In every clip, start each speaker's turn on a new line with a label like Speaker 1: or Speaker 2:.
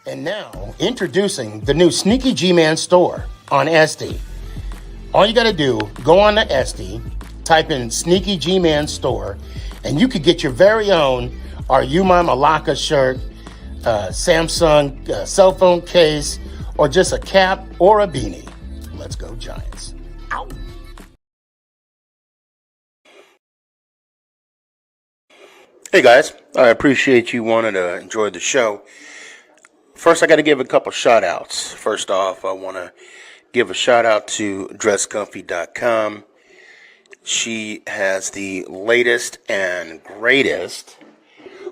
Speaker 1: And now, introducing the new SneakyG Man store on SD. All you got to do, go on to SD, type in SneakyG Man store, and you could get your very own Are You My Malacca shirt, Samsung cell phone case, or just a cap or a beanie. Let's go Giants. Ow. Hey guys, I appreciate you wanting to enjoy the show. First, I got to give a couple shout outs. First off, I want to give a shout out to dresscomfy.com. She has the latest and greatest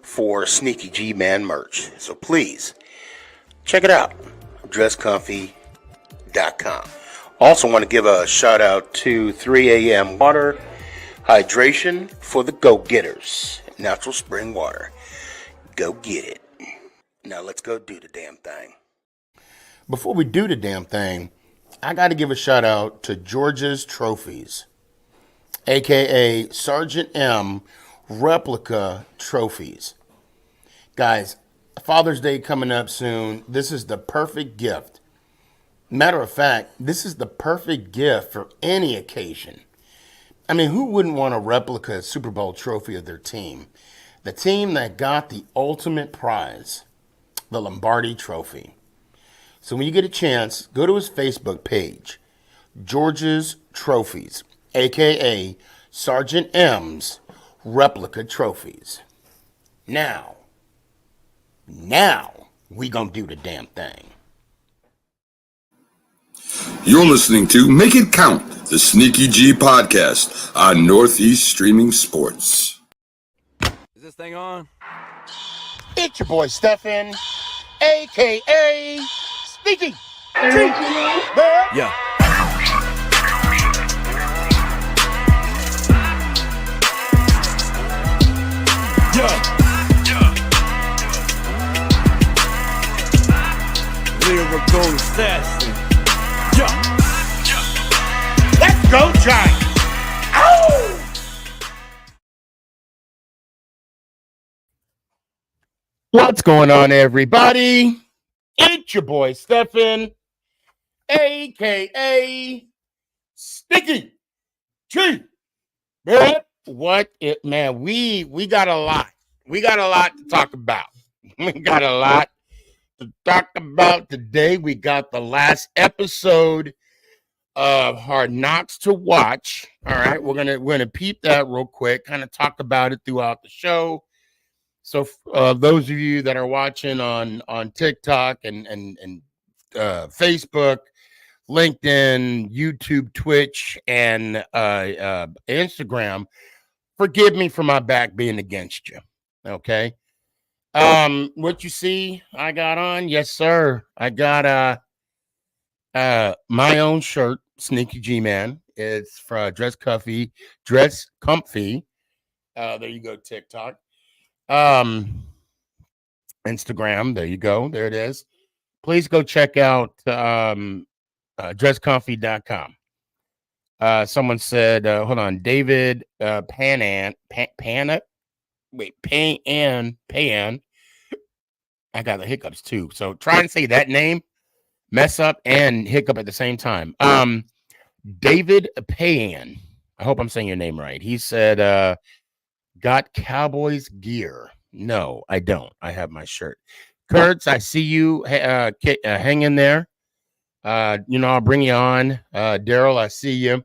Speaker 1: for SneakyG Man merch. So please, check it out. dresscomfy.com. Also want to give a shout out to 3 a.m. Water Hydration for the go-getters. Natural spring water. Go get it. Now let's go do the damn thing. Before we do the damn thing, I got to give a shout out to George's Trophies, aka Sergeant M Replica Trophies. Guys, Father's Day coming up soon. This is the perfect gift. Matter of fact, this is the perfect gift for any occasion. I mean, who wouldn't want a replica Super Bowl trophy of their team? The team that got the ultimate prize, the Lombardi Trophy. So when you get a chance, go to his Facebook page, George's Trophies, a.k.a. Sergeant M's Replica Trophies. Now, we gonna do the damn thing.
Speaker 2: You're listening to Make It Count, the SneakyG podcast on Northeast Streaming Sports.
Speaker 3: Is this thing on?
Speaker 1: It's your boy Stefan, a.k.a. SneakyG.
Speaker 3: Yeah. Lyrical assassin.
Speaker 1: Let's go Giants. Ow! What's going on, everybody? It's your boy Stefan, a.k.a. SneakyG. What it, man, we got a lot. We got a lot to talk about. We got a lot to talk about today. We got the last episode of Hard Knocks to watch. All right, we're gonna peep that real quick, kind of talk about it throughout the show. So those of you that are watching on TikTok and Facebook, LinkedIn, YouTube, Twitch, and Instagram, forgive me for my back being against you. Okay. What you see I got on? Yes, sir. I got my own shirt, SneakyG Man. It's for Dress Comfy. There you go, TikTok. Instagram, there you go. There it is. Please go check out dresscomfy.com. Someone said, hold on, David Pan. I got the hiccups too. So try and say that name, mess up and hiccup at the same time. David Payan. I hope I'm saying your name right. He said, got Cowboys gear. No, I don't. I have my shirt. Kurtz, I see you hang in there. I'll bring you on. Daryl, I see you.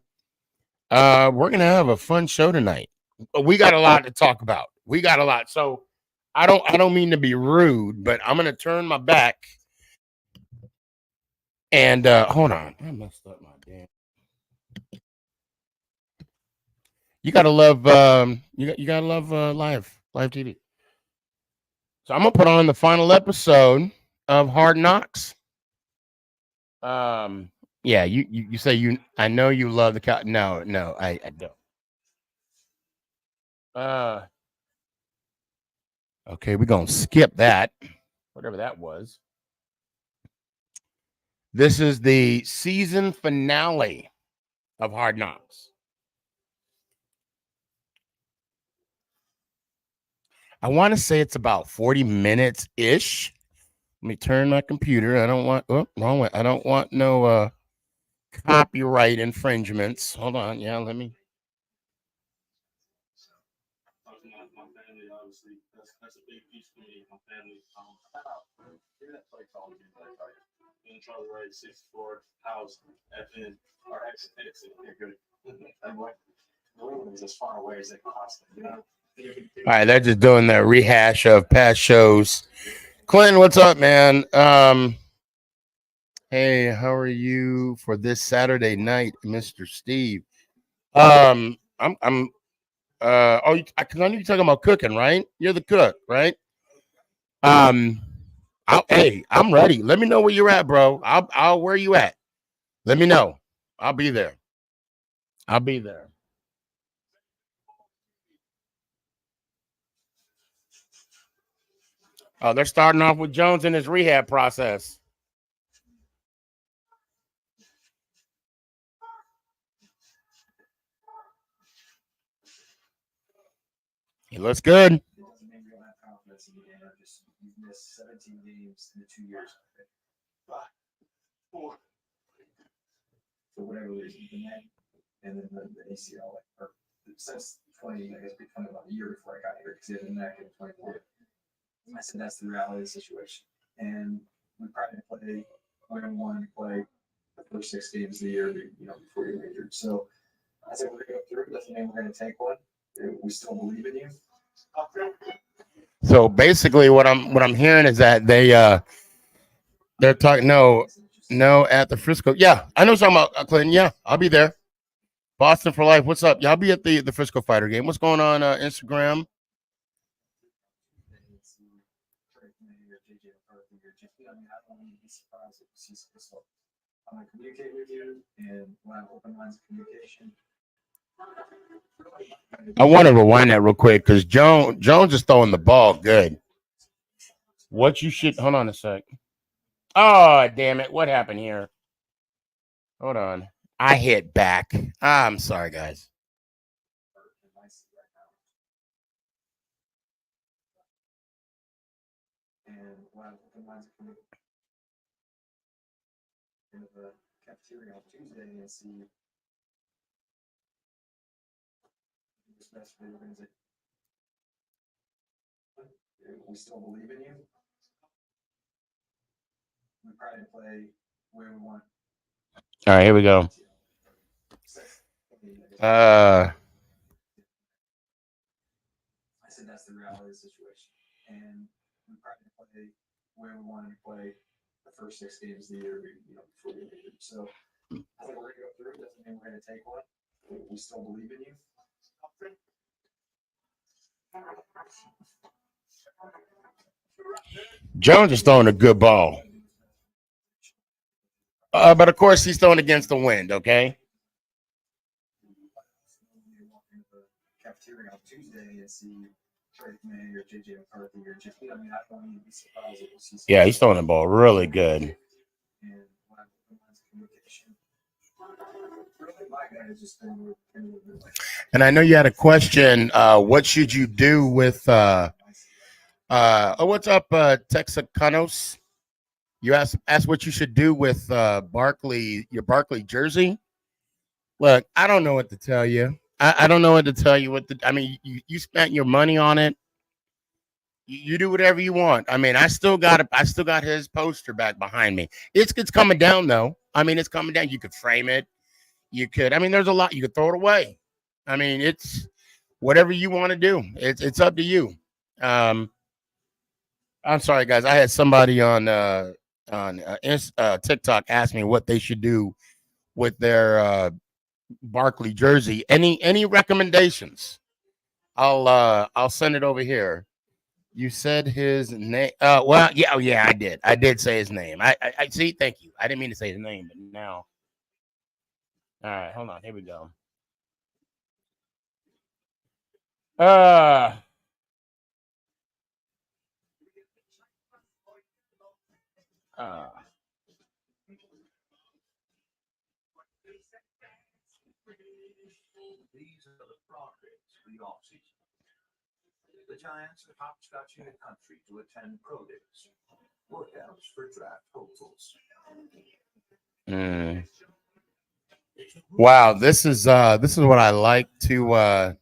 Speaker 1: We're going to have a fun show tonight. We got a lot to talk about. We got a lot. So I don't mean to be rude, but I'm going to turn my back and hold on. I messed up my damn. You gotta love you gotta love live TV. So I'm gonna put on the final episode of Hard Knocks. Yeah, you say I know you love the cow. No, I don't. Okay, we're gonna skip that, whatever that was. This is the season finale of Hard Knocks. I want to say it's about 40 minutes-ish. Let me turn my computer. I don't want. Oh, wrong way. I don't want no copyright infringements. Hold on. Yeah, let me. All right, they're just doing the rehash of past shows. Clinton, what's up, man? Hey, how are you for this Saturday night, Mr. Steve? I'm because I know you're talking about cooking, right? You're the cook, right? Um, hey, I'm ready. Let me know where you're at, bro. I'll where you at? Let me know. I'll be there. I'll be there. Oh, they're starting off with Jones in his rehab process. He looks good. So basically, what I'm hearing is that they're talking no at the Frisco. Yeah, I know something about Clinton. Yeah, I'll be there. Boston for life. What's up? Y'all be at the Frisco Fighter game. What's going on Instagram? I want to rewind that real quick because Jones is throwing the ball good. What you should hold on a sec. Oh damn it! What happened here? Hold on. I hit back. I'm sorry, guys. All right, here we go. Uh, Jones is throwing a good ball. But of course he's throwing against the wind, okay? Yeah, he's throwing the ball really good. And I know you had a question. What should you do with what's up, Texacanos? You asked what you should do with Barkley, your Barkley jersey. Look, I don't know what to tell you. I don't know what to tell you. I mean, you spent your money on it. You do whatever you want. I mean, I still got his poster back behind me. It's coming down though. I mean, it's coming down. You could frame it. You could. I mean, there's a lot. You could throw it away. I mean, it's whatever you want to do. It's up to you. Um, I'm sorry, guys. I had somebody on TikTok ask me what they should do with their Barkley jersey. Any recommendations? I'll send it over here. You said his name. Well, yeah, oh, yeah, I did. I did say his name. I see. Thank you. I didn't mean to say his name, but now. All right, hold on. Here we go. Uh, uh
Speaker 4: The Giants are hopscotching the country to attend pro days, workouts for draft hopefuls.
Speaker 1: Wow, this is what I like to
Speaker 4: Every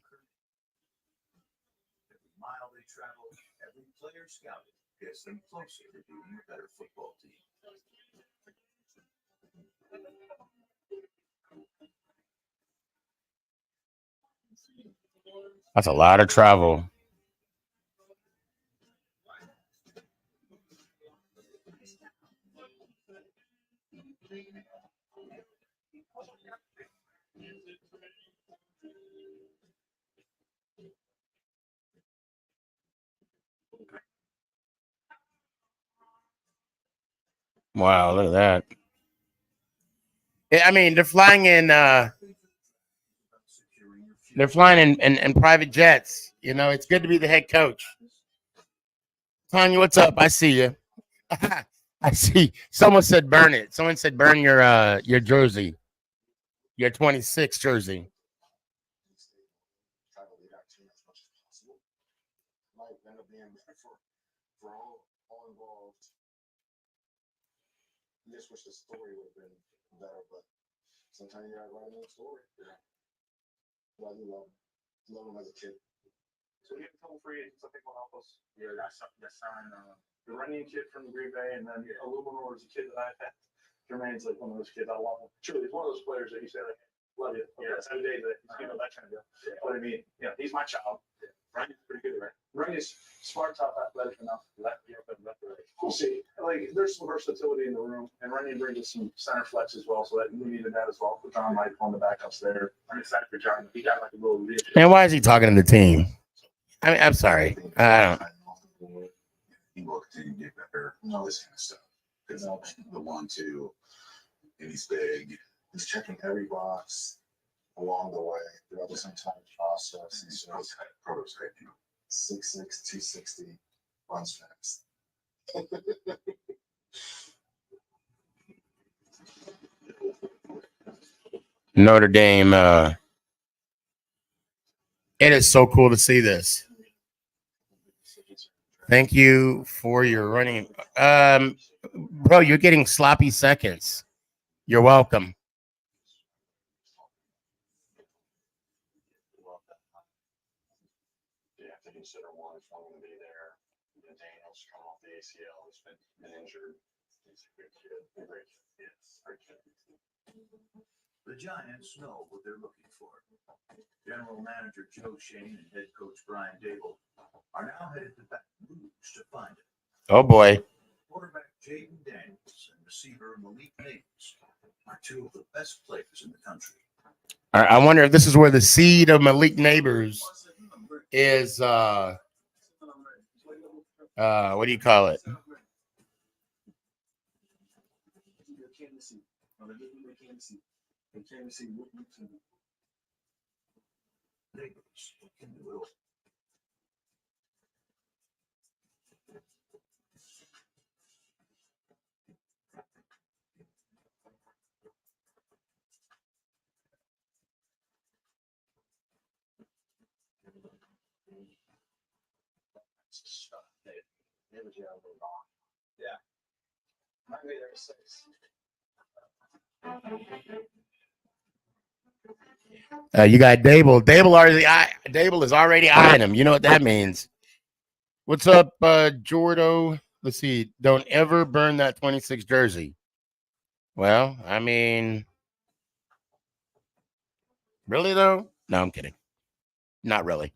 Speaker 4: mile they travel, every player scouted gets them closer to being a better football team.
Speaker 1: That's a lot of travel. Wow, look at that. I mean, they're flying in private jets. You know, it's good to be the head coach. Tanya, what's up? I see you. I see. Someone said burn it. Someone said burn your jersey, your 26 jersey.
Speaker 5: Just wish the story would have been better, but sometimes you gotta write another story. Yeah. But I do love him as a kid.
Speaker 6: So we have a couple free agents I think will help us. Yeah, that's signed the running kid from Green Bay, and then Illuminor is a kid that I've had. Jermaine's like one of those kids. I love him. Truly, he's one of those players that you say, like, love you. Yeah, that's every day that he's that kind of deal. Yeah. But I mean, he's my child. Yeah. Running's pretty good, right? Running's smart, tough, athletic enough. Left, we'll see. Like, there's some versatility in the room, and Running brings us some center flex as well, so that we needed that as well. With John Michael on the backups there. I'm excited for John. He got like a little leadership.
Speaker 1: Man, why is he talking to the team? I mean, I'm sorry. I don't.
Speaker 5: He will continue to get better, all this kind of stuff. Because the 1-2, and he's big. He's checking every box along the way throughout this entire process. He's just prototype, 6'6", 260, runs fast.
Speaker 1: Notre Dame. It is so cool to see this. Thank you for your running. Bro, you're getting sloppy seconds. You're welcome.
Speaker 5: You have to consider one going to be there. Daniel's coming off the ACL. He's been injured. He's a good kid. Great kid. Yes, great kid.
Speaker 4: The Giants know what they're looking for. General Manager Joe Shane and head coach Brian Dable are now headed to Baton Rouge to find him.
Speaker 1: Oh, boy.
Speaker 4: Quarterback Jaden Daniels and receiver Malik Neighbors are two of the best players in the country.
Speaker 1: I wonder if this is where the seed of Malik Neighbors is, what do you call it?
Speaker 4: Neighbors can do it all.
Speaker 6: Yeah. Might be there 6.
Speaker 1: You got Dable. Dable is already eyeing him. You know what that means. What's up, Jordo? Let's see. Don't ever burn that 26 jersey. Well, I mean, really though? No, I'm kidding. Not really.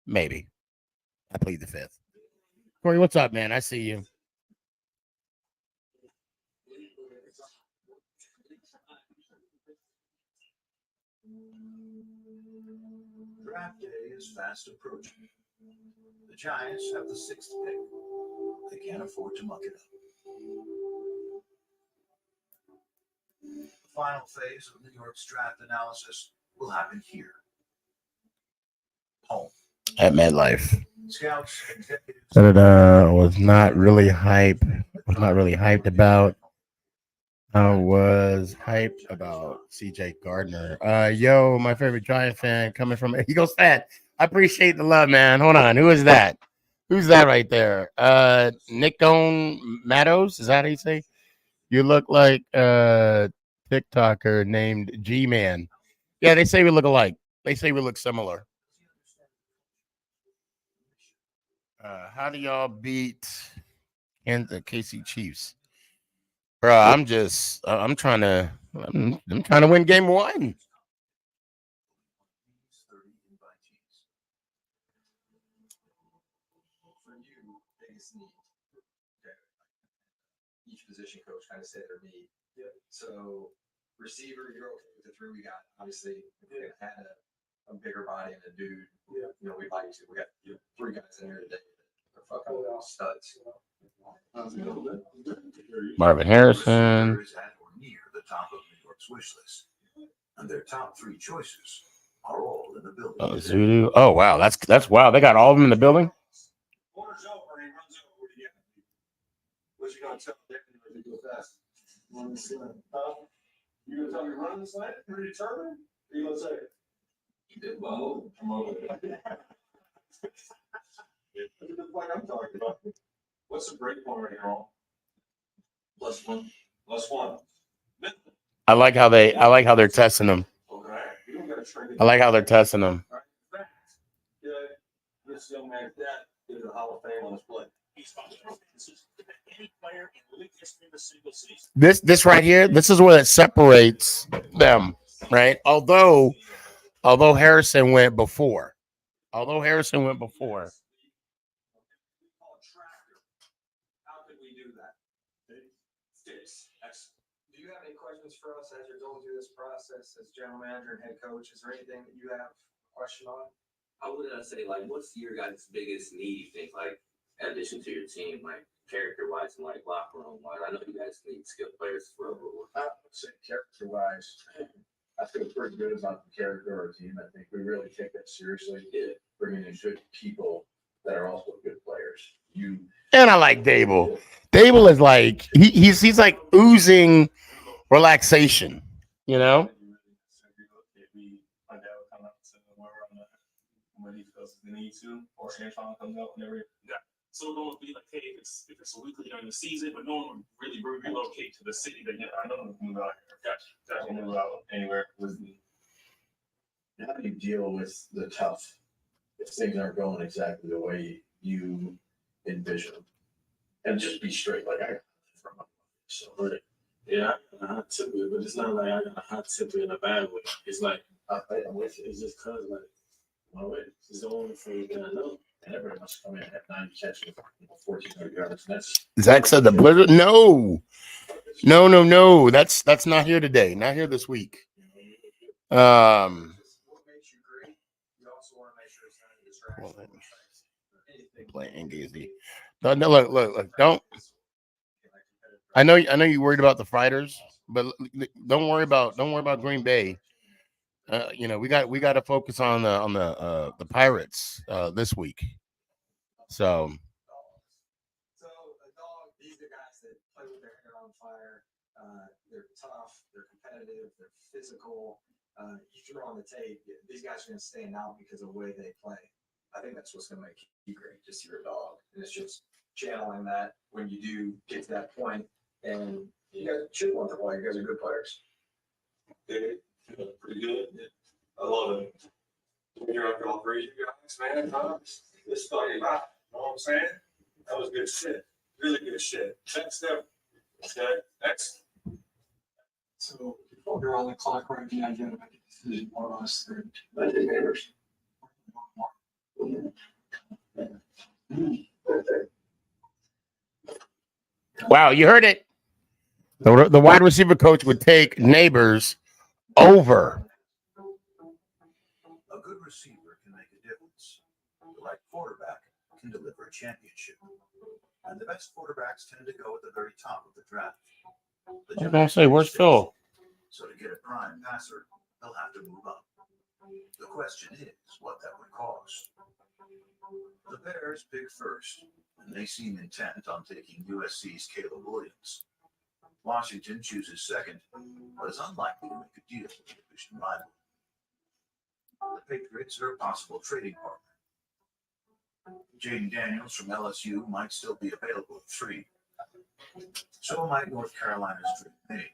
Speaker 1: Maybe. I plead the fifth. Corey, what's up, man? I see you.
Speaker 4: Draft day is fast approaching. The Giants have the 6th pick. They can't afford to muck it up. The final phase of New York's draft analysis will happen here. Home.
Speaker 1: At MetLife.
Speaker 4: Scouts, executives,
Speaker 1: Was not really hyped about. I was hyped about CJ Gardner. Yo, my favorite Giant fan coming from Eagles fan. I appreciate the love, man. Hold on. Who is that? Who's that right there? Nick Mattos? Is that how you say? You look like a TikToker named G-Man. Yeah, they say we look alike. They say we look similar. How do y'all beat the KC Chiefs? Bro, I'm trying to win game 1.
Speaker 7: For you, biggest need. Okay. Each position coach kind of said their need. Yeah. So receiver, you're okay with the 3 we got. Obviously, if we had a bigger body and a dude, we'd like to. We got 3 guys in here today that are fucking studs.
Speaker 1: Marvin Harrison.
Speaker 4: Is at or near the top of New York's wish list, and their top 3 choices are all in the building.
Speaker 1: Zulu. Oh wow, that's wow. They got all of them in the building.
Speaker 6: Corner's over, he runs over to you. What you gonna tell him if he goes fast? Run the slant. You gonna tell me run the slant? Pretty determined? Or you gonna say? You did well. I'm over there. Look at the play I'm talking about. What's the break point right here on? +1. +1.
Speaker 1: I like how they're testing them.
Speaker 6: Okay. You don't gotta train it.
Speaker 1: I like how they're testing them.
Speaker 6: Yeah, this young man, that is a Hall of Fame on his play. He's any player in league history in a single season.
Speaker 1: This right here, this is where it separates them, right? Although Harrison went before.
Speaker 6: How could we do that? Sticks.
Speaker 7: Do you have any questions for us as you're going through this process as general manager and head coach? Is there anything that you have a question on?
Speaker 8: I would say, like, what's your guys' biggest need, you think, like, in addition to your team, like, character-wise and, like, locker room-wise? I know you guys need skilled players as well, but
Speaker 6: I would say character-wise, I feel pretty good about the character of our team. I think we really take that seriously. Bringing in good people that are also good players.
Speaker 1: And I like Dable. Dable is like he's like oozing relaxation, you know?
Speaker 6: My dad would come out and say when he feels the need to, or Antoine comes out whenever. Yeah. So it won't be like, hey, if it's a weekly during the season, but no one would really relocate to the city. That I know them move out here. Gotcha. Move out anywhere with me. How do you deal with the tough if things aren't going exactly the way you envision them? And just be straight, like I got from so right. Yeah, I got a hot tip it, but it's not like I got a hot tip it in a bad way. It's like I'm with it. It's just cause like my way. It's the only thing that I know. And everybody must come in and have 9 catches, 1,400 yards. And that's
Speaker 1: Zach said the Blizzard. No. That's not here today. Not here this week.
Speaker 7: What makes you great? You also want to make sure it's not a distraction.
Speaker 1: Play Angazy. No, look. Don't. I know you're worried about the fighters, but don't worry about Green Bay. We got to focus on the Pirates this week. So
Speaker 7: a dog, these are guys that play with their hair on fire. They're tough, they're competitive, they're physical. You throw on the tape, these guys are going to stand out because of the way they play. I think that's what's going to make you great, just your dog. And it's just channeling that when you do get to that point. And you guys should want to play. You guys are good players.
Speaker 6: Yeah, pretty good. I love it. You're up all three, you guys, man. This fucking rock. You know what I'm saying? That was good shit. Really good shit. Next step. Okay. Next.
Speaker 7: So before you're on the clock right now, you gotta make a decision. One of us three. I think neighbors.
Speaker 1: wow, you heard it. The wide receiver coach would take Neighbors over.
Speaker 4: A good receiver can make a difference. The right quarterback can deliver a championship. And the best quarterbacks tend to go at the very top of the draft.
Speaker 1: I was gonna say, where's Phil?
Speaker 4: So to get a prime passer, they'll have to move up. The question is what that would cost. The Bears pick first, and they seem intent on taking USC's Caleb Williams. Washington chooses second, but is unlikely to make a deal with the division rival. The Patriots are a possible trading partner. Jaden Daniels from LSU might still be available at 3. So might North Carolina's Drew May.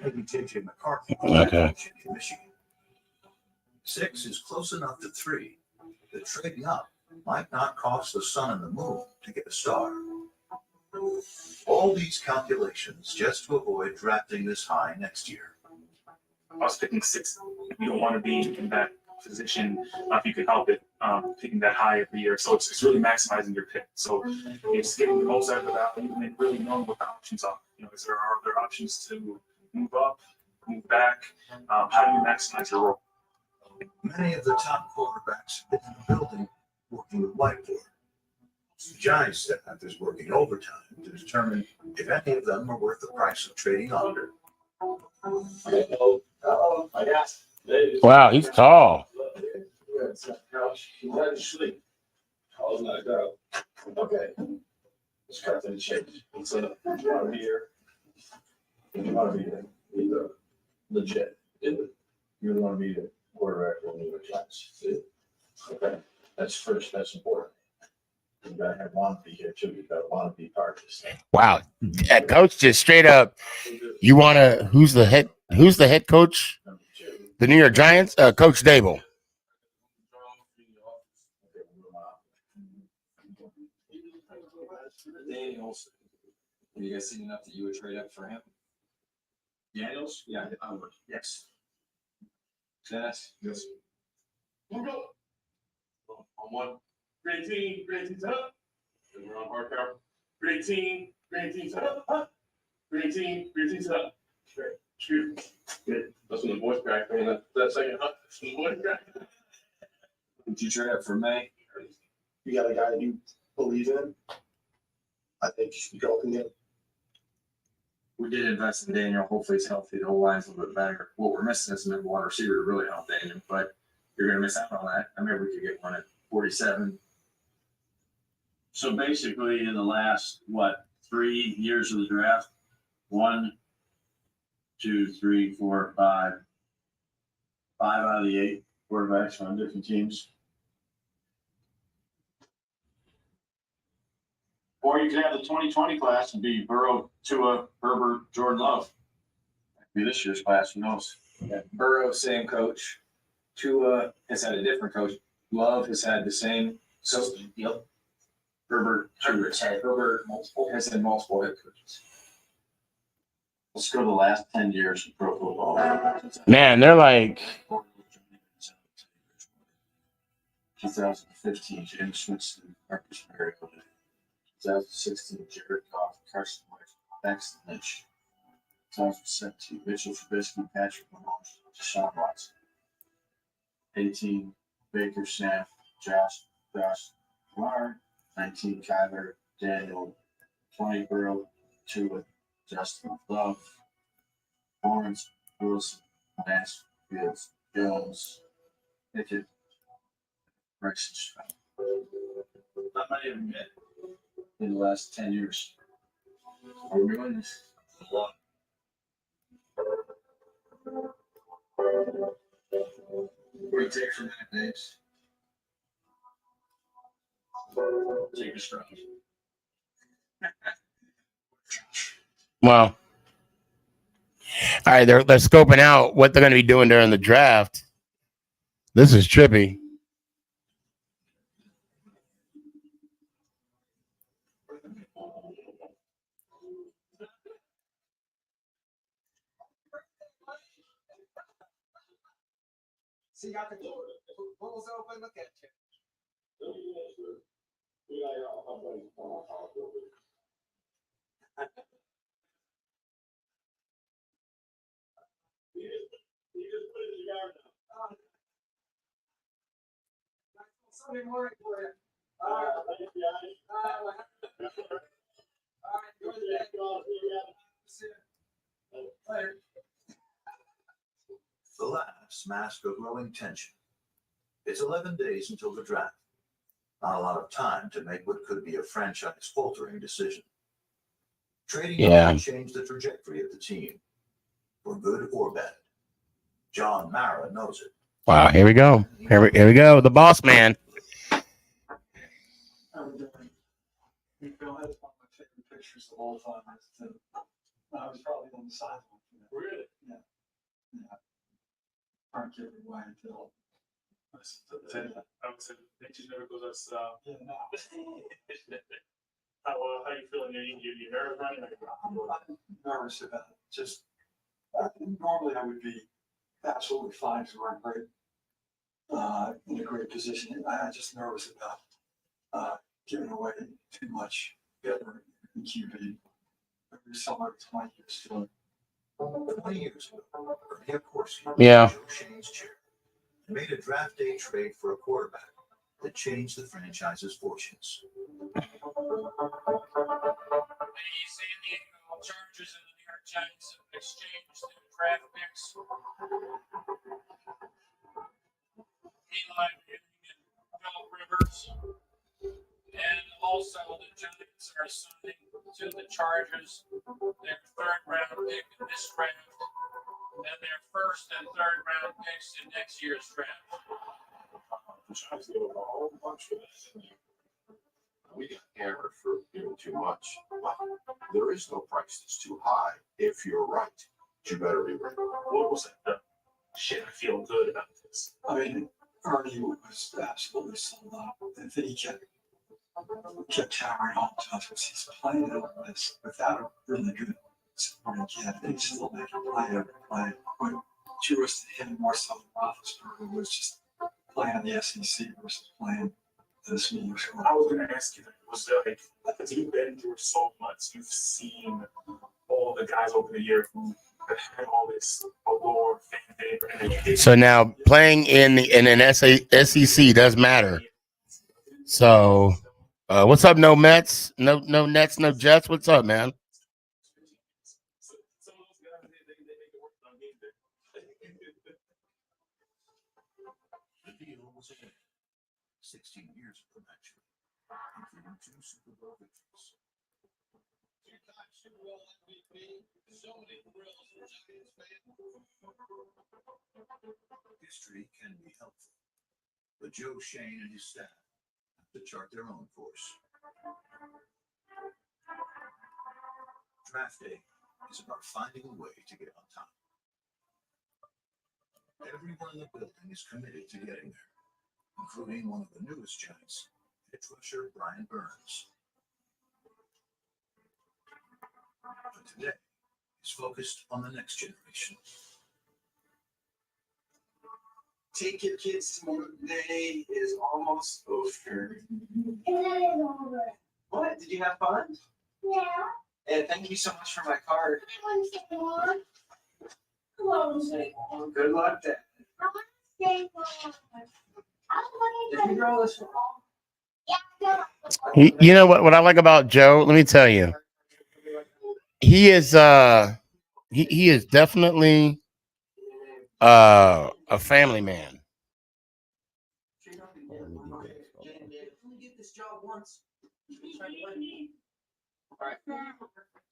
Speaker 4: Maybe JJ McCarthy
Speaker 1: Okay.
Speaker 4: in Michigan. 6 is close enough to 3 that trading up might not cost the sun and the moon to get a star. All these calculations just to avoid drafting this high next year.
Speaker 6: I was picking 6. You don't want to be in that position if you can help it, picking that high every year. So it's really maximizing your pick. So it's getting the most out of the value and then really knowing what the options are. Are there options to move up, move back? How do you maximize your role?
Speaker 4: Many of the top quarterbacks in the building working with whiteboard. The Giants staff is working overtime to determine if any of them are worth the price of trading under.
Speaker 1: Wow, he's tall.
Speaker 6: Okay. Let's cut to the chase. So you want to be here. You want to be the legit. You want to be the quarterback for the New York Giants. Okay. That's first. That's important. You gotta have want to be here too. You gotta want to be part of this thing.
Speaker 1: Wow, coach just straight up. You want to? Who's the head coach? The New York Giants, Coach Dable.
Speaker 7: Daniels. Have you guys seen enough that you would trade up for him?
Speaker 6: Daniels?
Speaker 7: Yeah, I would.
Speaker 6: Yes.
Speaker 7: Dennis?
Speaker 6: Yes. We'll go. On one. Great team up. And we're on hard cover. Great team up. Great team up. Great. Good. That's when the voice cracked. That second, that's when the voice cracked.
Speaker 7: Would you trade up for May?
Speaker 6: You got a guy that you believe in. I think you should go in.
Speaker 7: We did invest in Daniel. Hopefully he's healthy. The whole line's a little bit better. What we're missing is a number one receiver to really help Daniel, but you're going to miss out on that. I mean, we could get one at 47.
Speaker 9: So basically, in the last, 3 years of the draft, 1, 2, 3, 4, 5 out of the 8 quarterbacks on different teams. Or you could have the 2020 class and be Burrow, Tua, Herbert, Jordan Love. Be this year's class, who knows?
Speaker 7: Yeah, Burrow, same coach. Tua has had a different coach. Love has had the same. So, yep. Herbert has had multiple head coaches.
Speaker 9: Let's go to the last 10 years of pro football.
Speaker 1: Man, they're like
Speaker 9: 2015, James Winston, Marcus Mariota. 2016, Jared Goff, Carson Wentz, Max Lynch. 2017, Mitchell Trubisky, Patrick Mahomes, Deshaun Watson. 18, Baker Snapp, Josh Lamar. 19, Kyler, Daniel. 20, Burrow, Tua, Justin Love. Lawrence, Wilson, Lance, Fields, Jones, Pickett, Bryson Stroud. Not many of them yet in the last 10 years. Are we doing this? A lot.
Speaker 7: What do you take from that, Daves?
Speaker 9: Take a strong.
Speaker 1: well. All right, they're scoping out what they're going to be doing during the draft. This is trippy.
Speaker 7: See, got the bubbles open. Look at you. Sunday morning for you. All right. Enjoy the day. See you later.
Speaker 4: The laughs mask a growing tension. It's 11 days until the draft. Not a lot of time to make what could be a franchise-altering decision. Trading can change the trajectory of the team, for good or bad. John Mara knows it.
Speaker 1: Wow, here we go. Here we go. The boss man.
Speaker 7: You feel that's one of my favorite pictures of all time. I was probably on the sideline.
Speaker 6: Really?
Speaker 7: Yeah. Aren't giving away until.
Speaker 6: I would say nature never goes out south.
Speaker 7: Yeah, no.
Speaker 6: How you feeling? You nervous running?
Speaker 7: I'm nervous about it. Just normally I would be absolutely fine to run great, in a great position. I'm just nervous about giving away too much better in QB. There's somewhere 20 years to it.
Speaker 4: 20 years ago, Ernie, of course,
Speaker 1: Yeah.
Speaker 4: Joe Shane's chair, and made a draft day trade for a quarterback that changed the franchise's fortunes.
Speaker 10: The San Diego Chargers and the New York Giants have exchanged their draft picks. Eli Manning and Phil Rivers. And also the Giants are assigning to the Chargers their third-round pick in this draft and their first and third-round picks in next year's draft.
Speaker 5: The Giants gave up a whole bunch for this. We got hammered for giving too much. But there is no price that's too high. If you're right, you better be right.
Speaker 6: What was that? Shit, I feel good about this.
Speaker 7: I mean, Ernie was absolutely sold out. And then he kept hammering on to us because he's playing on this without a really good supporting kid. He still made him play every play. What drew us to him more so than Roethlisberger was just playing in the SEC versus playing this New York school.
Speaker 6: I was going to ask you, was there like, you've been through so much, you've seen all the guys over the year who have had all this allure, fan favorite.
Speaker 1: So now playing in an SEC does matter. So what's up? No Mets, no Nets, no Jets. What's up, man?
Speaker 4: The deal was a 16 years of production, including 2 Super Bowl victories.
Speaker 10: Two-time Super Bowl MVP, so many thrills for Giants fans.
Speaker 4: History can be helpful, but Joe Shane and his staff have to chart their own course. Draft day is about finding a way to get on top. Everyone in the building is committed to getting there, including one of the newest Giants, edge rusher Brian Burns. But today is focused on the next generation.
Speaker 7: Take your kids to work day is almost over. What? Did you have fun?
Speaker 11: Yeah.
Speaker 7: And thank you so much for my card.
Speaker 11: I want to stay warm. I want to stay warm.
Speaker 7: Good luck, Dad.
Speaker 11: I want to stay warm.
Speaker 7: Did you draw this one?
Speaker 11: Yeah.
Speaker 1: You know what I like about Joe? Let me tell you. He is he is definitely a family man.
Speaker 7: Only get this job once. All right.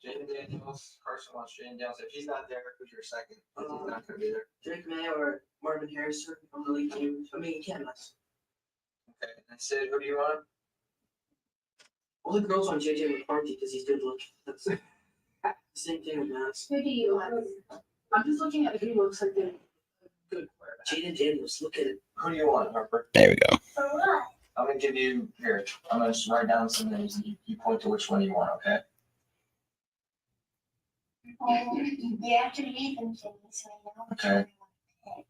Speaker 7: Jaden Daniels, Carson wants Jaden Daniels. If he's not there, who's your second? He's not going to be there.
Speaker 12: Drake May or Marvin Harrison from the league team. I mean, Canvas.
Speaker 7: Okay. And Sid, who do you want?
Speaker 12: All the girls on JJ McCarthy because he's good looking. That's the same thing with Max.
Speaker 11: Who do you want? I'm just looking at who looks like a good quarterback.
Speaker 12: Jaden Daniels, look at it.
Speaker 7: Who do you want, Harper?
Speaker 1: There we go.
Speaker 11: For what?
Speaker 7: I'm going to give you, here, I'm going to just write down some names and you point to which one you want, okay?
Speaker 11: You have to read them to me so I know which
Speaker 7: Okay.
Speaker 11: one I want to pick.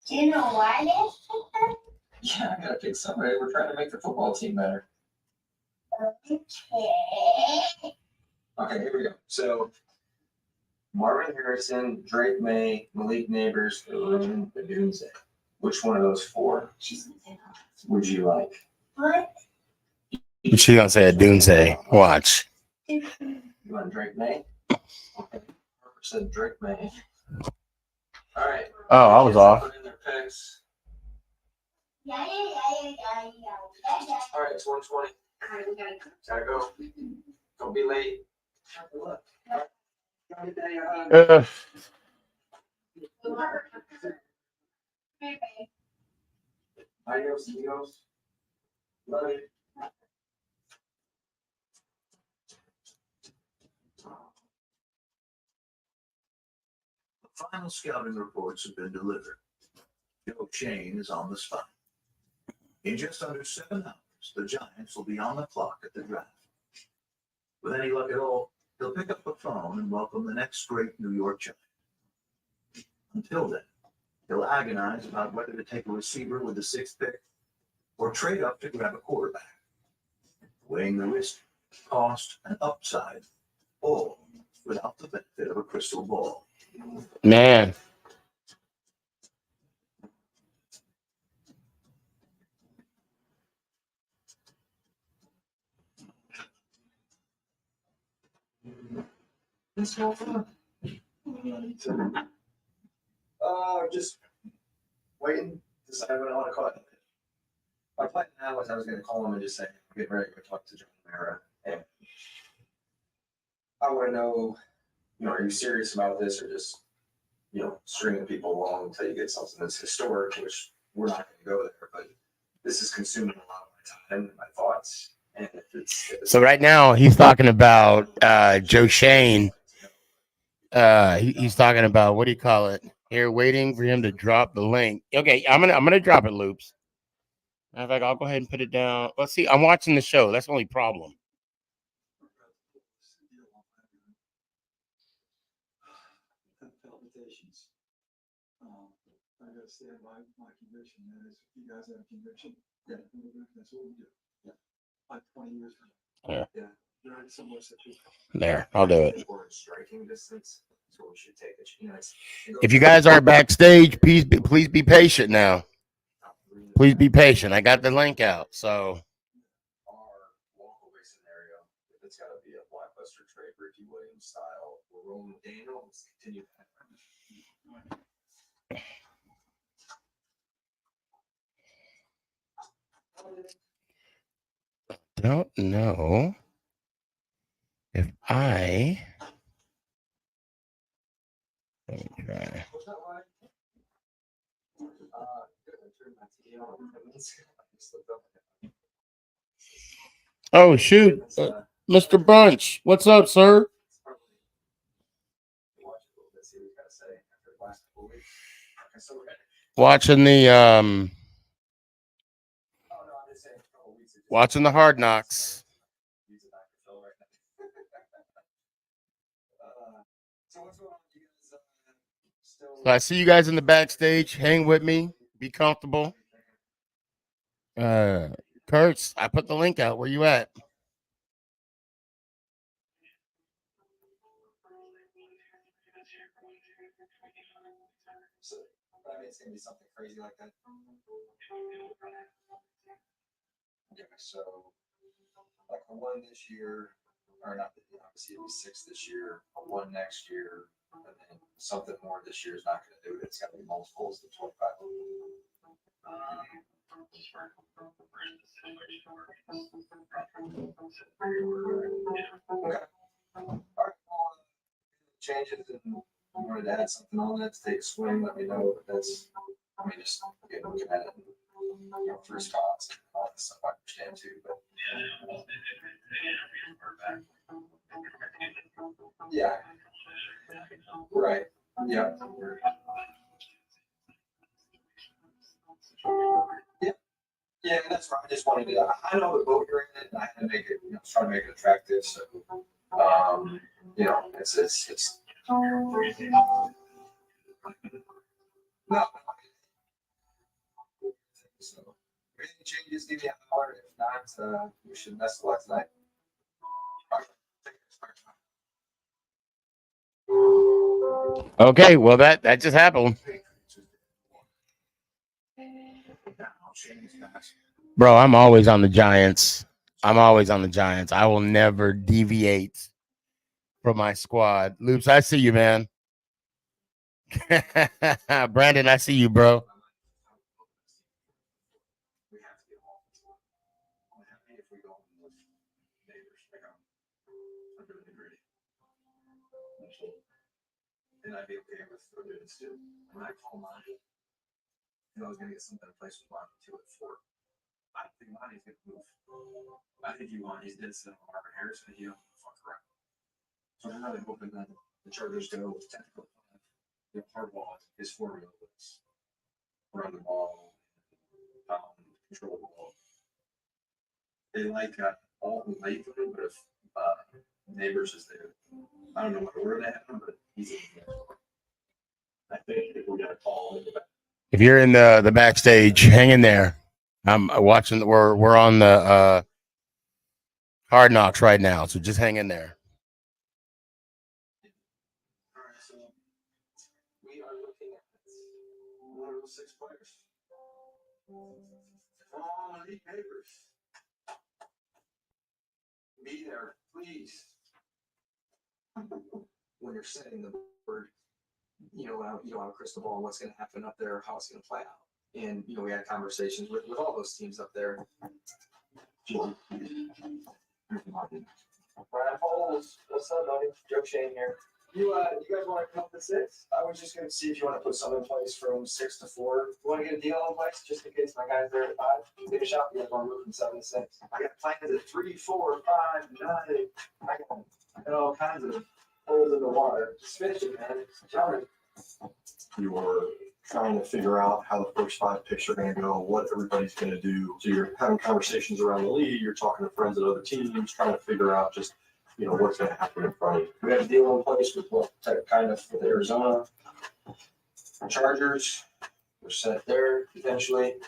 Speaker 11: Do you know why they have to pick them?
Speaker 7: Yeah, I got to pick somebody. We're trying to make the football team better.
Speaker 11: Okay.
Speaker 7: Okay, here we go. So, Marvin Harrison, Drake May, Malik Neighbors, Arun Badunze. Which one of those 4 would you like?
Speaker 11: What?
Speaker 1: What you gonna say at Doomsday? Watch.
Speaker 7: You want Drake May? Okay. Harper said Drake May. All right.
Speaker 1: Oh, I was off.
Speaker 7: Put in their picks.
Speaker 11: Yeah.
Speaker 7: All right, it's 1:20.
Speaker 11: Alright, we gotta go.
Speaker 7: Gotta go. Don't be late.
Speaker 12: Look.
Speaker 7: Adios, amigos. Love you.
Speaker 4: The final scouting reports have been delivered. Joe Shane is on the spot. In just under 7 hours, the Giants will be on the clock at the draft. With any luck at all, he'll pick up the phone and welcome the next great New York Giant. Until then, he'll agonize about whether to take a receiver with the 6th pick or trade up to grab a quarterback, weighing the risk, cost, and upside, all without the benefit of a crystal ball.
Speaker 1: Man.
Speaker 7: Just waiting to decide what I want to call it. My plan now was I was going to call him and just say, I'm getting ready to go talk to John Mara. And I want to know, are you serious about this or just, stringing people along until you get something that's historic, which we're not going to go there, but this is consuming a lot of my time and my thoughts. And if it's
Speaker 1: So right now he's talking about Joe Shane. He's talking about, what do you call it? Here, waiting for him to drop the link. Okay, I'm gonna drop it, Loops. Matter of fact, I'll go ahead and put it down. Let's see. I'm watching the show. That's the only problem.
Speaker 5: Palpitations. I gotta stand by my conviction. That is, if you guys have a conviction, that's what we do. Yeah. Like 20 years ago.
Speaker 1: There.
Speaker 5: Yeah. They're in similar situation.
Speaker 1: There, I'll do it.
Speaker 7: we're in striking distance, so we should take a chance.
Speaker 1: If you guys are backstage, please be patient now. Please be patient. I got the link out. So
Speaker 7: Our walkaway scenario, if it's got to be a blockbuster trade, Ricky Williams style, we're rolling with Daniel. Let's continue that.
Speaker 1: don't know if I. Let me try. Oh shoot, Mr. Bunch, what's up, sir? Watching the Hard Knocks. So I see you guys in the backstage. Hang with me. Be comfortable. Kurtz, I put the link out. Where you at?
Speaker 7: So, I mean, it's gonna be something crazy like that. Yeah, so like a one this year, or not, obviously it'll be 6 this year, a one next year, and then something more this year is not gonna do it. It's gotta be multiples of 25. Okay. All right. Changes and you wanted to add something on that to take a swing, let me know. But that's, just looking at it, first costs and all this stuff I understand too. But yeah, right. Yeah. Yeah. Yeah, that's right. I just wanted to. I know the boat you're in it. And I had to make it. Try to make it attractive. So, it's. No. So, if anything changes, give me a holler. If not, we should mess with tonight.
Speaker 1: Okay, well that just happened. Bro, I'm always on the Giants. I will never deviate from my squad. Loops, I see you, man. Brandon, I see you, bro.
Speaker 7: And I'd be okay with doing this too. When I call Monty, and I was gonna get something in place with Monty too at 4. I think Monty's gonna move. I think he's dead set on Marvin Harrison, and he don't fuck around. So I'm really hoping that the Chargers go with technical. Hardball is formula was run the ball, control the ball. They like all the late through, but if Neighbors is there, I don't know what order they have him, but he's in there. I think if we got a call in the back.
Speaker 1: If you're in the backstage, hang in there. I'm watching. We're on the Hard Knocks right now, so just hang in there.
Speaker 7: All right, so we are looking at one of those 6 players. Oh, Elite Neighbors. Be there, please. When you're setting the board, you don't have a crystal ball on what's going to happen up there, how it's going to play out. And we had conversations with all those teams up there. Brian Foles, what's up, buddy? Joe Shane here. You guys want to come up to 6? I was just going to see if you want to put something in place from 6 to 4. You want to get a deal in place just in case my guys there at 5? Take a shot. You guys want to move from 7 to 6? I got plans at 3, 4, 5, 9. I got all kinds of holes in the water. Just finish it, man. Tell me. You are trying to figure out how the first 5 picks are going to go, what everybody's going to do. So you're having conversations around the league. You're talking to friends at other teams, trying to figure out just what's going to happen in front of you. We have a deal in place with with Arizona Chargers. We're set there potentially.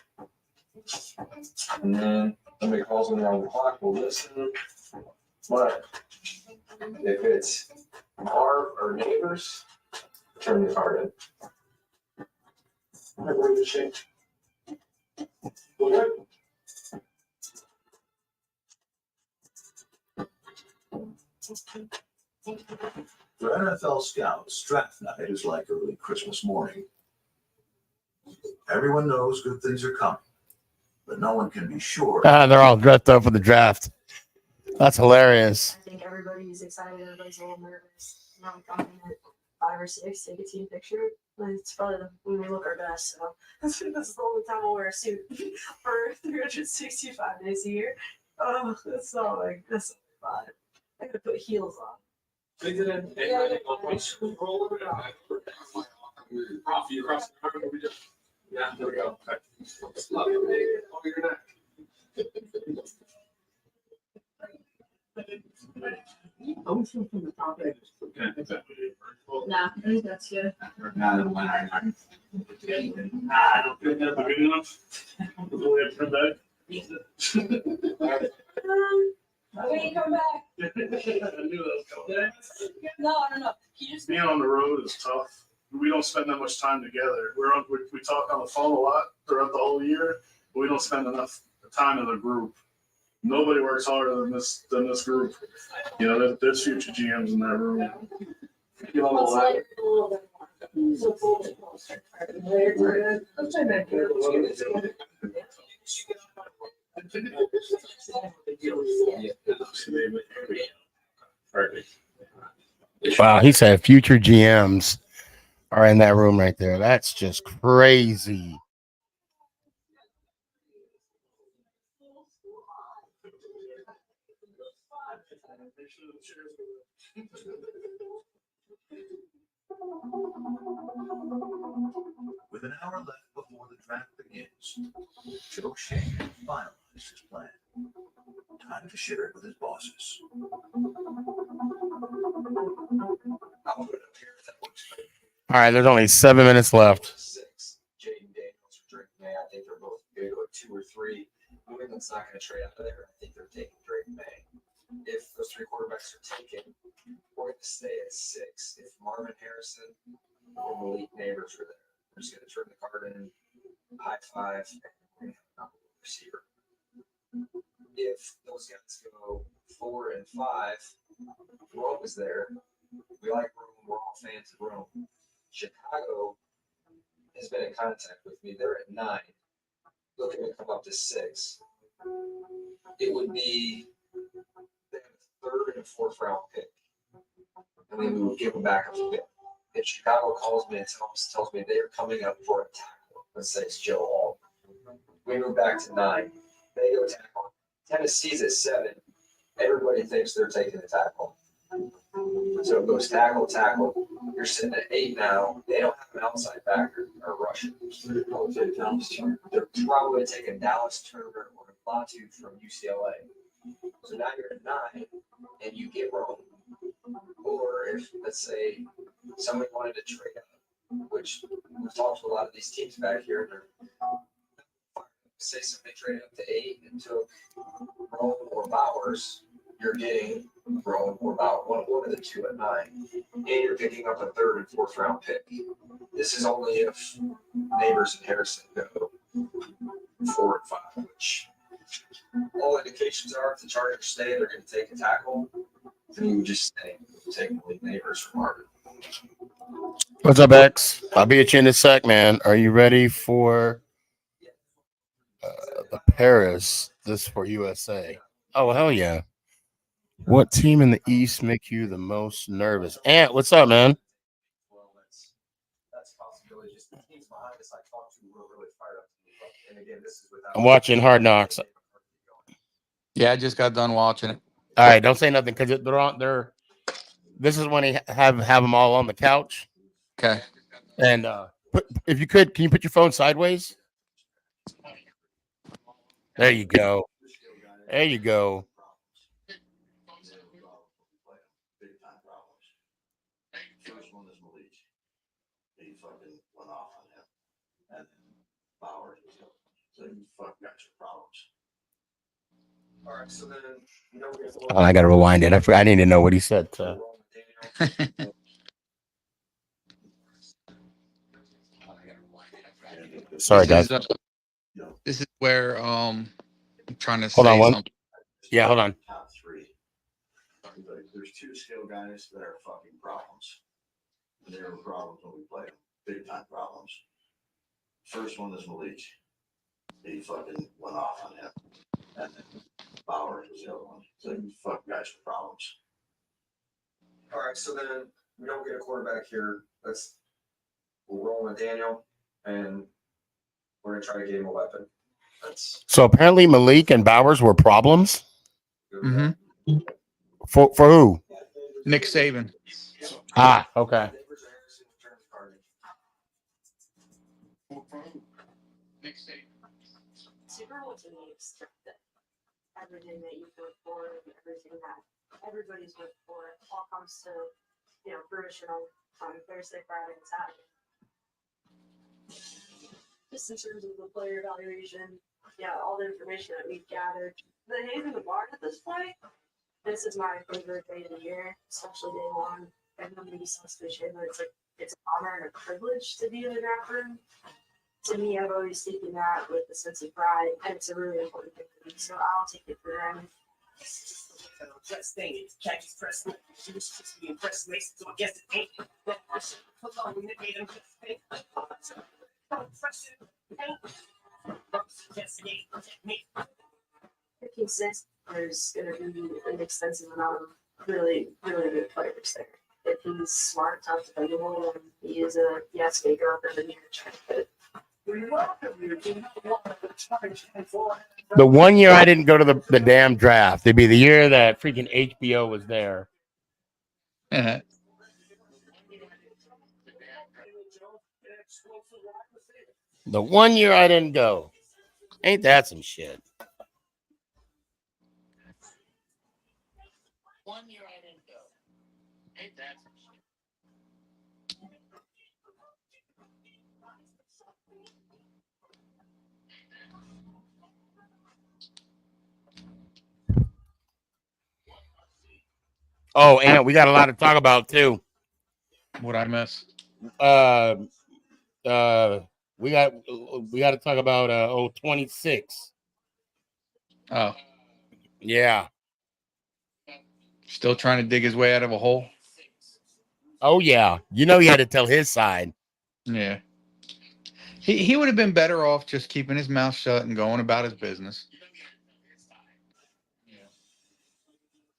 Speaker 7: And then somebody calls me around the clock, we'll listen. But if it's Marv or Neighbors, turn the card in. All right, we're in good shape. Good.
Speaker 4: For NFL scouts, draft night is like early Christmas morning. Everyone knows good things are coming, but no one can be sure.
Speaker 1: They're all dressed up for the draft. That's hilarious.
Speaker 11: I think everybody's excited. Everybody's a little nervous. I'm coming at 5 or 6, take a team picture. It's probably when we look our best. So this is the only time we'll wear a suit for 365 days a year. Oh, that's not fun. I gotta put heels on.
Speaker 7: Yeah, there we go.
Speaker 11: Nah, I think that's good.
Speaker 6: I don't think that's good enough.
Speaker 11: When you come back.
Speaker 6: I knew that was coming.
Speaker 11: No.
Speaker 6: Being on the road is tough. We don't spend that much time together. We talk on the phone a lot throughout the whole year, but we don't spend enough time as a group. Nobody works harder than this group. There's future GMs in that room.
Speaker 1: Wow, he said future GMs are in that room right there. That's just crazy.
Speaker 4: With an hour left before the draft begins, Joe Shane finalized his plan. Time to share it with his bosses.
Speaker 1: All right, there's only 7 minutes left.
Speaker 7: 6. Jaden Daniels or Drake May. I think they're both going to go at 2 or 3. New England's not going to trade out of there. I think they're taking Drake May. If those 3 quarterbacks are taken, we're going to stay at 6. If Marvin Harrison or Malik Neighbors are there, we're just going to turn the card in, high five, and have a receiver. If those guys go 4 and 5, Rome is there. We like Rome. We're all fans of Rome. Chicago has been in contact with me. They're at 9, looking to come up to 6. It would be they have a 3rd and a 4th round pick, and and then we give them back a bit. If Chicago calls me and tells me they're coming up for a tackle, let's say it's Joe Hall, we move back to 9. They go tackle. Tennessee's at 7. Everybody thinks they're taking the tackle. So it goes tackle, tackle. You're sitting at 8 now. They don't have an outside backer or rusher. They're probably taking Dallas Turner or Latu from UCLA. So now you're at 9 and you get Rome. Or if, let's say, somebody wanted to trade up, which we've talked to a lot of these teams back here, say somebody traded up to 8 and took Rome or Bowers, you're getting Rome or Bowers, one of the two at 9. And you're picking up a 3rd and 4th round pick. This is only if Neighbors and Harrison go 4 and 5, which all indications are if the Chargers stay, they're going to take a tackle. Then you would just take Malik Neighbors from Marvin.
Speaker 1: What's up, X? I'll be at you in a sec, man. Are you ready for the Paris? This for USA. Oh, hell yeah. What team in the East make you the most nervous? Ant, what's up, man?
Speaker 7: Well, that's a possibility. Just the teams behind us I talked to were really fired up. And again, this is without.
Speaker 1: I'm watching Hard Knocks.
Speaker 13: Yeah, I just got done watching it.
Speaker 1: All right, don't say nothing because they're on. This is when they have them all on the couch.
Speaker 13: Okay.
Speaker 1: And if you could, can you put your phone sideways? There you go. There you go.
Speaker 5: First one is Malik. He fucking went off on him. And then Bowers was the other one. So you fuck got your problems.
Speaker 7: All right, so then
Speaker 1: I got to rewind it. I didn't even know what he said. Sorry, guys.
Speaker 13: This is where I'm trying to
Speaker 1: Hold
Speaker 13: say
Speaker 1: on one.
Speaker 13: something.
Speaker 1: Yeah, hold on.
Speaker 5: Top 3. There's 2 skill guys that are fucking problems. And there were problems when we played. Big time problems. First one is Malik. He fucking went off on him. And then Bowers was the other one. So you fuck got your problems.
Speaker 7: all right, so then we don't get a quarterback here. We'll roll with Daniel, and we're gonna try to get him a weapon.
Speaker 1: So apparently Malik and Bowers were problems.
Speaker 13: Mm-hmm.
Speaker 1: For who?
Speaker 13: Nick Saban.
Speaker 1: Ah, okay.
Speaker 11: Super Bowl to me is that everything that you've worked for, everything that everybody's worked for, all comes to fruition on Thursday, Friday, and Saturday. Just in terms of the player evaluation, all the information that we've gathered, the hay in the barn at this point. This is my favorite day of the year, especially day 1. And nobody sounds cliche, but it's an honor and a privilege to be in the draft room. To me, I've always taken that with a sense of pride, and it's a really important thing for me. So I'll take it for granted.
Speaker 12: Just saying it. Khakis press. She was just being press lace, so I guess it ain't. That person, hold on, we made him just think.
Speaker 11: Picking 6, there's going to be an extensive amount of really, really good players there. If he's smart, tough, dependable, and he is a taker up in the near term.
Speaker 1: The one year I didn't go to the damn draft, it'd be the year that freaking HBO was there.
Speaker 13: Uh-huh.
Speaker 1: The one year I didn't go. Ain't that some shit? One year I didn't go. Ain't that some shit? Oh, and we got a lot to talk about too.
Speaker 13: What I miss?
Speaker 1: We got to talk about 26.
Speaker 13: Oh,
Speaker 1: yeah.
Speaker 13: Still trying to dig his way out of a hole.
Speaker 1: Oh yeah, he had to tell his side.
Speaker 13: Yeah. He would have been better off just keeping his mouth shut and going about his business.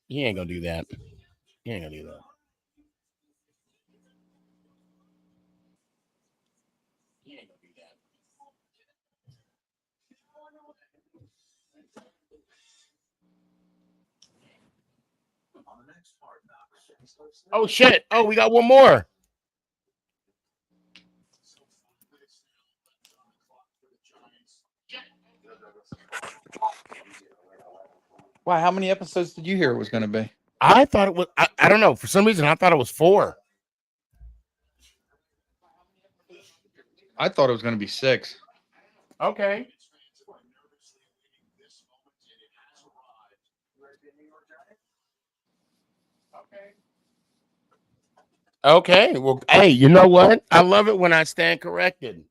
Speaker 1: He ain't gonna do that. He ain't gonna do that.
Speaker 4: On the next Hard Knocks.
Speaker 1: Oh shit! Oh, we got one more.
Speaker 13: Wow, how many episodes did you hear it was going to be?
Speaker 1: I thought it was. I don't know. For some reason, I thought it was 4.
Speaker 13: I thought it was going to be 6.
Speaker 1: Okay. Okay. Well, hey, you know what? I love it when I stand corrected.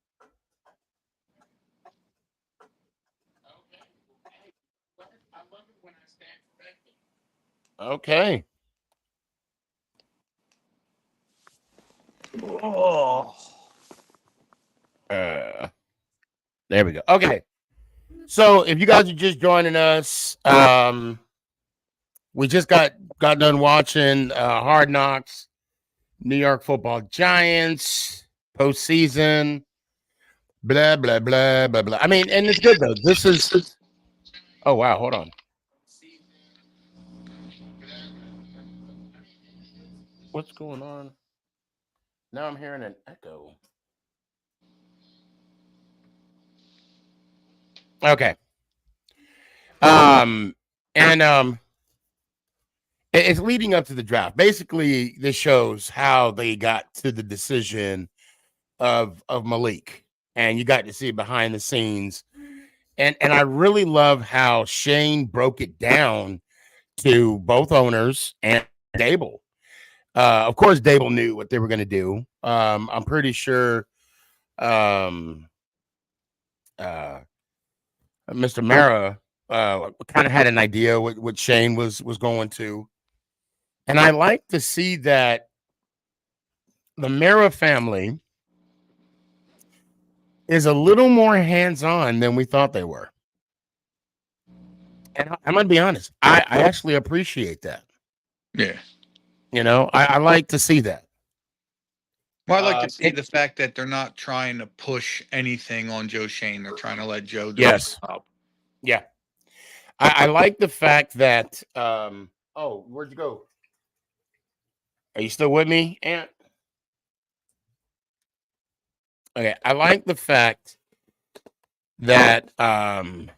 Speaker 1: Okay. Oh. There we go. Okay. So if you guys are just joining us, we just got done watching Hard Knocks, New York Football Giants postseason. Blah blah blah blah blah. I mean, and it's good though. This is. Oh wow! Hold on. What's going on? Now I'm hearing an echo. Okay. It's leading up to the draft. Basically, this shows how they got to the decision of Malik, and you got to see behind the scenes. And I really love how Shane broke it down to both owners and Dable. Of course, Dable knew what they were going to do. I'm pretty sure Mr. Mara kind of had an idea what Shane was going to. And I like to see that the Mara family is a little more hands-on than we thought they were. And I'm going to be honest, I actually appreciate that.
Speaker 13: Yeah.
Speaker 1: You know, I like to see that.
Speaker 13: Well, I like to see the fact that they're not trying to push anything on Joe Shane. They're trying to let Joe do his job.
Speaker 1: Yeah. I like the fact that oh, where'd you go? Are you still with me, Aunt? Okay. I like the fact that that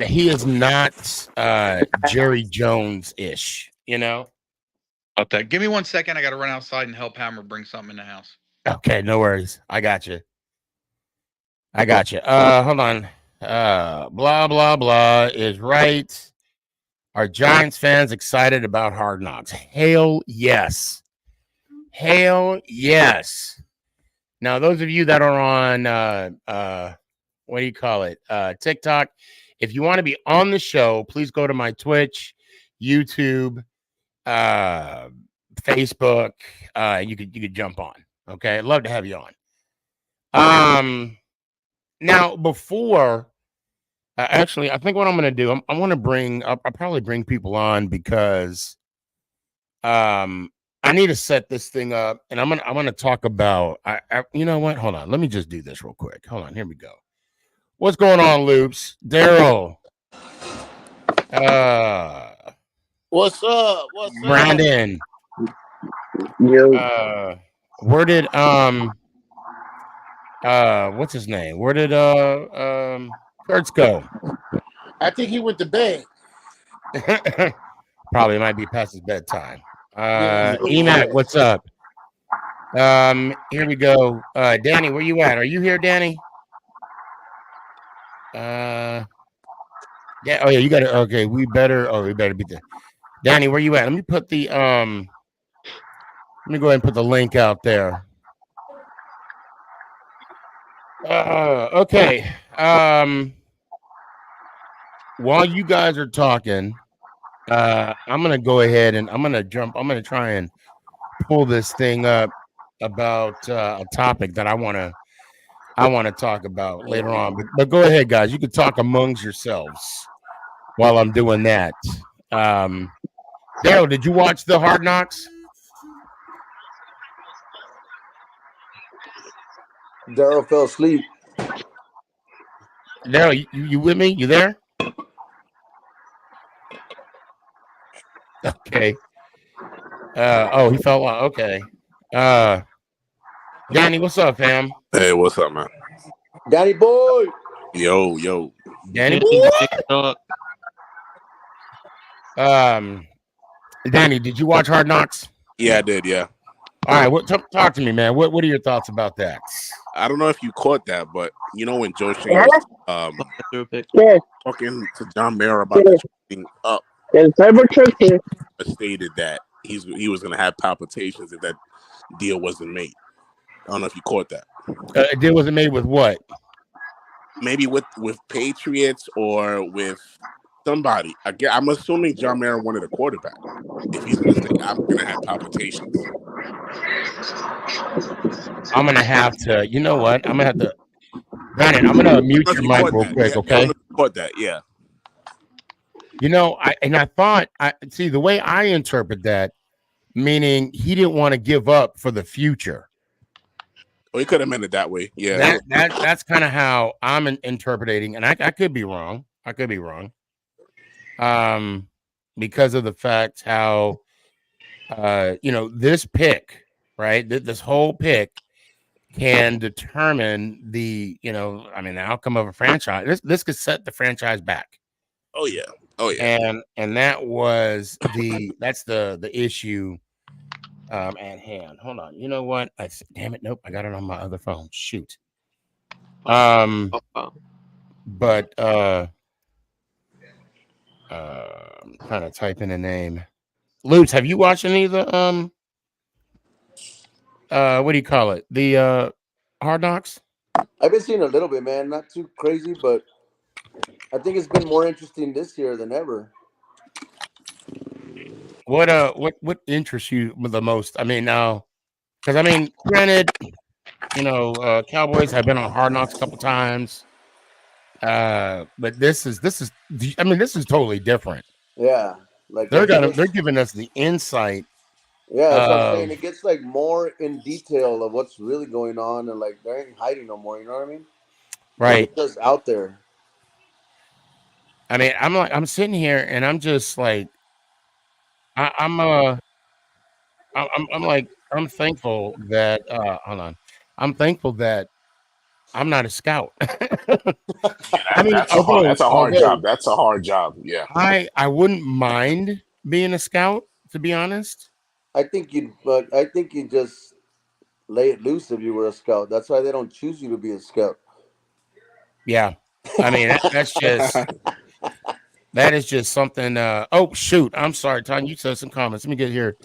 Speaker 1: he is not Jerry Jones-ish, you know?
Speaker 13: About that. Give me 1 second. I got to run outside and help Hammer bring something in the house.
Speaker 1: Okay, no worries. I got you. Hold on. Blah blah blah is right. Are Giants fans excited about Hard Knocks? Hail yes. Hail yes. Now, those of you that are on what do you call it? TikTok. If you want to be on the show, please go to my Twitch, YouTube, Facebook. You could jump on. Okay, I'd love to have you on. Now before, actually, I think what I'm going to do, I want to bring. I'll probably bring people on because, I need to set this thing up, and I'm gonna talk about. You know what? Hold on. Let me just do this real quick. Hold on. Here we go. What's going on, Loops? Daryl.
Speaker 14: What's up? What's
Speaker 1: Brandon.
Speaker 14: Yo.
Speaker 1: Where did what's his name? Where did Kurtz go?
Speaker 14: I think he went to bed.
Speaker 1: Probably might be past his bedtime. Emac, what's up? Here we go. Danny, where you at? Are you here, Danny? Yeah. Oh yeah, you got it. Okay, we better beat the Danny. Where you at? Let me put the let me go ahead and put the link out there. Okay. While you guys are talking, I'm gonna go ahead and I'm gonna try and pull this thing up about a topic that I wanna talk about later on. But go ahead, guys. You can talk amongst yourselves while I'm doing that. Daryl, did you watch the Hard Knocks?
Speaker 14: Daryl fell asleep.
Speaker 1: Daryl, you with me? You there?
Speaker 15: Okay. He fell off. Okay. Danny, what's up, fam?
Speaker 16: Hey, what's up, man?
Speaker 14: Danny boy.
Speaker 16: Yo.
Speaker 15: Danny boy. Danny, did you watch Hard Knocks?
Speaker 16: Yeah, I did. Yeah.
Speaker 15: All right. Talk to me, man. What are your thoughts about that?
Speaker 16: I don't know if you caught that, but you know when Joe Shane was talking to John Mayer about the thing up, stated that he was going to have palpitations if that deal wasn't made. I don't know if you caught that.
Speaker 15: A deal wasn't made with what?
Speaker 16: Maybe with Patriots or with somebody. I'm assuming John Mayer wanted a quarterback. If he's going to say, I'm going to have palpitations.
Speaker 15: I'm going to have to, you know what? I'm going to have to, Brandon, I'm going to mute your mic real quick, okay?
Speaker 16: I caught that, yeah.
Speaker 15: You know, I thought, see, the way I interpret that, meaning he didn't want to give up for the future.
Speaker 16: Oh, he could have meant it that way, yeah.
Speaker 15: That's kind of how I'm interpreting, and I could be wrong. I could be wrong. Because of the fact how, this pick, right? This whole pick can determine the outcome of a franchise. This could set the franchise back.
Speaker 16: Oh yeah.
Speaker 15: And that was that's the issue at hand. Hold on. You know what? Damn it. Nope. I got it on my other phone. Shoot. But I'm trying to type in a name. Lutz, have you watched any of the what do you call it? The Hard Knocks?
Speaker 14: I've been seeing a little bit, man. Not too crazy, but I think it's been more interesting this year than ever.
Speaker 15: What interests you the most? I mean, now, because I mean, granted, Cowboys have been on Hard Knocks a couple times, but this is totally different.
Speaker 14: Yeah, like
Speaker 15: they're giving us the insight.
Speaker 14: Yeah, that's what I'm saying. It gets like more in detail of what's really going on, and like they ain't hiding no more. You know what I mean?
Speaker 15: Right.
Speaker 14: It's just out there.
Speaker 15: I mean, I'm sitting here and I'm just like, I'm thankful that hold on. I'm thankful that I'm not a scout.
Speaker 16: I mean, that's a hard job. That's a hard job. Yeah.
Speaker 15: I wouldn't mind being a scout, to be honest.
Speaker 14: I think you'd just lay it loose if you were a scout. That's why they don't choose you to be a scout.
Speaker 15: Yeah. I mean, that's just that is just something. Oh shoot! I'm sorry, Tanya. You said some comments. Let me get here.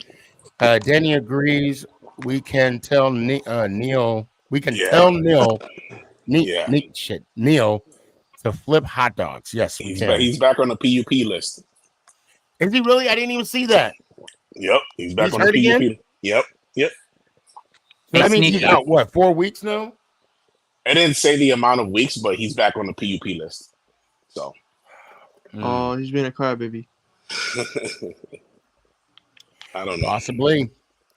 Speaker 15: Danny agrees. We can tell Neil. We can tell Neil. Neil to flip hot dogs. Yes, we can.
Speaker 16: He's back on the PUP list.
Speaker 15: Is he really? I didn't even see that.
Speaker 16: Yep, he's back on the PUP. Again? Yep.
Speaker 15: So that means he's out. What? 4 weeks now?
Speaker 16: I didn't say the amount of weeks, but he's back on the PUP list. So.
Speaker 17: Oh, he's being a crybaby.
Speaker 16: I don't know.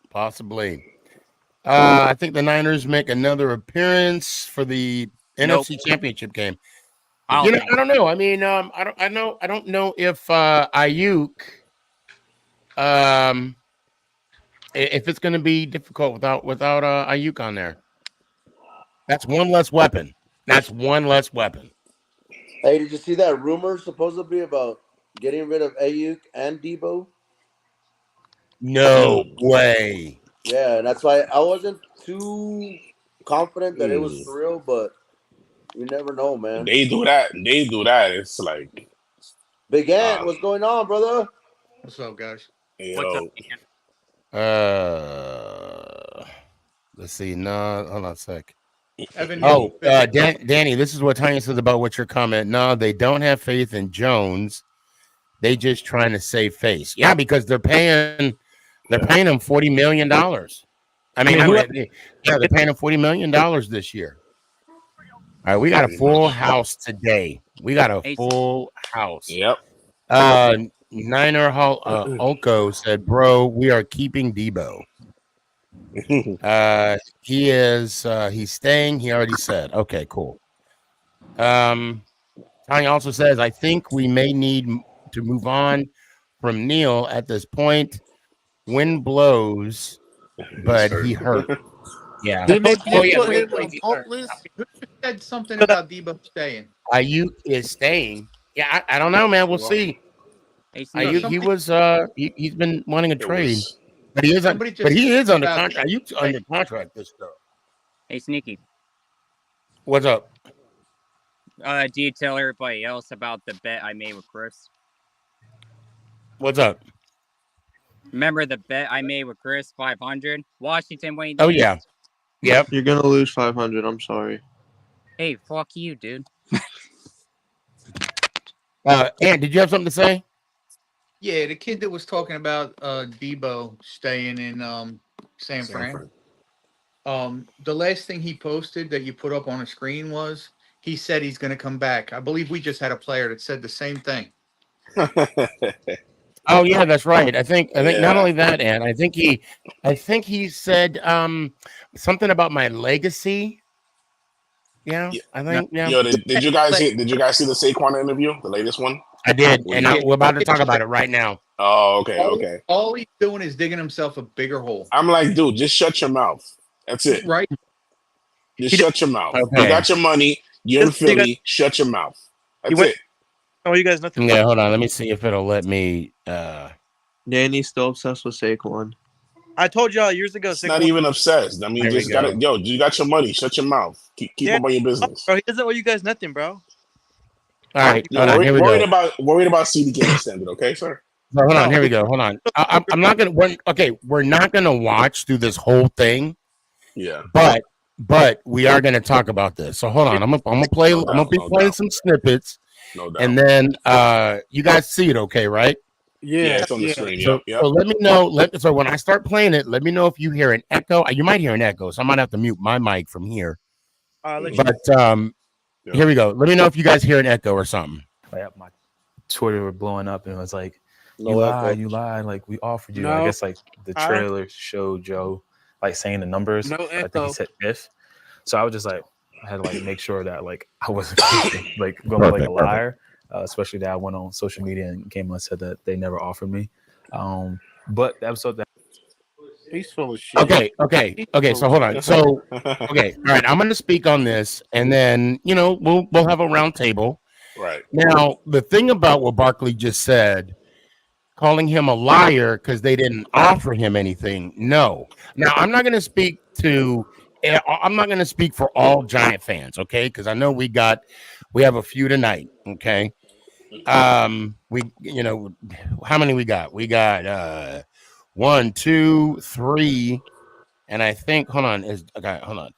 Speaker 15: Possibly. I think the Niners make another appearance for the NFC Championship game. I don't know. I mean, I don't know if Ayuk, if it's going to be difficult without Ayuk on there. That's one less weapon.
Speaker 14: Hey, did you see that rumor supposedly about getting rid of Ayuk and Debo?
Speaker 15: No way.
Speaker 14: Yeah, and that's why I wasn't too confident that it was for real, but you never know, man.
Speaker 16: They do that. It's like
Speaker 14: Big Ant, what's going on, brother?
Speaker 13: What's up, guys?
Speaker 16: What's up?
Speaker 15: Let's see. No, hold on a sec.
Speaker 13: Evan,
Speaker 15: Danny, this is what Tanya says about what your comment. No, they don't have faith in Jones. They just trying to save face. Yeah, because they're paying him $40 million. I mean, they're paying him $40 million this year. All right, we got a full house today.
Speaker 16: Yep.
Speaker 15: Niner Unko said, "Bro, we are keeping Debo. He's staying. He already said. Okay, cool. Tanya also says, I think we may need to move on from Neil at this point. Wind blows, but he hurt. Yeah.
Speaker 16: Did they
Speaker 15: Oh
Speaker 16: just
Speaker 15: yeah.
Speaker 16: put
Speaker 15: Wait,
Speaker 16: him on
Speaker 15: wait.
Speaker 16: punt list?
Speaker 13: Who said something about Debo staying?
Speaker 15: Ayuk is staying. Yeah, I don't know, man. We'll see.
Speaker 18: Hey,
Speaker 15: Ayuk,
Speaker 18: Sneaky.
Speaker 15: he's been wanting a
Speaker 16: It
Speaker 15: trade,
Speaker 16: was.
Speaker 15: but he is
Speaker 13: Somebody
Speaker 15: but
Speaker 13: just
Speaker 15: he is under
Speaker 13: about
Speaker 15: contract. Ayuk's under contract this stuff.
Speaker 18: Hey, Sneaky.
Speaker 15: What's up?
Speaker 18: Do you tell everybody else about the bet I made with Chris?
Speaker 15: What's up?
Speaker 18: Remember the bet I made with Chris, 500? Washington winning the
Speaker 15: Oh
Speaker 18: game?
Speaker 15: yeah. Yep.
Speaker 17: You're gonna lose 500. I'm sorry.
Speaker 18: Hey, fuck you, dude.
Speaker 15: Ant, did you have something to say?
Speaker 13: Yeah, the kid that was talking about Debo staying in San Fran. The last thing he posted that you put up on a screen was he said he's going to come back. I believe we just had a player that said the same thing.
Speaker 15: Oh yeah, that's right. I think not
Speaker 16: Yeah.
Speaker 15: only that, Ant, I think he said something about my legacy. Yeah, I think
Speaker 16: Yo, did you guys see the Saquon interview, the latest one?
Speaker 15: I did,
Speaker 16: When
Speaker 15: and
Speaker 16: he-
Speaker 15: we're about to talk about it right now.
Speaker 16: Oh, okay.
Speaker 13: All he's doing is digging himself a bigger hole.
Speaker 16: I'm like, dude, just shut your mouth. That's it.
Speaker 13: Right.
Speaker 16: Just shut your mouth.
Speaker 15: Okay.
Speaker 16: You got your money. You're in Philly. Shut your mouth. That's it.
Speaker 17: Oh, you guys nothing.
Speaker 15: Yeah, hold on. Let me see if it'll let me.
Speaker 17: Danny's still obsessed with Saquon. I told y'all years ago.
Speaker 16: It's not even obsessed. I mean,
Speaker 15: There
Speaker 16: you
Speaker 15: we
Speaker 16: just got
Speaker 15: go.
Speaker 16: it. Yo, you got your money. Shut your mouth. Keep up on your business.
Speaker 17: Bro, he doesn't owe you guys nothing, bro.
Speaker 15: All right,
Speaker 16: You're
Speaker 15: hold on. Here we
Speaker 16: worried
Speaker 15: go.
Speaker 16: about CD getting extended. Okay, sir.
Speaker 15: So, hold on. Here we go. Hold on. I'm not gonna. We're not gonna watch through this whole thing.
Speaker 16: Yeah.
Speaker 15: But we are gonna talk about this. So hold on. I'm gonna play.
Speaker 16: No
Speaker 15: I'm gonna be
Speaker 16: doubt, no
Speaker 15: playing
Speaker 16: doubt.
Speaker 15: some snippets,
Speaker 16: No doubt.
Speaker 15: and then you guys see it, okay? Right?
Speaker 16: Yeah, it's on the screen.
Speaker 15: So,
Speaker 16: Yep.
Speaker 15: so let me know. So when I start playing it, let me know if you hear an echo. You might hear an echo, so I might have to mute my mic from here. But here we go. Let me know if you guys hear an echo or something.
Speaker 19: Like my Twitter were blowing up, and it was like,
Speaker 14: No
Speaker 19: "You
Speaker 14: echo.
Speaker 19: lied, you lied! Like we offered you."
Speaker 14: No.
Speaker 19: I guess like the
Speaker 14: Huh?
Speaker 19: trailer showed Joe like saying the numbers.
Speaker 14: No
Speaker 19: I think
Speaker 14: echo.
Speaker 19: he said if. So I was just like, I had to like make sure that like I wasn't like going like a liar, especially that I went on social media and came and said that they never offered me. But the episode that
Speaker 16: he's full of shit.
Speaker 15: Okay. So hold on. So okay, all right. I'm going to speak on this, and then we'll have a round table.
Speaker 16: Right.
Speaker 15: Now, the thing about what Barkley just said, calling him a liar because they didn't offer him anything. No. Now, I'm not going to speak for all Giant fans, okay? Because I know we have a few tonight, okay? How many we got? We got 1, 2, 3, and I think hold on,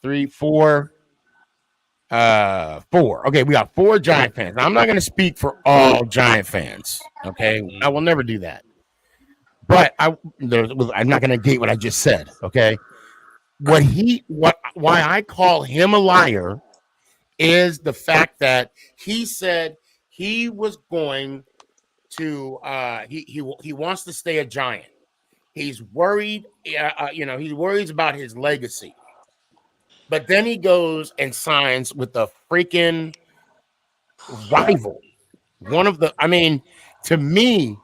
Speaker 15: 3, 4. 4. Okay, we got 4 Giant fans. Now, I'm not going to speak for all Giant fans. Okay, I will never do that. But I'm not going to negate what I just said. Okay, why I call him a liar is the fact that he said he was going to he wants to stay a Giant. He's worried. He worries about his legacy. But then he goes and signs with a freaking rival. To me,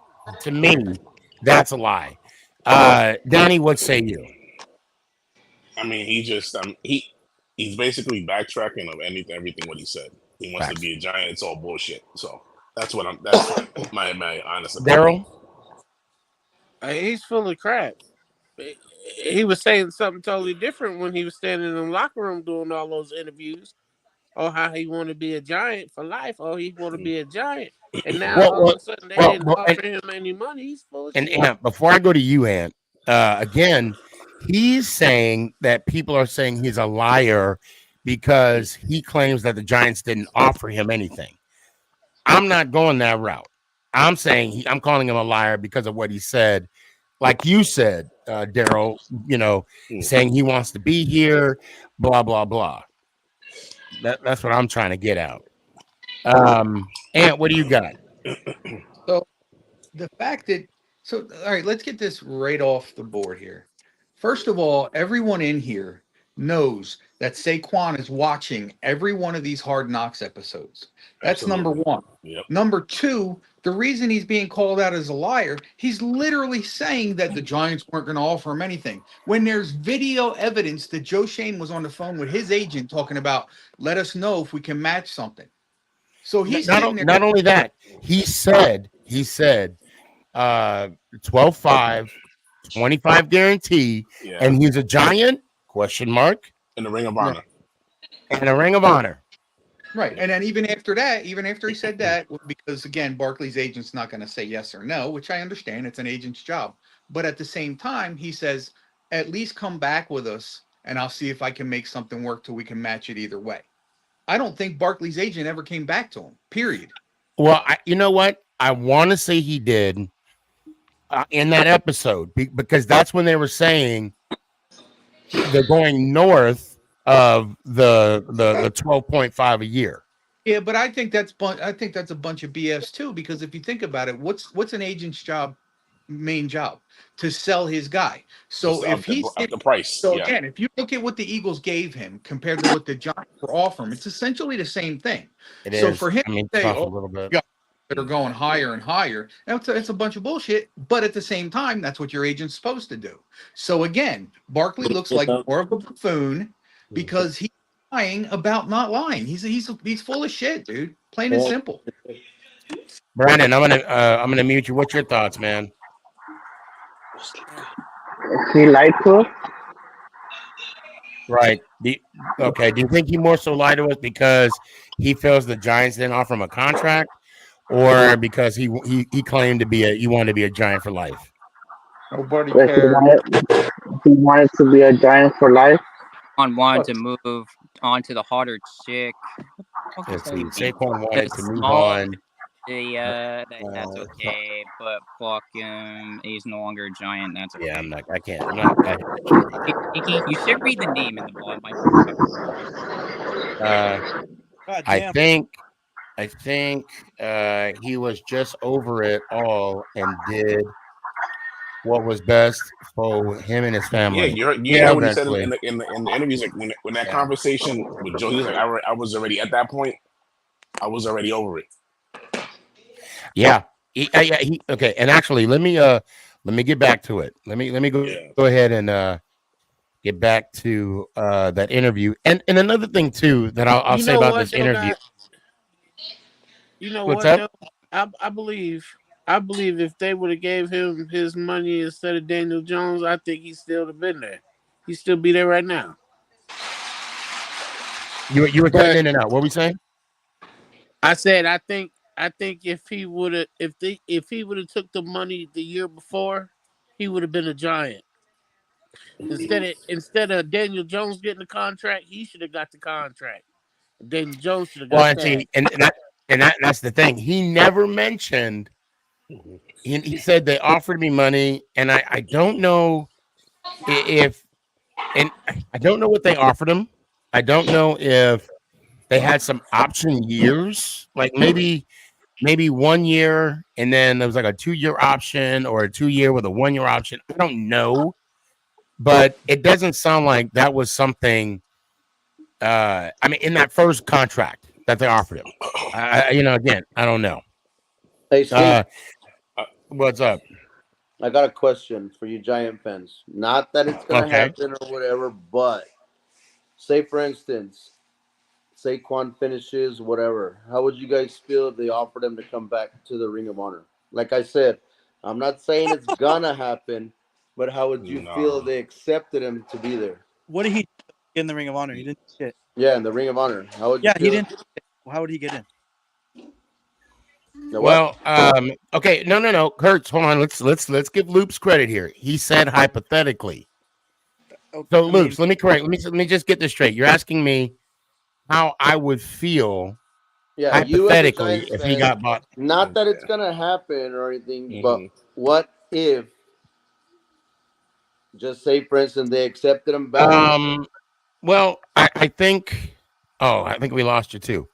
Speaker 15: that's a lie. Donnie, what say you?
Speaker 16: I mean, he's basically backtracking of everything what he said. He wants to be a Giant. It's all bullshit. So that's my honest opinion.
Speaker 15: Daryl?
Speaker 20: He's full of crap. He was saying something totally different when he was standing in the locker room doing all those interviews. Oh, how he want to be a Giant for life. Oh, he want to be a Giant. And now all of a sudden they didn't offer him any money. He's full of shit.
Speaker 15: Ant, before I go to you, Ant, again, he's saying that people are saying he's a liar because he claims that the Giants didn't offer him anything. I'm not going that route. I'm saying I'm calling him a liar because of what he said. Like you said, Daryl, saying he wants to be here, blah, blah, blah. That's what I'm trying to get out. Ant, what do you got?
Speaker 13: So the fact that all right, let's get this right off the board here. First of all, everyone in here knows that Saquon is watching every one of these Hard Knocks episodes. That's number
Speaker 16: Absolutely.
Speaker 13: one.
Speaker 16: Yep.
Speaker 13: Number two, the reason he's being called out as a liar, he's literally saying that the Giants weren't going to offer him anything. When there's video evidence that Joe Shane was on the phone with his agent talking about, let us know if we can match something. So he's sitting there.
Speaker 15: Not only that, he said 12-5, 25 guarantee,
Speaker 16: Yeah.
Speaker 15: and he's a Giant? Question mark.
Speaker 16: In the Ring of Honor.
Speaker 15: And a Ring of Honor.
Speaker 13: Right. And then even after that, even after he said that, because again, Barkley's agent's not going to say yes or no, which I understand. It's an agent's job. But at the same time, he says, at least come back with us and I'll see if I can make something work till we can match it either way. I don't think Barkley's agent ever came back to him, period.
Speaker 15: Well, you know what? I want to say he did in that episode because that's when they were saying they're going north of the 12.5 a year.
Speaker 13: Yeah, but I think that's a bunch of BS too, because if you think about it, what's an agent's main job? To sell his guy. So
Speaker 16: Just
Speaker 13: if he's
Speaker 16: up the price.
Speaker 13: So
Speaker 16: yeah.
Speaker 13: again, if you look at what the Eagles gave him compared to what the Giants were offering, it's essentially the same thing.
Speaker 15: It
Speaker 13: so
Speaker 15: is.
Speaker 13: for him
Speaker 15: I mean,
Speaker 13: to say,
Speaker 15: a little bit.
Speaker 13: That are going higher and higher, it's a bunch of bullshit. But at the same time, that's what your agent's supposed to do. So again, Barkley looks like more of a buffoon because he's lying about not lying. He's full of shit, dude. Plain and simple.
Speaker 15: Brandon, I'm gonna mute you. What's your thoughts, man?
Speaker 21: He lied to us?
Speaker 15: Right. Do you think he more so lied to us because he feels the Giants didn't offer him a contract, or because he claimed he wanted to be a Giant for life?
Speaker 13: Nobody
Speaker 21: Like he wanted to be a Giant for life.
Speaker 18: Wanted to move on to the harder chick.
Speaker 15: Let's see. Saquon wanted to move on.
Speaker 18: That's okay, but fuck him. He's no longer a Giant. That's okay.
Speaker 15: Yeah, I can't.
Speaker 18: You should read the name in the bottom.
Speaker 15: I think he was just over it all and did what was best for him and his family.
Speaker 16: Yeah, you heard what he said in the interviews. Like when that conversation with Joe, he was like, I was already at that point. I was already over it.
Speaker 15: Yeah. Okay. And actually, let me get back to it. Let me go ahead and get back to that interview. And another thing too that I'll say about this interview.
Speaker 20: You know
Speaker 15: What's
Speaker 20: what?
Speaker 15: up?
Speaker 20: Though? I believe if they would have gave him his money instead of Daniel Jones, I think he still would have been there. He'd still be there right now.
Speaker 15: You were cutting in and out. What were we saying?
Speaker 20: I said I think if he would have took the money the year before, he would have been a Giant. Instead of Daniel Jones getting the contract, he should have got the contract. Daniel Jones should have got that.
Speaker 15: And that's the thing. He never mentioned. He said they offered me money, and I don't know I don't know what they offered him. I don't know if they had some option years, like maybe 1 year, and then there was like a 2-year option or a 2-year with a 1-year option. I don't know, but it doesn't sound like that was something. I mean, in that first contract that they offered him, again, I don't know.
Speaker 14: Hey, Steve,
Speaker 15: what's up?
Speaker 14: I got a question for you Giant fans. Not that it's going to happen or whatever, but say, for instance, Saquon finishes, whatever. How would you guys feel if they offered him to come back to the Ring of Honor? Like I said, I'm not saying it's going to happen, but how would you feel if they accepted him to be there?
Speaker 22: What did he do in the Ring of Honor? He didn't get.
Speaker 14: Yeah, in the Ring of Honor. How would you feel?
Speaker 22: He didn't. How would he get in?
Speaker 15: Well, okay, no, Kurtz, hold on. Let's give Loops credit here. He said hypothetically. So, Loops, let me just get this straight. You're asking me how I would feel hypothetically if he got bought.
Speaker 14: Not that it's gonna happen or anything, but what if? Just say, for instance, they accepted him back.
Speaker 15: Well, I think. Oh, I think we lost you too.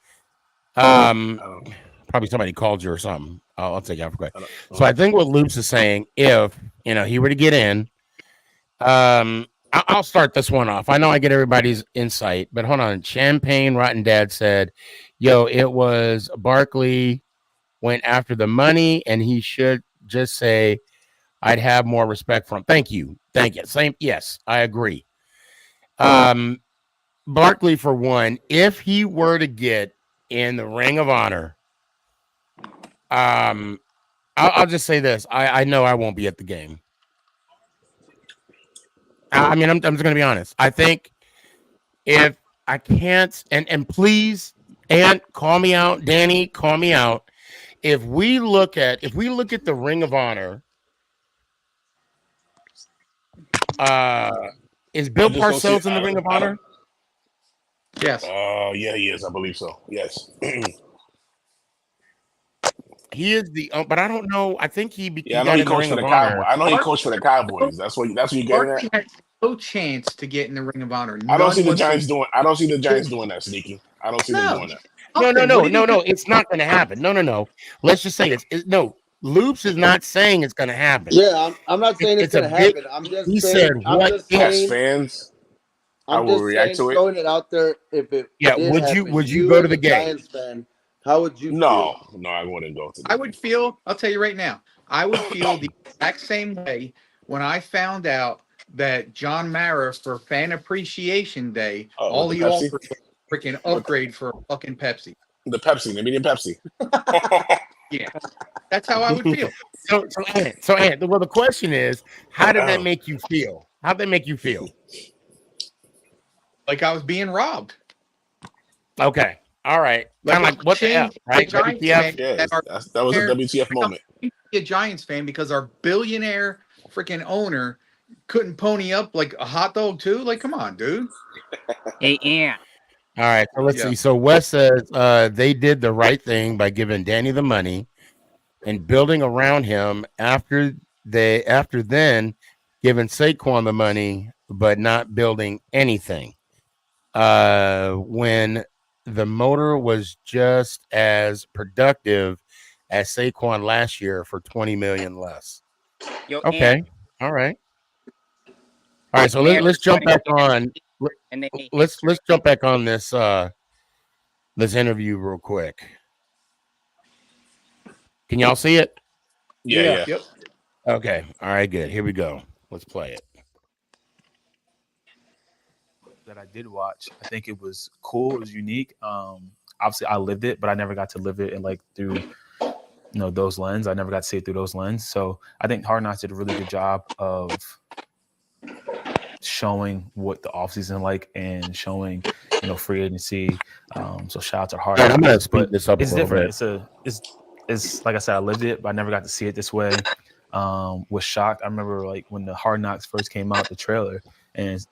Speaker 15: Probably somebody called you or something. I'll take you off quick. So I think what Loops is saying, if he were to get in, I'll start this one off. I know I get everybody's insight, but hold on. Champagne Rotten Dad said, "Yo, it was Barkley went after the money, and he should just say, I'd have more respect for him." Thank you. Same. Yes, I agree. Barkley, for one, if he were to get in the Ring of Honor, I'll just say this: I know I won't be at the game. I mean, I'm just gonna be honest. I think if I can't, and please, and call me out, Danny, call me out. If we look at the Ring of Honor, is Bill
Speaker 16: I just don't see.
Speaker 15: Parcells in the Ring of Honor?
Speaker 13: Yes.
Speaker 16: Yeah, he is. I believe so. Yes.
Speaker 15: He is the, but I don't know. I think he
Speaker 16: Yeah, I know
Speaker 15: got
Speaker 16: he
Speaker 15: in the
Speaker 16: coached
Speaker 15: Ring
Speaker 16: for
Speaker 15: of
Speaker 16: the Cowboys.
Speaker 15: Honor.
Speaker 16: I know he coached for the Cowboys. That's what you're getting at.
Speaker 13: Barkley had no chance to get in the Ring of Honor.
Speaker 16: I don't see
Speaker 13: None
Speaker 16: the
Speaker 13: whatsoever.
Speaker 16: Giants doing. I don't see the Giants doing that, Sneaky. I don't see them
Speaker 13: No.
Speaker 16: doing that.
Speaker 15: No. It's not going to happen. No. Let's just say no. Loops is not saying it's going to happen.
Speaker 14: Yeah, I'm not saying it's
Speaker 15: It's a
Speaker 14: gonna
Speaker 15: big.
Speaker 14: happen. I'm just
Speaker 15: He
Speaker 14: saying.
Speaker 15: said,
Speaker 14: I'm
Speaker 15: "What
Speaker 14: just
Speaker 15: if?"
Speaker 16: As
Speaker 14: saying.
Speaker 16: fans, I
Speaker 14: I'm
Speaker 16: will
Speaker 14: just
Speaker 16: react
Speaker 14: saying,
Speaker 16: to it.
Speaker 14: throwing it out there. If it
Speaker 15: Yeah,
Speaker 14: did happen,
Speaker 15: would you
Speaker 14: you
Speaker 15: go to
Speaker 14: as
Speaker 15: the
Speaker 14: a
Speaker 15: game?
Speaker 14: Giants fan, how would you
Speaker 16: No,
Speaker 14: feel?
Speaker 16: no, I wouldn't go to the
Speaker 13: I
Speaker 16: game.
Speaker 13: would feel, I'll tell you right now, I would feel the exact same way when I found out that John Mara for Fan Appreciation Day,
Speaker 16: With
Speaker 13: all
Speaker 16: the
Speaker 13: he
Speaker 16: Pepsi,
Speaker 13: offered was a freaking
Speaker 16: with
Speaker 13: upgrade for a fucking Pepsi.
Speaker 16: the Pepsi, the medium Pepsi.
Speaker 13: Yeah, that's how I would feel.
Speaker 15: So, Ant, well, the question is, how did that make you feel? How did that make you feel?
Speaker 13: Like I was being robbed.
Speaker 15: Okay, all right, kind of like what the F,
Speaker 13: A
Speaker 15: right?
Speaker 13: Giants
Speaker 15: WTF?
Speaker 13: fan
Speaker 16: Yeah,
Speaker 13: that our
Speaker 16: that was a
Speaker 13: billionaire-
Speaker 16: WTF moment.
Speaker 13: be a Giants fan because our billionaire freaking owner couldn't pony up like a hot dog too. Like, come on, dude.
Speaker 18: Hey, Ant.
Speaker 15: All right, so let's see. So Wes says they did the right thing by giving Danny the money and building around him after then giving Saquon the money, but not building anything. When the motor was just as productive as Saquon last year for 20 million less.
Speaker 18: Yo,
Speaker 15: Okay.
Speaker 18: Ant.
Speaker 15: All right. All right. So let's jump back on. Let's jump back on this this interview real quick. Can y'all see it?
Speaker 16: Yeah.
Speaker 13: Yep.
Speaker 15: Okay. All right. Good. Here we go. Let's play it.
Speaker 19: That I did watch, I think it was cool. It was unique. Obviously, I lived it, but I never got to live it in like through those lenses. I never got to see it through those lenses. So I think Hard Knocks did a really good job of showing what the offseason like and showing free agency. So shout out to Hard Knocks.
Speaker 15: I'm gonna speed this up a
Speaker 19: it's
Speaker 15: little
Speaker 19: different.
Speaker 15: bit.
Speaker 19: It's like I said, I lived it, but I never got to see it this way. Was shocked. I remember like when the Hard Knocks first came out, the trailer, and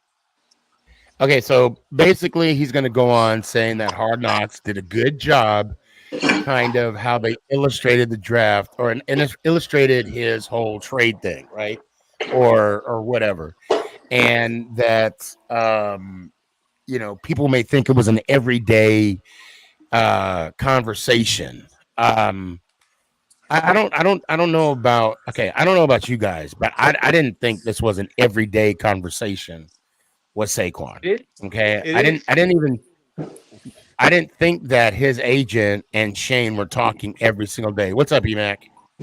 Speaker 15: okay, so basically he's going to go on saying that Hard Knocks did a good job, kind of how they illustrated the draft and illustrated his whole trade thing, right? Or whatever. And that people may think it was an everyday conversation. I don't know about I don't know about you guys, but I didn't think this was an everyday conversation with Saquon. Okay. I didn't think that his agent and Shane were talking every single day. What's up, Emac?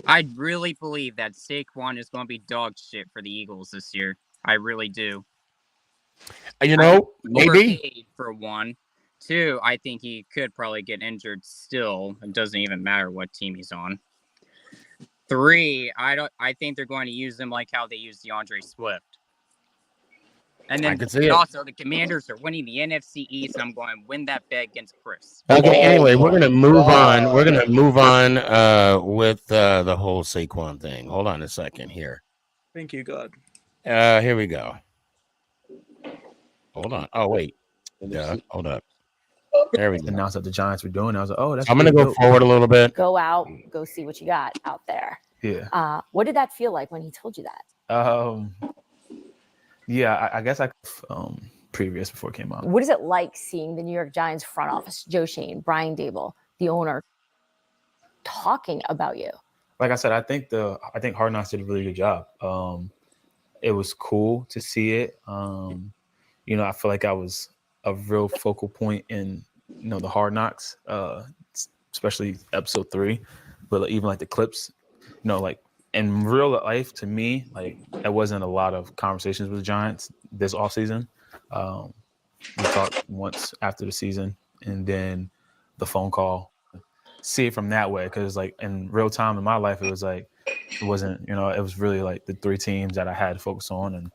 Speaker 18: I really believe that Saquon is going to be dog shit for the Eagles this year. I really do.
Speaker 15: Maybe.
Speaker 18: Overpaid for one. Two, I think he could probably get injured still. It doesn't even matter what team he's on. Three, I think they're going to use him like how they used DeAndre Swift. And then also the Commanders are winning the NFC East. And I'm going to win that bet against Chris.
Speaker 15: Okay. Anyway, we're gonna move on. We're gonna move on with the whole Saquon thing. Hold on a second here.
Speaker 22: Thank you, God.
Speaker 15: Here we go. Hold on. Oh wait. Hold up. There we go.
Speaker 19: Announced that the Giants were doing. I was like, oh, that's.
Speaker 15: I'm gonna go forward a little bit.
Speaker 2: Go out, go see what you got out there.
Speaker 19: Yeah.
Speaker 2: What did that feel like when he told you that?
Speaker 19: Yeah, I guess previous before it came out.
Speaker 2: What is it like seeing the New York Giants front office, Joe Shane, Brian Dable, the owner, talking about you?
Speaker 19: Like I said, I think Hard Knocks did a really good job. it was cool to see it. You know, I feel like I was a real focal point in, you know, the Hard Knocks, especially episode 3, but like, even like the clips, you know, like in real life to me, like there wasn't a lot of conversations with the Giants this offseason. We talked once after the season, and then the phone call. See it from that way, because like in real time in my life, it was like it wasn't, you know, it was really like the 3 teams that I had to focus on, and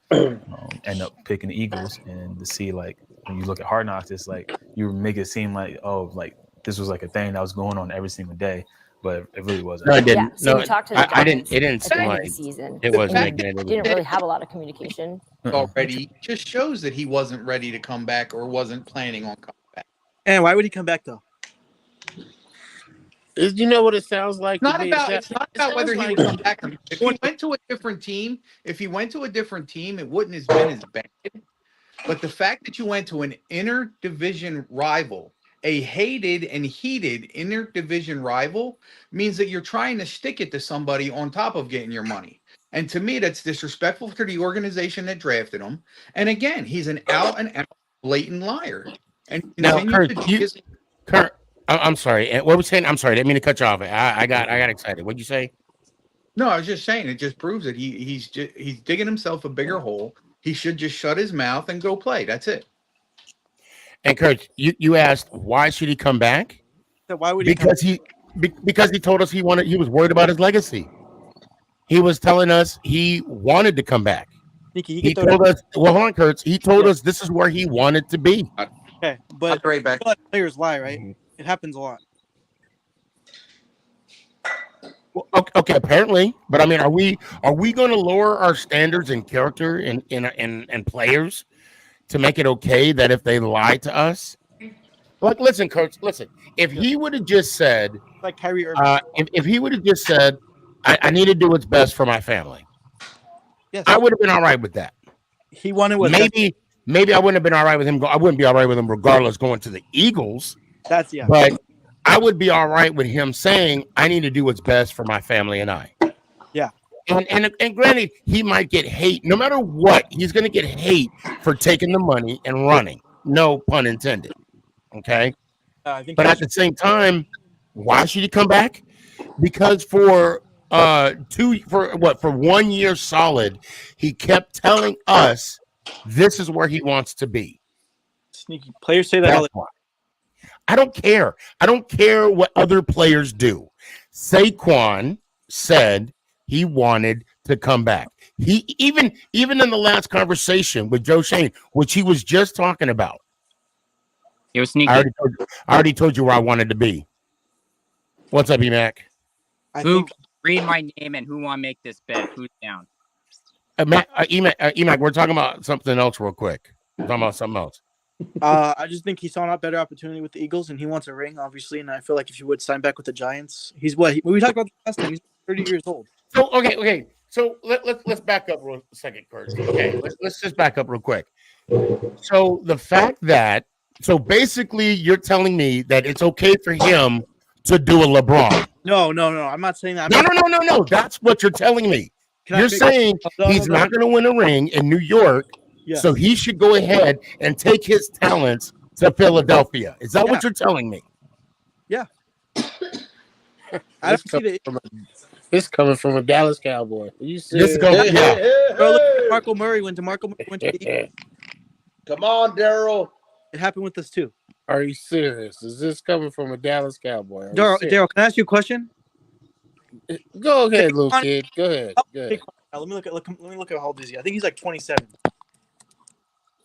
Speaker 19: end up picking the Eagles. And to see, like, when you look at Hard Knocks, it's like you make it seem like, oh, like this was like a thing that was going on every single day, but it really wasn't.
Speaker 15: No, it
Speaker 2: Yeah.
Speaker 15: didn't.
Speaker 2: So
Speaker 15: No,
Speaker 2: we talked to the
Speaker 15: I didn't.
Speaker 2: Giants
Speaker 15: It didn't
Speaker 2: at the
Speaker 15: seem
Speaker 2: end of
Speaker 15: like
Speaker 2: the season,
Speaker 15: it was
Speaker 2: and
Speaker 15: making it.
Speaker 2: didn't really have a lot of communication.
Speaker 13: Already just shows that he wasn't ready to come back or wasn't planning on coming back.
Speaker 22: And why would he come back though?
Speaker 20: You know what it sounds like to me?
Speaker 13: It's not about whether he would come back or not. If he went to a different team, it wouldn't have been as bad. But the fact that you went to an interdivision rival, a hated and heated interdivision rival, means that you're trying to stick it to somebody on top of getting your money. And to me, that's disrespectful to the organization that drafted him. And again, he's an out and out blatant liar. And
Speaker 15: Now,
Speaker 13: continue
Speaker 15: Kurt, Kurt, I'm sorry. What were we saying? I'm sorry. I didn't mean to cut you off. I got excited. What'd you say?
Speaker 13: No, I was just saying it just proves that he's digging himself a bigger hole. He should just shut his mouth and go play. That's it.
Speaker 15: And Kurt, you asked why should he come back?
Speaker 22: So why would
Speaker 15: because he told us he was worried about his legacy. He was telling us he wanted to come back.
Speaker 22: Sneaky,
Speaker 15: He told us, well, hold on, Kurt. He told us this is where he wanted to be.
Speaker 22: Okay, but players lie, right? It happens a lot.
Speaker 15: Well, okay, apparently, but I mean, are we going to lower our standards and character and players to make it okay that if they lie to us? Like, listen, Coach, listen. If he would have just said,
Speaker 22: like Kyrie Irving,
Speaker 15: if he would have just said, I need to do what's best for my family,
Speaker 22: yes,
Speaker 15: I would have been all right with that.
Speaker 22: He wanted what?
Speaker 15: Maybe I wouldn't have been all right with him. I wouldn't be all right with him regardless going to the Eagles.
Speaker 22: That's yeah.
Speaker 15: But I would be all right with him saying, I need to do what's best for my family and I.
Speaker 22: Yeah.
Speaker 15: And granted, he might get hate. No matter what, he's going to get hate for taking the money and running. No pun intended. Okay? But at the same time, why should he come back? Because for 1 year solid, he kept telling us this is where he wants to be.
Speaker 22: Sneaky players say that all the time.
Speaker 15: I don't care. I don't care what other players do. Saquon said he wanted to come back. He even in the last conversation with Joe Shane, which he was just talking about.
Speaker 18: It was sneaky.
Speaker 15: I already told you where I wanted to be. What's up, Emac?
Speaker 18: Read my name and who want to make this bet? Who's down?
Speaker 15: Emac, we're talking about something else real quick. We're talking about something else.
Speaker 22: I just think he saw a better opportunity with the Eagles, and he wants a ring, obviously. And I feel like if he would sign back with the Giants, he's what we talked about last time. He's 30 years old.
Speaker 15: So okay. So let's back up real second, Kurt. Okay, let's just back up real quick. So the fact that basically you're telling me that it's okay for him to do a LeBron.
Speaker 22: No. I'm not saying that.
Speaker 15: No. That's what you're telling me. You're saying he's not going to win a ring in New York, so he should go ahead and take his talents to Philadelphia. Is that what you're telling me?
Speaker 22: Yeah. I don't see the.
Speaker 20: It's coming from a Dallas Cowboy. You see?
Speaker 22: Bro, look at Marco Murray went to the Eagles.
Speaker 20: Come on, Daryl.
Speaker 22: It happened with us too.
Speaker 20: Are you serious? Is this coming from a Dallas Cowboy?
Speaker 22: Daryl, can I ask you a question?
Speaker 20: Go ahead, little kid. Go ahead.
Speaker 22: Let me look at how old is he. I think he's like 27.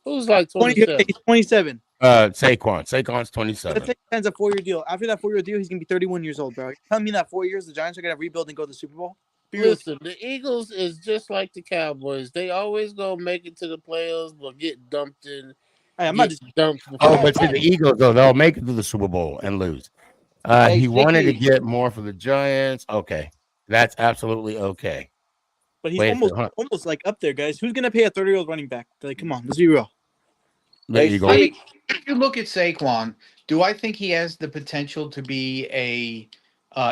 Speaker 20: Who's like 27?
Speaker 22: He's 27.
Speaker 15: Saquon's 27.
Speaker 22: Let's say he signs a 4-year deal. After that 4-year deal, he's gonna be 31 years old, bro. Tell me that 4 years, the Giants are gonna rebuild and go to the Super Bowl.
Speaker 20: Listen, the Eagles is just like the Cowboys. They always gonna make it to the playoffs, but get dumped in.
Speaker 22: I'm not just
Speaker 15: dumped. But see, the Eagles though, they'll make it to the Super Bowl and lose. He wanted to get more for the Giants. Okay, that's absolutely okay.
Speaker 22: But he's almost like up there, guys. Who's gonna pay a 30-year-old running back? Like, come on, let's be real.
Speaker 15: The Eagles.
Speaker 13: I mean, if you look at Saquon, do I think he has the potential to be a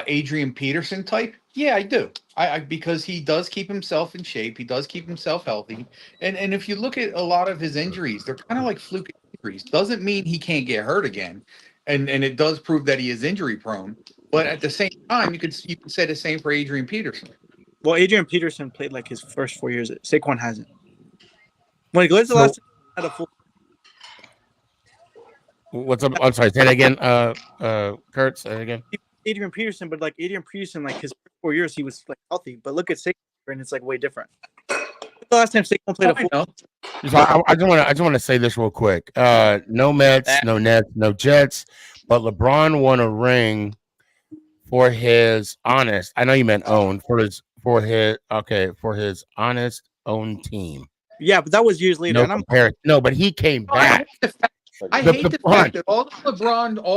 Speaker 13: Adrian Peterson type? Yeah, I do. I because he does keep himself in shape. He does keep himself healthy. And if you look at a lot of his injuries, they're kind of like fluke injuries. Doesn't mean he can't get hurt again. And it does prove that he is injury prone. But at the same time, you could say the same for Adrian Peterson.
Speaker 22: Well, Adrian Peterson played like his first 4 years. Saquon hasn't. When's the
Speaker 15: So
Speaker 22: last time he had a full?
Speaker 15: what's up? I'm sorry. Say that again. Kurt, say that again.
Speaker 22: Adrian Peterson, but like Adrian Peterson, like his first 4 years, he was like healthy. But look at Saquon, and it's like way different. When's the last time Saquon played a full?
Speaker 15: So I just want to say this real quick. No Mets, no Nets, no Jets, but LeBron won a ring for his honest. I know you meant own for his honest own team.
Speaker 22: Yeah, but that was years later.
Speaker 15: No
Speaker 22: And I'm
Speaker 15: comparison. No, but he came back.
Speaker 13: I hate the fact that all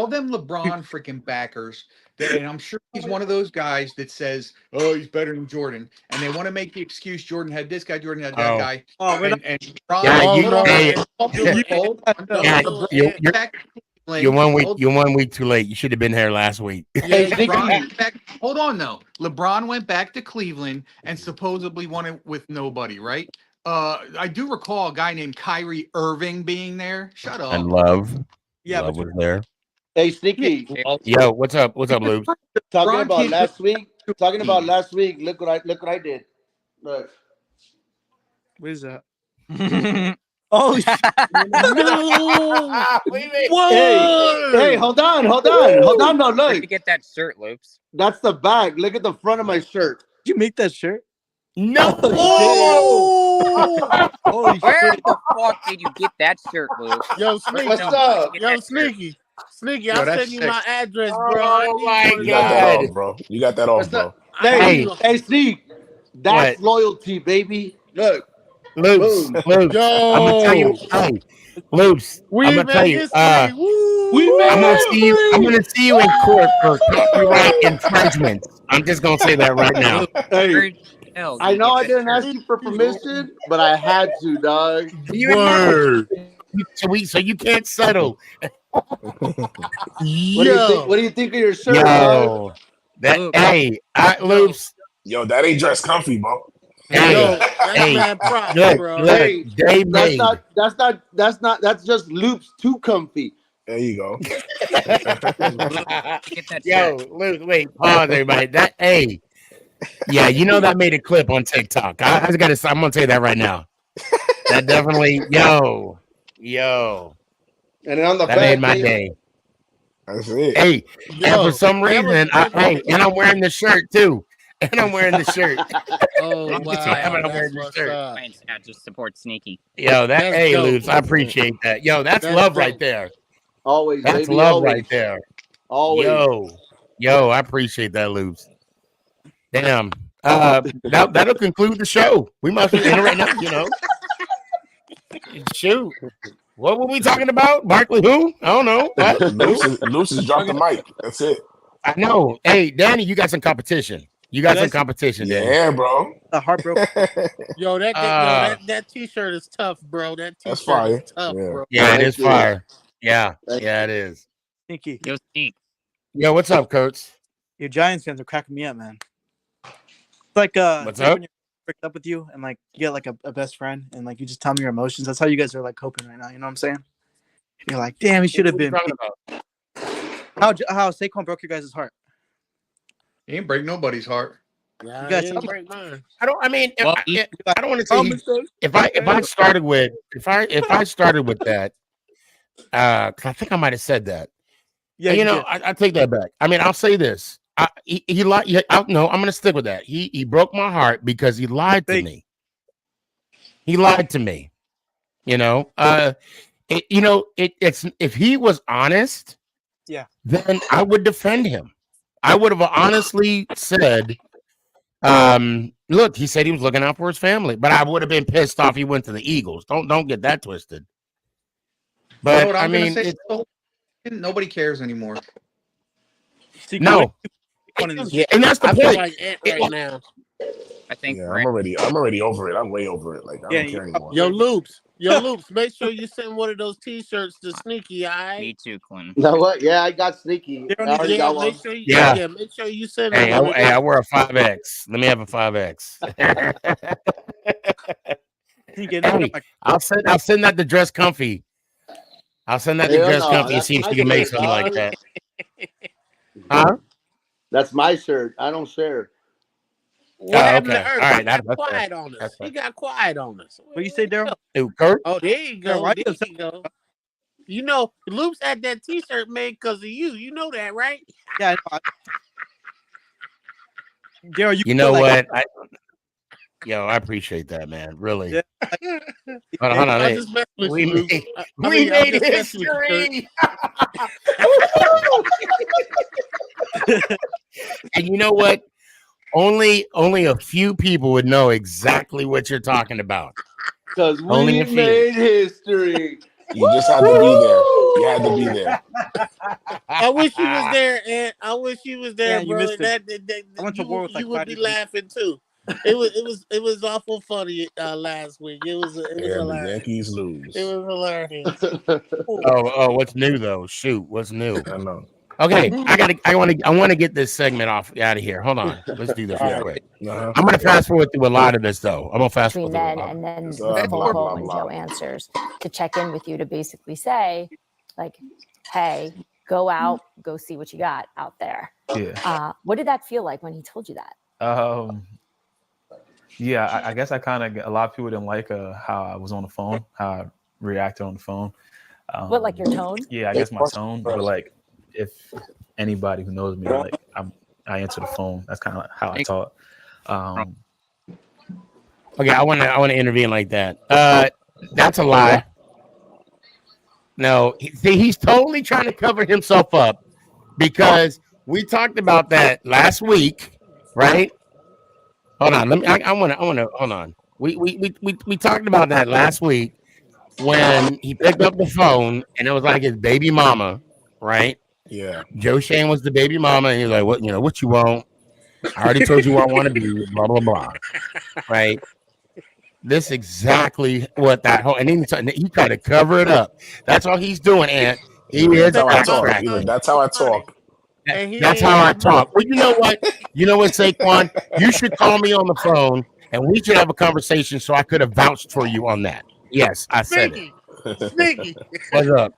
Speaker 13: them LeBron freaking backers, and I'm sure he's one of those guys that says, "Oh, he's better than Jordan," and they want to make the excuse Jordan had this guy, Jordan had that guy. And LeBron,
Speaker 15: you're 1 week too late. You should have been here last week.
Speaker 13: Hold on, though. LeBron went back to Cleveland and supposedly won it with nobody, right? I do recall a guy named Kyrie Irving being there. Shut up.
Speaker 15: And Love.
Speaker 22: Yeah,
Speaker 15: Love was there.
Speaker 14: Hey, Sneaky.
Speaker 15: Yo, what's up? What's up, Lube?
Speaker 14: Talking about last week. Look what I did. Look.
Speaker 22: What is that? Oh shit!
Speaker 14: Hey, hold on. No, look.
Speaker 18: Where'd you get that shirt, Loops?
Speaker 14: That's the back. Look at the front of my shirt.
Speaker 22: Did you make that shirt?
Speaker 15: No.
Speaker 14: Holy
Speaker 18: Where
Speaker 14: shit.
Speaker 18: the fuck did you get that shirt, Luke?
Speaker 20: Yo, Sneaky.
Speaker 14: What's up?
Speaker 20: Yo, Sneaky. Sneaky,
Speaker 13: Yo,
Speaker 20: I'll
Speaker 13: that's
Speaker 20: send you
Speaker 13: sick.
Speaker 20: my address, bro. I
Speaker 15: Oh
Speaker 20: need
Speaker 15: my
Speaker 20: one.
Speaker 16: You got that off, bro. You got that off, bro.
Speaker 14: Hey, Sneak. That's
Speaker 15: What?
Speaker 14: loyalty, baby. Look.
Speaker 15: Loops.
Speaker 14: Boom.
Speaker 15: I'm gonna tell you. Hey, Loops. I'm gonna tell you. I'm gonna see you in court for copyright infringement. I'm just gonna say that right now.
Speaker 14: Hey, I know I didn't ask you for permission, but I had to, dog.
Speaker 15: Word. So you can't settle.
Speaker 14: What do you think of your shirt,
Speaker 15: Yo,
Speaker 14: dog?
Speaker 15: Loops.
Speaker 16: Yo, that ain't dress comfy, bro.
Speaker 15: Hey,
Speaker 14: That's just Loops too comfy.
Speaker 16: There you go.
Speaker 15: Yo, Luke, wait, pause, everybody. Yeah, you know that made a clip on TikTok. I'm gonna tell you that right now. That definitely, yo,
Speaker 14: and then on the
Speaker 15: that
Speaker 14: back,
Speaker 15: made my day.
Speaker 16: That's it.
Speaker 15: Hey, and for some reason, and I'm wearing the shirt too. And I'm wearing the shirt.
Speaker 20: Oh, wow.
Speaker 15: I'm wearing the shirt.
Speaker 18: Just support Sneaky.
Speaker 15: Yo, hey, Loops, I appreciate that. Yo, that's love right there.
Speaker 14: Always,
Speaker 15: that's
Speaker 14: baby,
Speaker 15: love
Speaker 14: always.
Speaker 15: right there.
Speaker 14: Always.
Speaker 15: Yo, I appreciate that, Loops. Damn. That'll conclude the show. We must be in right now, you know. Shoot. What were we talking about? Barkley who? I don't know. What?
Speaker 16: Luce has dropped the mic. That's it.
Speaker 15: I know. Hey, Danny, you got some competition. Danny.
Speaker 16: Yeah, bro.
Speaker 22: Heartbroken.
Speaker 20: Yo, that t-shirt is tough, bro. That
Speaker 16: That's
Speaker 20: t-shirt
Speaker 16: fire.
Speaker 20: is tough, bro.
Speaker 15: Yeah, it is fire. Yeah, it is.
Speaker 22: Sneaky.
Speaker 18: Yo, Sneak.
Speaker 15: Yo, what's up, Coach?
Speaker 22: Your Giants fans are cracking me up, man. It's like
Speaker 15: what's up?
Speaker 22: when you're breaking up with you and like you get like a best friend and like you just tell me your emotions. That's how you guys are like coping right now. You know what I'm saying? You're like, damn, he should have been. How Saquon broke your guys' heart?
Speaker 13: He ain't break nobody's heart.
Speaker 20: Yeah,
Speaker 22: You guys
Speaker 20: he ain't break mine.
Speaker 15: I don't want to say if I started with that, I think I might have said that.
Speaker 22: Yeah,
Speaker 15: you know, I take that back. I mean, I'll say this. I'm gonna stick with that. He broke my heart because he lied to me. He lied to me. You know, it's if he was honest, then I would defend him. I would have honestly said, look, he said he was looking out for his family, but I would have been pissed off he went to the Eagles. Don't get that twisted. But
Speaker 13: what
Speaker 15: I
Speaker 13: I'm
Speaker 15: mean,
Speaker 13: gonna say, nobody cares anymore.
Speaker 15: No.
Speaker 20: Yeah,
Speaker 15: And that's the
Speaker 20: I feel
Speaker 15: point.
Speaker 20: like Ant right now.
Speaker 18: I think.
Speaker 16: Yeah, I'm already over it. I'm way over it. Like I don't care anymore.
Speaker 20: Yo, Loops, make sure you send one of those T-shirts to Sneaky. All right.
Speaker 18: Me too, Clint.
Speaker 14: You know what? Yeah, I got Sneaky. I already got one.
Speaker 20: Make sure you,
Speaker 15: Yeah.
Speaker 20: make sure you send
Speaker 15: Hey,
Speaker 20: him one.
Speaker 15: I wear a 5X. Let me have a 5X. Hey, I'll send that to Dress Comfy. I'll send that to
Speaker 14: Hell
Speaker 15: Dress
Speaker 14: no,
Speaker 15: Comfy and
Speaker 14: that's
Speaker 15: see if
Speaker 14: my
Speaker 15: she can make
Speaker 14: shirt,
Speaker 15: something like
Speaker 14: dog.
Speaker 15: that. Huh?
Speaker 14: That's my shirt. I don't share.
Speaker 20: What happened
Speaker 15: Okay.
Speaker 20: to Earth?
Speaker 15: All
Speaker 20: He
Speaker 15: right.
Speaker 20: got
Speaker 15: That's fair.
Speaker 20: quiet on us.
Speaker 15: That's
Speaker 20: He
Speaker 15: fair.
Speaker 20: got quiet on us.
Speaker 22: What you say, Daryl?
Speaker 15: Ooh, Kurt?
Speaker 20: Oh, there you
Speaker 22: Daryl,
Speaker 20: go.
Speaker 22: why
Speaker 20: There
Speaker 22: you
Speaker 20: you go. You know, Loops had that T-shirt made because of you. You know that, right?
Speaker 22: Yeah, I know. Daryl,
Speaker 15: You know what? I appreciate that, man. Really.
Speaker 22: Yeah,
Speaker 15: Hold on.
Speaker 20: I'm just messing with you, Loops.
Speaker 15: We
Speaker 20: I'm
Speaker 15: made
Speaker 20: just messing with you,
Speaker 15: history. And you know what? Only a few people would know exactly what you're talking about.
Speaker 14: Because
Speaker 15: Only
Speaker 14: we
Speaker 15: a few.
Speaker 14: made history.
Speaker 16: You just had to be there. You had to be there.
Speaker 20: I wish you was there, and I wish you was there,
Speaker 22: Yeah, you
Speaker 20: brother.
Speaker 22: missed it.
Speaker 20: That
Speaker 22: I went to war with
Speaker 20: you
Speaker 22: like
Speaker 20: would
Speaker 22: 5
Speaker 20: be
Speaker 22: years ago.
Speaker 20: laughing too. It was awful funny last week. It was
Speaker 16: And the
Speaker 20: hilarious.
Speaker 16: Yankees lose.
Speaker 20: It was hilarious.
Speaker 15: Oh, what's new though? Shoot, what's new?
Speaker 16: I know.
Speaker 15: Okay, I want to get this segment out of here. Hold on, let's do this real quick.
Speaker 16: Uh-huh.
Speaker 15: I'm gonna fast forward through a lot of this though. I'm gonna fast
Speaker 2: between
Speaker 15: forward
Speaker 2: then
Speaker 15: through
Speaker 2: and then
Speaker 16: It's,
Speaker 2: the phone
Speaker 16: blah,
Speaker 2: call
Speaker 16: blah,
Speaker 2: when
Speaker 16: blah.
Speaker 2: Joe answers to check in with you to basically say, like, hey, go out, go see what you got out there.
Speaker 19: Yeah.
Speaker 2: What did that feel like when he told you that?
Speaker 19: Yeah, I guess I kind of, a lot of people didn't like how I was on the phone, how I reacted on the phone.
Speaker 2: What, like your tone?
Speaker 19: Yeah, I guess my tone. But like, if anybody who knows me, like I answer the phone. That's kind of how I talk.
Speaker 15: Okay, I want to intervene like that. That's a lie. No, he's totally trying to cover himself up because we talked about that last week, right? Hold on, I want to hold on. We talked about that last week when he picked up the phone and it was like his baby mama, right?
Speaker 16: Yeah.
Speaker 15: Joe Shane was the baby mama, and he's like, "What what you want? I already told you where I want to be." Blah blah blah, right? This exactly what that whole, and then he tried to cover it up. That's all he's doing, Ant. He is
Speaker 16: That's how I talk.
Speaker 15: backtracking.
Speaker 16: That's how I talk.
Speaker 15: That's how I talk. Well, you know what? You know what, Saquon? You should call me on the phone, and we should have a conversation so I could have vouched for you on that. Yes, I said it.
Speaker 20: Sneaky.
Speaker 15: What's up?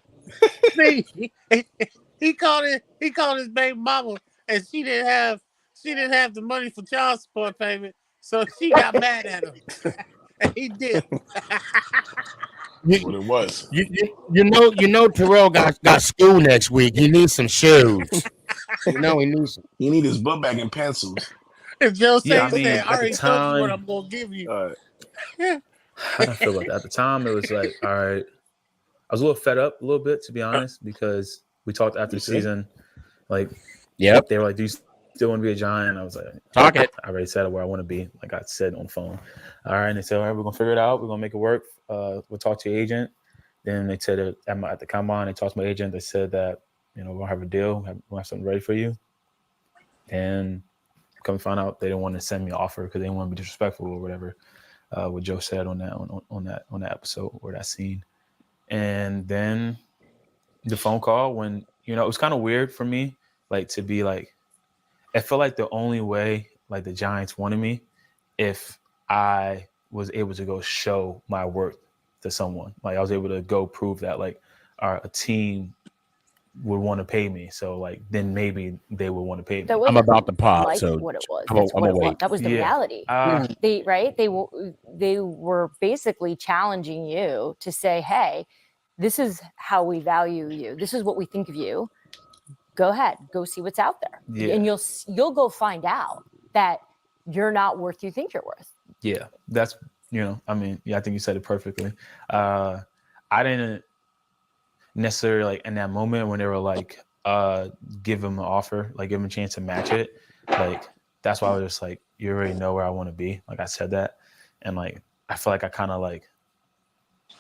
Speaker 20: Sneaky. He called his baby mama, and she didn't have the money for child support payment, so she got mad at him. And he did.
Speaker 16: That's what it was.
Speaker 15: You know Terrell got school next week. He needs some shoes. You know he needs some.
Speaker 16: He need his book bag and pencils.
Speaker 20: And Joe
Speaker 19: Yeah, I
Speaker 20: said,
Speaker 19: mean,
Speaker 20: I
Speaker 19: at the
Speaker 20: already told you what
Speaker 19: time,
Speaker 20: I'm gonna give you.
Speaker 19: I don't feel like that. At the time, it was like, all right. I was a little fed up, a little bit, to be honest, because we talked after the season. Like,
Speaker 15: yep,
Speaker 19: they were like, "Do you still want to be a Giant?" I was like,
Speaker 15: "Talk it."
Speaker 19: I already said where I want to be. Like I said on the phone. All right, and they said, "All right, we're gonna figure it out. We're gonna make it work. We'll talk to your agent." Then they said at the combine, they talked to my agent. They said that we're gonna have a deal. We'll have something ready for you. And come to find out, they didn't want to send me an offer because they didn't want to be disrespectful or whatever. What Joe said on that episode or that scene. And then the phone call when, it was kind of weird for me, like to be like, I felt like the only way like the Giants wanted me if I was able to go show my worth to someone. Like I was able to go prove that like a team would want to pay me. So like then maybe they would want to pay me.
Speaker 15: I'm about to pause.
Speaker 2: Like
Speaker 15: so
Speaker 2: what it was.
Speaker 15: I'm
Speaker 2: That's what it was.
Speaker 15: wait.
Speaker 2: That was the reality. They were basically challenging you to say, hey, this is how we value you. This is what we think of you. Go ahead, go see what's out there.
Speaker 19: Yeah.
Speaker 2: And you'll go find out that you're not worth you think you're worth.
Speaker 19: Yeah, that's, I think you said it perfectly. I didn't necessarily like in that moment when they were like, give him an offer, like give him a chance to match it. Like, that's why I was just like, you already know where I want to be. Like I said that. And like, I feel like I kind of like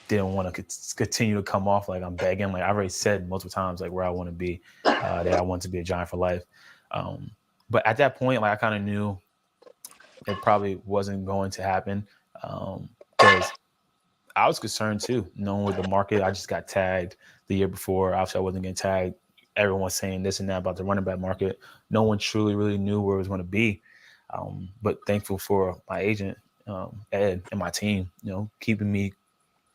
Speaker 19: didn't want to continue to come off like I'm begging. Like I already said multiple times, like where I want to be, that I want to be a Giant for life. But at that point, like I kind of knew it probably wasn't going to happen because I was concerned too, knowing with the market. I just got tagged the year before. Obviously, I wasn't getting tagged. Everyone's saying this and that about the running back market. No one truly really knew where it was going to be. But thankful for my agent, Ed, and my team, keeping me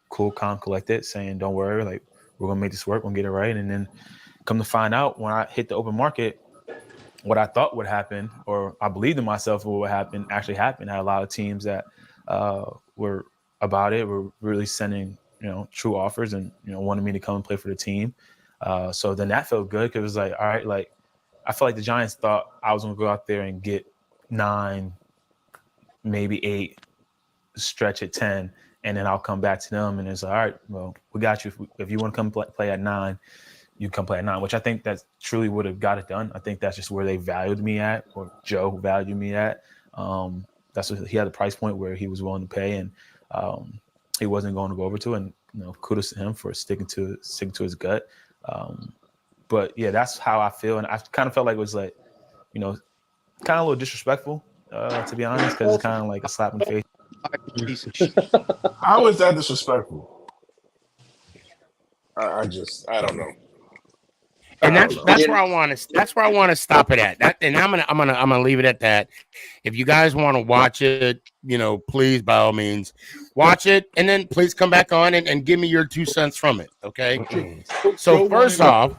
Speaker 19: cool, calm, collected, saying, don't worry, like, we're going to make this work. We're going to get it right. And then come to find out, when I hit the open market, what I thought would happen, or I believed in myself what would happen, actually happened. I had a lot of teams that were about it, were really sending, true offers and, wanted me to come and play for the team. So then that felt good because it was like, all right, like, I felt like the Giants thought I was going to go out there and get 9, maybe 8, stretch at 10, and then I'll come back to them. And it's like, all right, well, we got you. If you want to come play at 9, you come play at 9, which I think that truly would have got it done. I think that's just where they valued me at, or Joe valued me at. That's what he had a price point where he was willing to pay, and he wasn't going to go over to. And kudos to him for sticking to his gut. But yeah, that's how I feel, and I kind of felt like it was like, kind of a little disrespectful, to be honest, because it's kind of like a slap in the face.
Speaker 16: How is that disrespectful? I don't know.
Speaker 15: And that's where I want to stop it at. And I'm gonna leave it at that. If you guys want to watch it, please by all means watch it, and then please come back on and give me your 2 cents from it. Okay. So first off,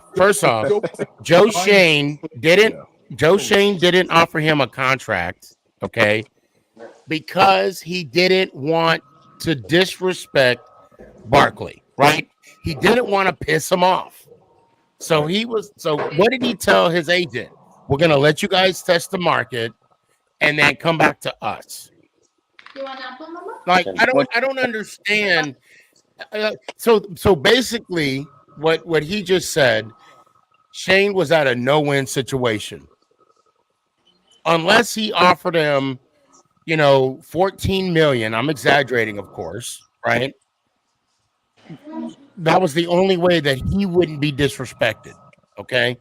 Speaker 15: Joe Shane didn't offer him a contract. Okay, because he didn't want to disrespect Barkley. Right? He didn't want to piss him off. So what did he tell his agent? We're going to let you guys test the market and then come back to us. Like, I don't understand. So basically what he just said, Shane was at a no-win situation. Unless he offered him, $14 million. I'm exaggerating, of course, right? That was the only way that he wouldn't be disrespected. Okay.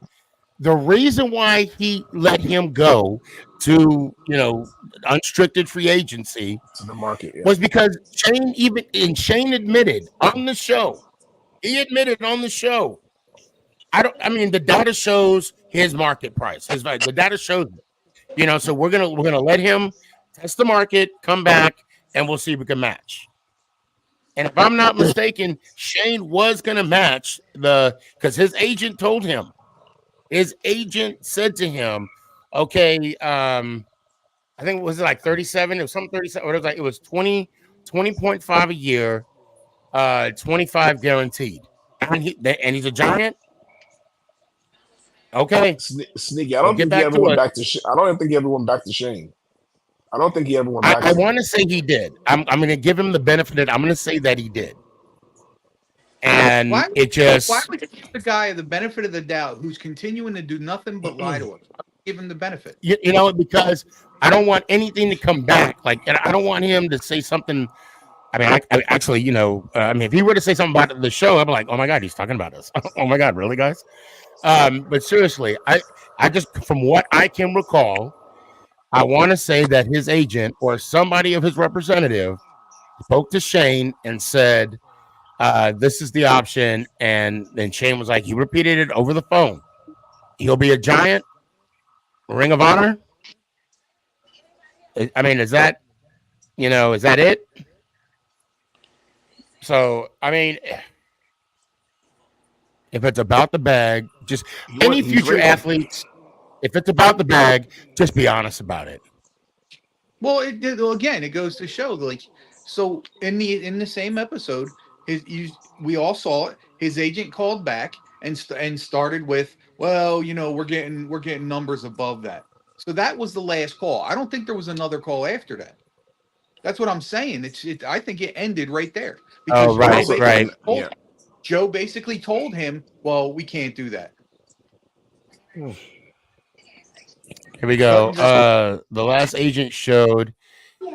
Speaker 15: The reason why he let him go to, unrestricted free agency
Speaker 16: to the market
Speaker 15: was because Shane admitted on the show. He admitted on the show. The data shows his market price. The data shows it. So we're gonna let him test the market, come back, and we'll see if we can match. And if I'm not mistaken, Shane was going to match because his agent told him. His agent said to him, okay, I think it was like 37. It was something 37. Or it was 20.5 a year, 25 guaranteed. And he's a Giant. Okay.
Speaker 16: Sneaky. I don't think he ever went back to Shane. I don't think he ever went back to
Speaker 15: I want to say he did. I'm going to give him the benefit. I'm going to say that he did. And
Speaker 13: why would you give the guy the benefit of the doubt who's continuing to do nothing but lie to us? Give him the benefit.
Speaker 15: Because I don't want anything to come back. And I don't want him to say something. I actually, if he were to say something about the show, I'd be like, oh my God, he's talking about us. Oh my God, really, guys? But seriously, I just, from what I can recall, I want to say that his agent or somebody of his representative spoke to Shane and said, this is the option. And then Shane was like, he repeated it over the phone. He'll be a Giant, Ring of Honor. Is that, is that it? So, if it's about the bag, just any future athletes, if it's about the bag, just be honest about it.
Speaker 13: Well, again, it goes to show, so in the same episode, we all saw it. His agent called back and started with, well, we're getting numbers above that. So that was the last call. I don't think there was another call after that. That's what I'm saying. I think it ended right there because
Speaker 15: right.
Speaker 13: Joe basically told him, well, we can't do that.
Speaker 15: Here we go. The last agent showed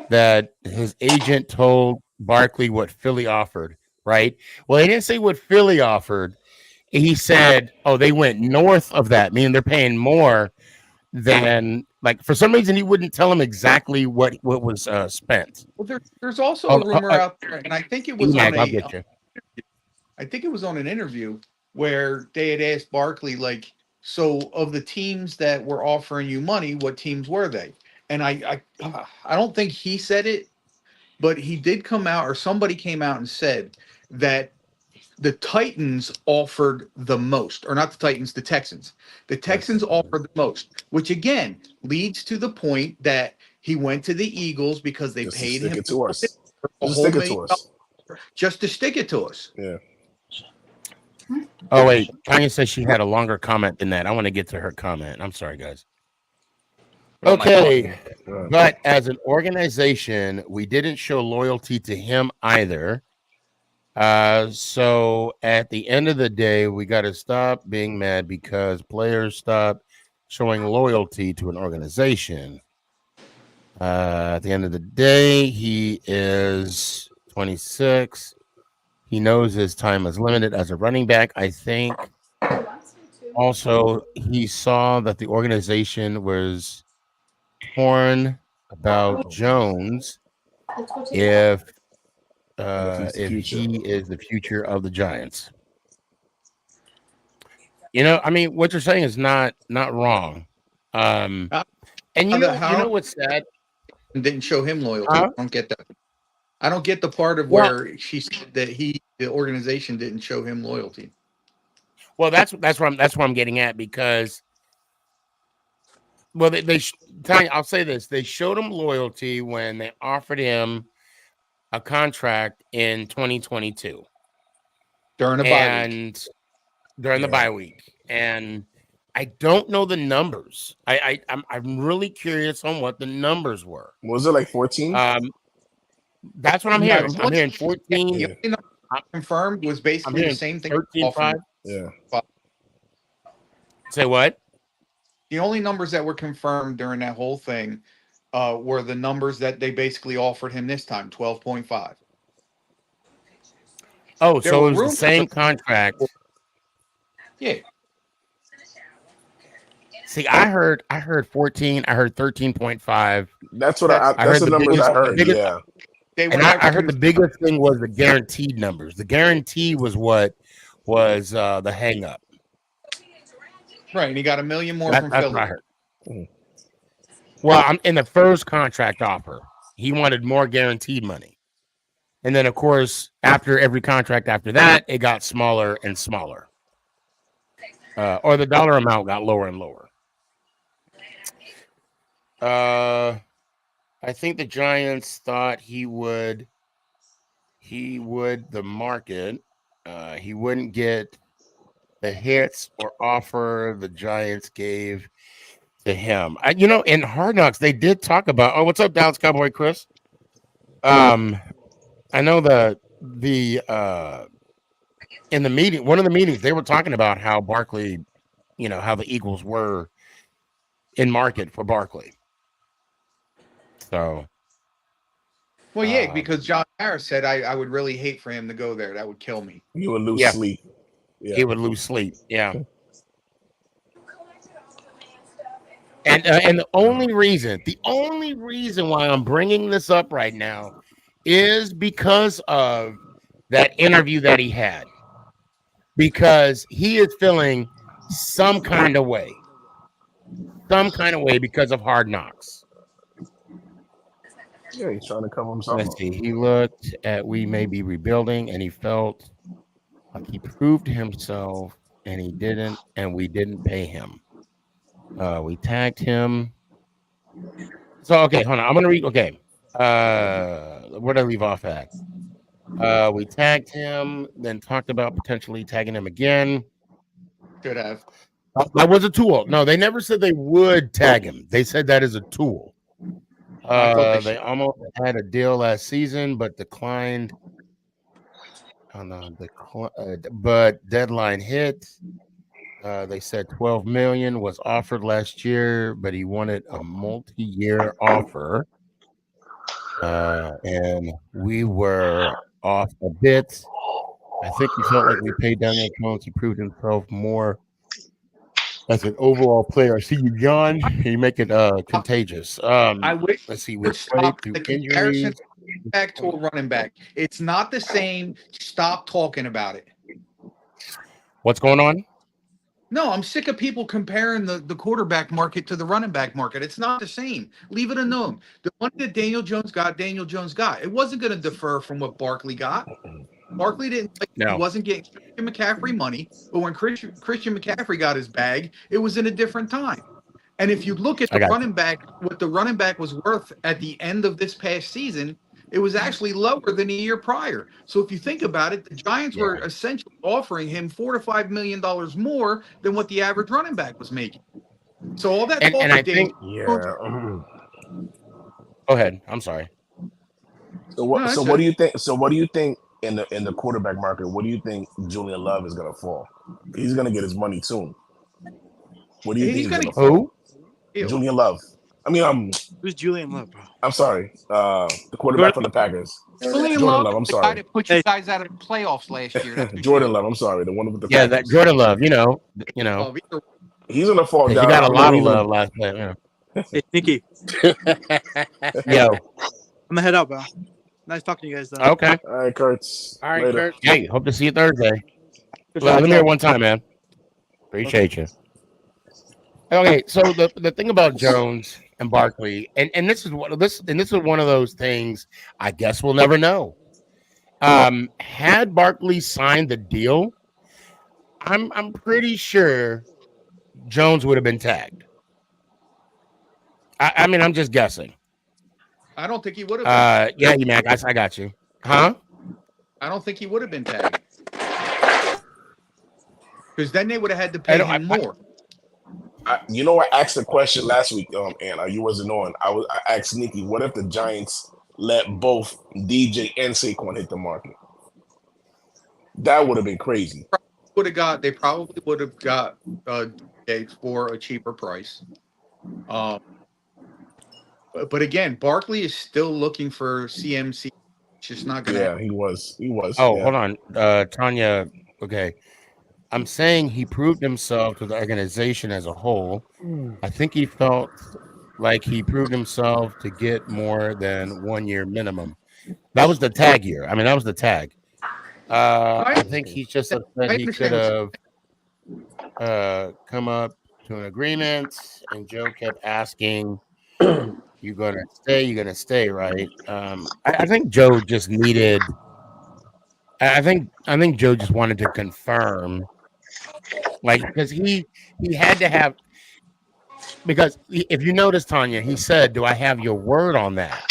Speaker 15: that his agent told Barkley what Philly offered, right? Well, he didn't say what Philly offered. He said, oh, they went north of that, meaning they're paying more then like for some reason he wouldn't tell him exactly what was spent.
Speaker 13: Well, there's also a rumor out there, and I think it was on
Speaker 15: I'll get you.
Speaker 13: I think it was on an interview where they had asked Barkley, like, so of the teams that were offering you money, what teams were they? And I don't think he said it, but he did come out, or somebody came out and said that the Titans offered the most, or not the Titans, the Texans. The Texans offered the most, which again leads to the point that he went to the Eagles because they paid him
Speaker 16: to us.
Speaker 13: a
Speaker 16: Just
Speaker 13: whole
Speaker 16: stick it
Speaker 13: million
Speaker 16: to us.
Speaker 13: just to stick it to us.
Speaker 16: Yeah.
Speaker 15: Oh wait, Tanya says she had a longer comment than that. I want to get to her comment. I'm sorry, guys. Okay, but as an organization, we didn't show loyalty to him either. So at the end of the day, we got to stop being mad because players stop showing loyalty to an organization. At the end of the day, he is 26. He knows his time is limited as a running back. I think also he saw that the organization was torn about Jones if he is the future of the Giants. You know, I mean, what you're saying is not wrong. And you know what's sad?
Speaker 13: Didn't show him loyalty. I don't get that. I don't get the part of where she said that the organization didn't show him loyalty.
Speaker 15: Well, that's where I'm getting at because, well, Tanya, I'll say this: they showed him loyalty when they offered him a contract in 2022
Speaker 13: during a bye week.
Speaker 15: During the bye week, and I don't know the numbers. I'm really curious on what the numbers were.
Speaker 16: Was it like 14?
Speaker 15: That's what I'm hearing. I'm hearing 14.
Speaker 13: The only number confirmed was basically the same thing.
Speaker 15: 13.5.
Speaker 16: Yeah.
Speaker 15: Say what?
Speaker 13: The only numbers that were confirmed during that whole thing were the numbers that they basically offered him this time, 12.5.
Speaker 15: Oh, so it was the same contract.
Speaker 13: Yeah.
Speaker 15: See, I heard 14. I heard 13.5.
Speaker 16: That's what that's the numbers I heard. Yeah.
Speaker 15: And I heard the biggest thing was the guaranteed numbers. The guarantee was what was the hang up.
Speaker 13: Right, and he got $1 million more from
Speaker 15: That's
Speaker 13: Philly.
Speaker 15: what I heard. Well, I'm in the first contract offer. He wanted more guaranteed money. And then, of course, after every contract after that, it got smaller and smaller. Or the dollar amount got lower and lower. I think the Giants thought he would the market. He wouldn't get the hits or offer the Giants gave to him. You know, in Hard Knocks, they did talk about. Oh, what's up, Dallas Cowboy Chris? I know the in the meeting, one of the meetings, they were talking about how Barkley, you know, how the Eagles were in market for Barkley. So,
Speaker 13: well, yeah, because John Harris said I would really hate for him to go there. That would kill me.
Speaker 16: You would lose sleep. Yeah.
Speaker 15: He would lose sleep. Yeah. And the only reason why I'm bringing this up right now is because of that interview that he had. Because he is feeling some kind of way because of Hard Knocks.
Speaker 16: Yeah, he's trying to cover himself.
Speaker 15: Let's see. He looked at we may be rebuilding, and he felt like he proved himself, and he didn't, and we didn't pay him. We tagged him. So okay, hold on. I'm gonna read. Okay, where did I leave off at? We tagged him, then talked about potentially tagging him again.
Speaker 13: Could have.
Speaker 15: That was a tool. No, they never said they would tag him. They said that is a tool. They almost had a deal last season, but declined. But deadline hit. They said $12 million was offered last year, but he wanted a multi-year offer, and we were off a bit. I think he felt like we paid down the accounts. He proved himself more. as an overall player. I see you, John. You make it contagious.
Speaker 13: I wish
Speaker 15: Let's see,
Speaker 13: you
Speaker 15: with
Speaker 13: would
Speaker 15: play
Speaker 13: stop
Speaker 15: through
Speaker 13: the comparison
Speaker 15: injuries.
Speaker 13: back to a running back. It's not the same. Stop talking about it.
Speaker 15: What's going on?
Speaker 13: No, I'm sick of people comparing the quarterback market to the running back market. It's not the same. Leave it alone. The money that Daniel Jones got. It wasn't going to defer from what Barkley got. Barkley didn't. He
Speaker 15: No.
Speaker 13: wasn't getting Christian McCaffrey money, but when Christian McCaffrey got his bag, it was in a different time. And if you look at
Speaker 15: I
Speaker 13: the
Speaker 15: got
Speaker 13: running back, what the running back was worth at the end of this past season, it was actually lower than a year prior. So if you think about it, the Giants were essentially offering him $4 to $5 million more than what the average running back was making. So all that talk
Speaker 15: and I
Speaker 13: of Daniel
Speaker 15: think
Speaker 13: Jones,
Speaker 15: Go ahead. I'm sorry.
Speaker 16: So what?
Speaker 13: No,
Speaker 16: So
Speaker 13: that's
Speaker 16: what
Speaker 13: it.
Speaker 16: do you think? So what do you think in the quarterback market? What do you think Julian Love is gonna fall? He's gonna get his money soon. What do you think
Speaker 13: he's
Speaker 16: he's
Speaker 13: going
Speaker 16: gonna
Speaker 13: to
Speaker 16: fall?
Speaker 13: Ew.
Speaker 16: Julian Love. I mean,
Speaker 22: Who's Julian Love, bro?
Speaker 16: I'm sorry. The quarterback from the Packers.
Speaker 13: Julian
Speaker 16: Jordan
Speaker 13: Love,
Speaker 16: Love. I'm
Speaker 13: the guy
Speaker 16: sorry.
Speaker 13: that put you guys out of the playoffs last year. That's who
Speaker 16: Jordan Love. I'm sorry. The one with the
Speaker 15: Yeah, that
Speaker 16: Packers.
Speaker 15: Jordan Love. You know.
Speaker 13: Love. Either
Speaker 16: He's gonna fall
Speaker 15: You
Speaker 16: down.
Speaker 15: got
Speaker 16: I
Speaker 15: a
Speaker 16: don't know
Speaker 15: lot
Speaker 16: what
Speaker 15: of
Speaker 16: he's gonna.
Speaker 15: love last night. Yeah.
Speaker 22: Hey, Sneaky.
Speaker 15: Yo.
Speaker 22: I'm gonna head out, bro. Nice talking to you guys, though.
Speaker 15: Okay.
Speaker 16: All right, Kurtz.
Speaker 20: All right,
Speaker 16: Later.
Speaker 20: Kurt.
Speaker 15: Hey, hope to see you Thursday.
Speaker 22: Good
Speaker 15: Let
Speaker 22: shot,
Speaker 15: me
Speaker 22: Joe.
Speaker 15: hear one time, man. Appreciate you. Okay, so the thing about Jones and Barkley, and this is one of those things I guess we'll never know. Had Barkley signed the deal, I'm pretty sure Jones would have been tagged. I mean, I'm just guessing.
Speaker 13: I don't think he would have been.
Speaker 15: Yeah, you Mac, I got you. Huh?
Speaker 13: I don't think he would have been tagged. Because then they would have had to pay him more.
Speaker 16: You know, I asked a question last week, Anna. You wasn't on. I asked Sneaky, what if the Giants let both DJ and Saquon hit the market? That would have been crazy.
Speaker 13: They probably would have got DJ for a cheaper price. But again, Barkley is still looking for CMC. It's just not going to happen.
Speaker 16: He was.
Speaker 15: Oh, hold on. Tanya, okay. I'm saying he proved himself to the organization as a whole. I think he felt like he proved himself to get more than 1 year minimum. That was the tag year. I mean, that was the tag. I think he's just upset he could have come up to an agreement, and Joe kept asking, "You gonna stay? You gonna stay?" Right? I think Joe just needed. I think Joe just wanted to confirm, like, because he had to have. Because if you notice, Tanya, he said, "Do I have your word on that,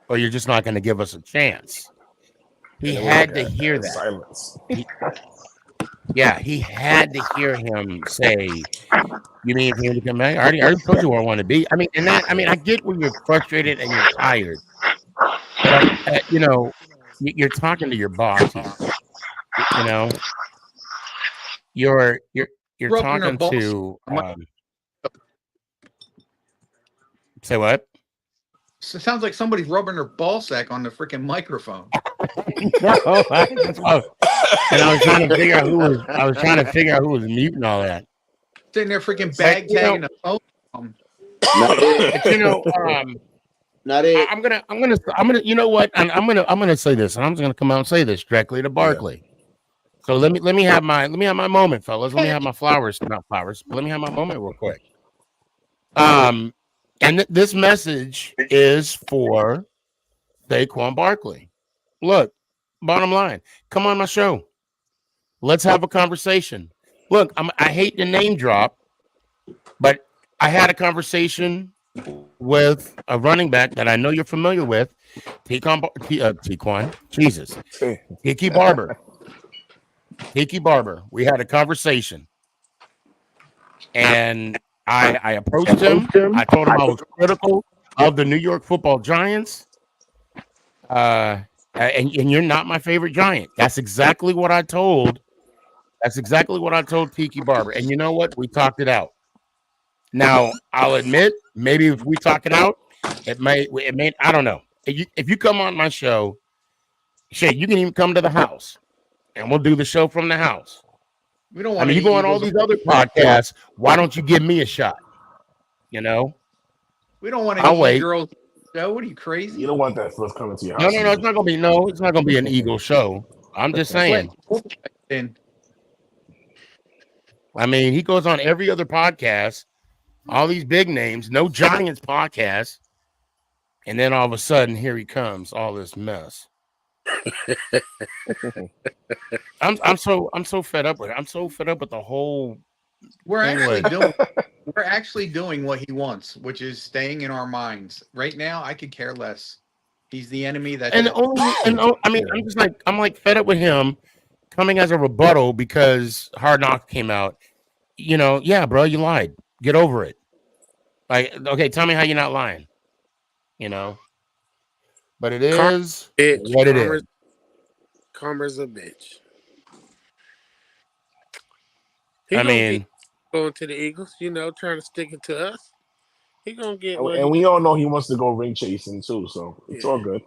Speaker 15: or you're just not going to give us a chance?" He had to hear that.
Speaker 16: Silence.
Speaker 15: He had to hear him say, "You mean for him to come back?" I already told you where I want to be. I mean, I get when you're frustrated and you're tired, but you're talking to your boss. You know, you're talking to. Say what?
Speaker 13: So it sounds like somebody's rubbing their ball sack on the freaking microphone.
Speaker 15: No, that's why. And I was trying to figure out who was muting all that.
Speaker 13: Sitting there freaking bag tagging the phone.
Speaker 14: Not it.
Speaker 15: I'm gonna. You know what? I'm gonna say this, and I'm just gonna come out and say this directly to Barkley. So let me have my moment, fellas. Let me have my flowers, not flowers, but let me have my moment real quick. And this message is for Saquon Barkley. Look, bottom line, come on my show. Let's have a conversation. Look, I hate the name drop, but I had a conversation with a running back that I know you're familiar with, Tequan. Jesus. Tiki Barber. We had a conversation. And I approached him. I told him I was critical of the New York Football Giants. And you're not my favorite Giant. That's exactly what I told. Tiki Barber. And you know what? We talked it out. Now, I'll admit, maybe if we talk it out, it may, I don't know. If you come on my show, shit, you can even come to the house and we'll do the show from the house.
Speaker 13: We don't
Speaker 15: I
Speaker 13: want
Speaker 15: mean, you
Speaker 13: any
Speaker 15: go on all
Speaker 13: Eagles.
Speaker 15: these other podcasts. Why don't you give me a shot? You know,
Speaker 13: We don't want
Speaker 15: I'll
Speaker 13: any
Speaker 15: wait.
Speaker 13: girls. Joe, what are you crazy?
Speaker 16: You don't want that first coming to your
Speaker 15: No,
Speaker 16: house.
Speaker 15: no, no. It's not gonna be It's not gonna be an Eagle show. I'm just saying. I mean, he goes on every other podcast, all these big names, no Giants podcast, and then all of a sudden, here he comes, all this mess. I'm so fed up with it. I'm so fed up with the whole.
Speaker 13: We're
Speaker 15: thing
Speaker 13: actually
Speaker 15: with-
Speaker 13: doing. We're actually doing what he wants, which is staying in our minds. Right now, I could care less. He's the enemy. That's
Speaker 15: and
Speaker 13: it.
Speaker 15: I mean, I'm like fed up with him coming as a rebuttal because Hard Knocks came out. You know, yeah, bro, you lied. Get over it. Like, okay, tell me how you're not lying. You know, but it is what it is.
Speaker 20: Karma's a bitch. He
Speaker 15: I
Speaker 20: gonna
Speaker 15: mean,
Speaker 20: get going to the Eagles, trying to stick it to us. He gonna get what
Speaker 16: And we all know he wants to go ring chasing too, so it's all good.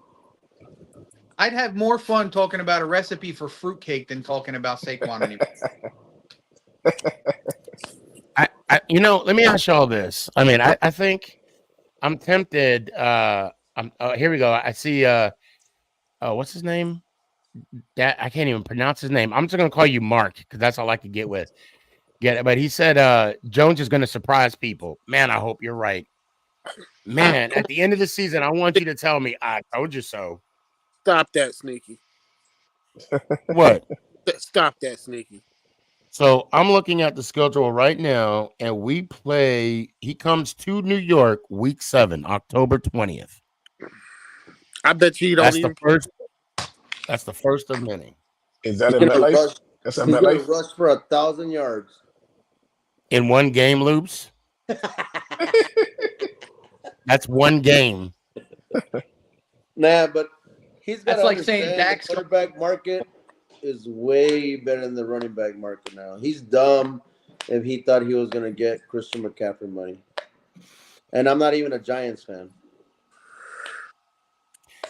Speaker 13: I'd have more fun talking about a recipe for fruitcake than talking about Saquon anymore.
Speaker 15: let me ask y'all this. I mean, I think I'm tempted. Here we go. I see. What's his name? That I can't even pronounce his name. I'm just gonna call you Mark because that's all I could get with. Get it? But he said Jones is gonna surprise people. Man, I hope you're right. Man, at the end of the season, I want you to tell me I told you so.
Speaker 20: Stop that, Sneaky.
Speaker 15: What?
Speaker 20: Stop that, Sneaky.
Speaker 15: So I'm looking at the schedule right now, and we play. He comes to New York week 7, October 20th.
Speaker 20: I bet you don't
Speaker 15: That's
Speaker 20: even.
Speaker 15: the first. That's the first of many.
Speaker 16: Is that
Speaker 14: He's
Speaker 16: a
Speaker 14: gonna
Speaker 16: MetLife?
Speaker 14: rush.
Speaker 16: That's a
Speaker 14: He's gonna
Speaker 16: MetLife.
Speaker 14: rush for 1,000 yards
Speaker 15: In one game, Loops. That's one game.
Speaker 14: Nah, but he's got
Speaker 13: That's
Speaker 14: to
Speaker 13: like
Speaker 14: understand
Speaker 13: saying
Speaker 14: the
Speaker 13: Dak's
Speaker 14: quarterback market is way better than the running back market now. He's dumb if he thought he was gonna get Christian McCaffrey money. And I'm not even a Giants fan.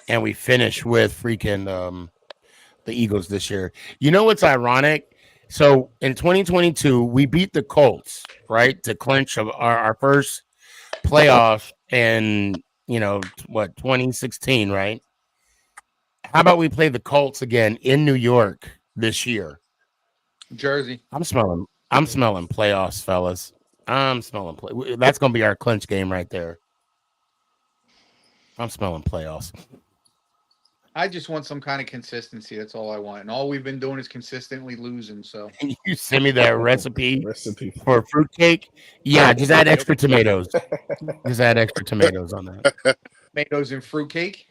Speaker 15: And we finish with freaking the Eagles this year. You know what's ironic? So in 2022, we beat the Colts, right, to clinch our first playoff in 2016, right? How about we play the Colts again in New York this year?
Speaker 13: Jersey.
Speaker 15: I'm smelling playoffs, fellas. I'm smelling that's gonna be our clinch game right there. I'm smelling playoffs.
Speaker 13: I just want some kind of consistency. That's all I want. And all we've been doing is consistently losing. So
Speaker 15: Can you send me that recipe for fruitcake? Yeah, just add extra tomatoes. Just add extra tomatoes on that.
Speaker 13: Tomatoes and fruitcake.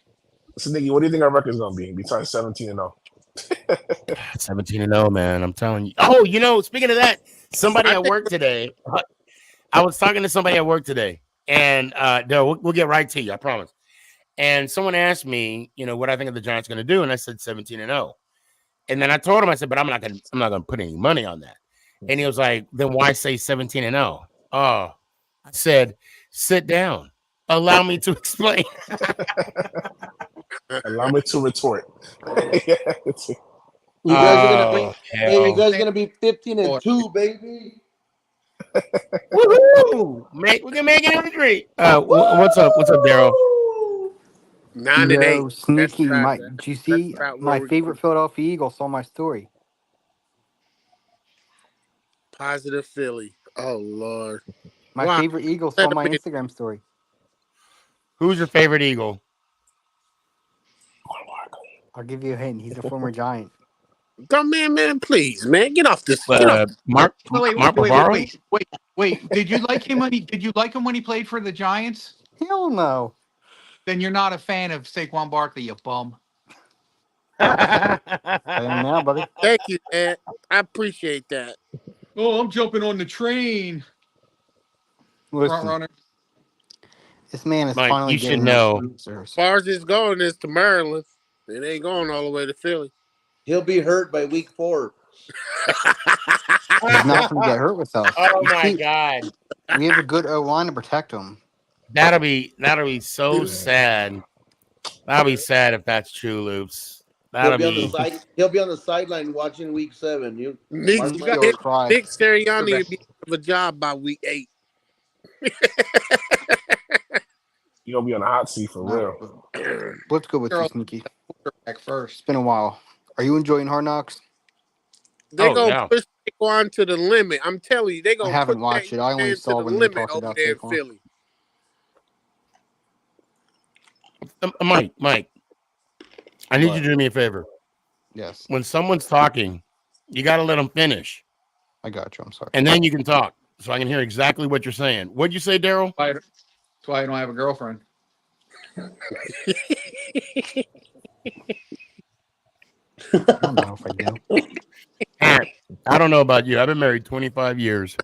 Speaker 16: So, Nicky, what do you think our record's gonna be besides 17-0?
Speaker 15: 17-0, man. I'm telling you. Oh, speaking of that, somebody at work today. I was talking to somebody at work today, and we'll get right to you. I promise. And someone asked me, what I think of the Giants going to do, and I said 17-0. And then I told him, I said, but I'm not gonna put any money on that. And he was like, then why say 17-0? Oh, I said, sit down. Allow me to explain.
Speaker 16: Allow me to retort.
Speaker 14: You guys are gonna be 15-2, baby.
Speaker 15: Woohoo! We can make it every three. What's up? What's up, Daryl?
Speaker 20: 9-8.
Speaker 3: Sneaky,
Speaker 20: That's
Speaker 3: did you see
Speaker 20: about
Speaker 3: my
Speaker 20: where
Speaker 3: favorite Philadelphia Eagle saw my story?
Speaker 20: Positive Philly. Oh Lord.
Speaker 3: My favorite Eagle saw my Instagram story.
Speaker 15: Who's your favorite Eagle?
Speaker 3: I'll give you a hint. He's a former Giant.
Speaker 20: Come man, please, man, get off this.
Speaker 15: Mark
Speaker 13: Wait. Did you like him when he played for the Giants?
Speaker 3: Hell no.
Speaker 13: Then you're not a fan of Saquon Barkley, you bum.
Speaker 3: I am now, buddy.
Speaker 20: Thank you, man. I appreciate that.
Speaker 13: Oh, I'm jumping on the train.
Speaker 3: Listen,
Speaker 13: Front runner.
Speaker 3: This man is
Speaker 15: Mike,
Speaker 3: finally
Speaker 15: you should
Speaker 3: getting
Speaker 15: know.
Speaker 20: As far as it's going is to Maryland. It ain't going all the way to Philly.
Speaker 14: He'll be hurt by week 4.
Speaker 3: He's not going to get hurt with us.
Speaker 15: Oh my God.
Speaker 3: We have a good O-line to protect him.
Speaker 15: That'll be so sad. That'll be sad if that's true, Loops. That'll
Speaker 14: be on the
Speaker 15: be.
Speaker 14: side. He'll be on the sideline watching Week 7. You
Speaker 20: Nick,
Speaker 14: mark
Speaker 20: you
Speaker 14: my
Speaker 20: got
Speaker 14: words.
Speaker 20: Nick Sirianni will be out of a job by Week 8.
Speaker 16: You're gonna be on the hot seat for
Speaker 3: No.
Speaker 16: real.
Speaker 3: Let's go with you, Sneaky. It's been a while. Are you enjoying Hard Knocks?
Speaker 20: They're
Speaker 15: Oh,
Speaker 20: gonna
Speaker 15: yeah.
Speaker 20: push Saquon to the limit. I'm telling you, they're
Speaker 3: I
Speaker 20: gonna
Speaker 3: haven't
Speaker 20: push
Speaker 3: watched
Speaker 20: that
Speaker 3: it. I only
Speaker 20: man to
Speaker 3: saw
Speaker 20: the
Speaker 3: when they
Speaker 20: limit
Speaker 3: talked
Speaker 20: over
Speaker 3: about
Speaker 20: there in
Speaker 3: Saquon.
Speaker 20: Philly.
Speaker 15: Mike, I need
Speaker 3: What?
Speaker 15: you to do me a favor.
Speaker 3: Yes.
Speaker 15: When someone's talking, you got to let them finish.
Speaker 3: I got you. I'm sorry.
Speaker 15: And then you can talk so I can hear exactly what you're saying. What'd you say, Daryl?
Speaker 13: That's why I don't have a girlfriend.
Speaker 3: I don't know if I do.
Speaker 15: I don't know about you. I've been married 25 years.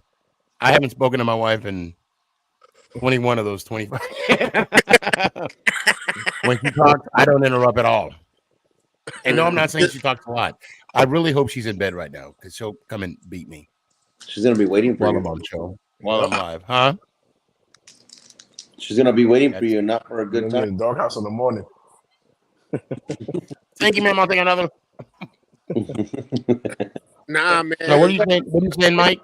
Speaker 15: I haven't spoken to my wife in 21 of those 25. When she talks, I don't interrupt at all. And no, I'm not saying she talks a lot. I really hope she's in bed right now because she'll come and beat me.
Speaker 14: She's gonna be waiting for
Speaker 15: while
Speaker 14: you.
Speaker 15: I'm on show, while I'm live, huh?
Speaker 14: She's gonna be waiting for you, not for a
Speaker 16: You're
Speaker 14: good
Speaker 16: gonna be in
Speaker 14: time.
Speaker 16: the doghouse in the morning.
Speaker 15: Thank you, ma'am. I'll take another.
Speaker 20: Nah, man.
Speaker 15: Now, what are you saying? What are you saying, Mike?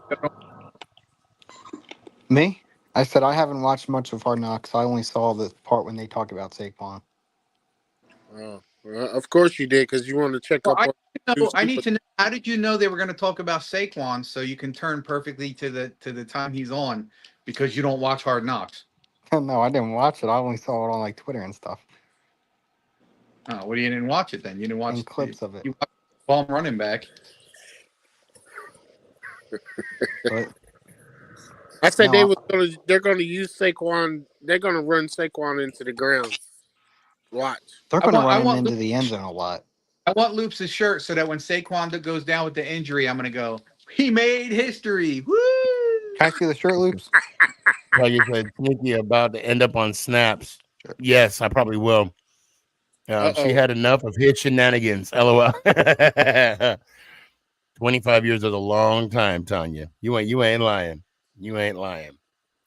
Speaker 3: Me? I said I haven't watched much of Hard Knocks. I only saw the part when they talk about Saquon.
Speaker 20: Well, of course you did, because you want to check up on.
Speaker 13: I need to know. How did you know they were going to talk about Saquon so you can turn perfectly to the time he's on because you don't watch Hard Knocks?
Speaker 3: No, I didn't watch it. I only saw it on like Twitter and stuff.
Speaker 13: Oh, well, you didn't watch it then. You didn't watch
Speaker 3: And clips of it.
Speaker 13: You watched Bomb running back.
Speaker 3: But
Speaker 20: I said
Speaker 3: no,
Speaker 20: they're gonna use Saquon. They're gonna run Saquon into the ground. Watch.
Speaker 3: they're going to run him
Speaker 13: want
Speaker 3: into the end zone a lot.
Speaker 13: I want Loops' shirt so that when Saquon goes down with the injury, I'm going to go, he made history. Woo!
Speaker 3: Can I see the shirt, Loops?
Speaker 15: Like you said, Sneaky about to end up on snaps. Yes, I probably will. She had enough of his shenanigans. LOL. 25 years is a long time, Tanya. You ain't lying. You ain't lying.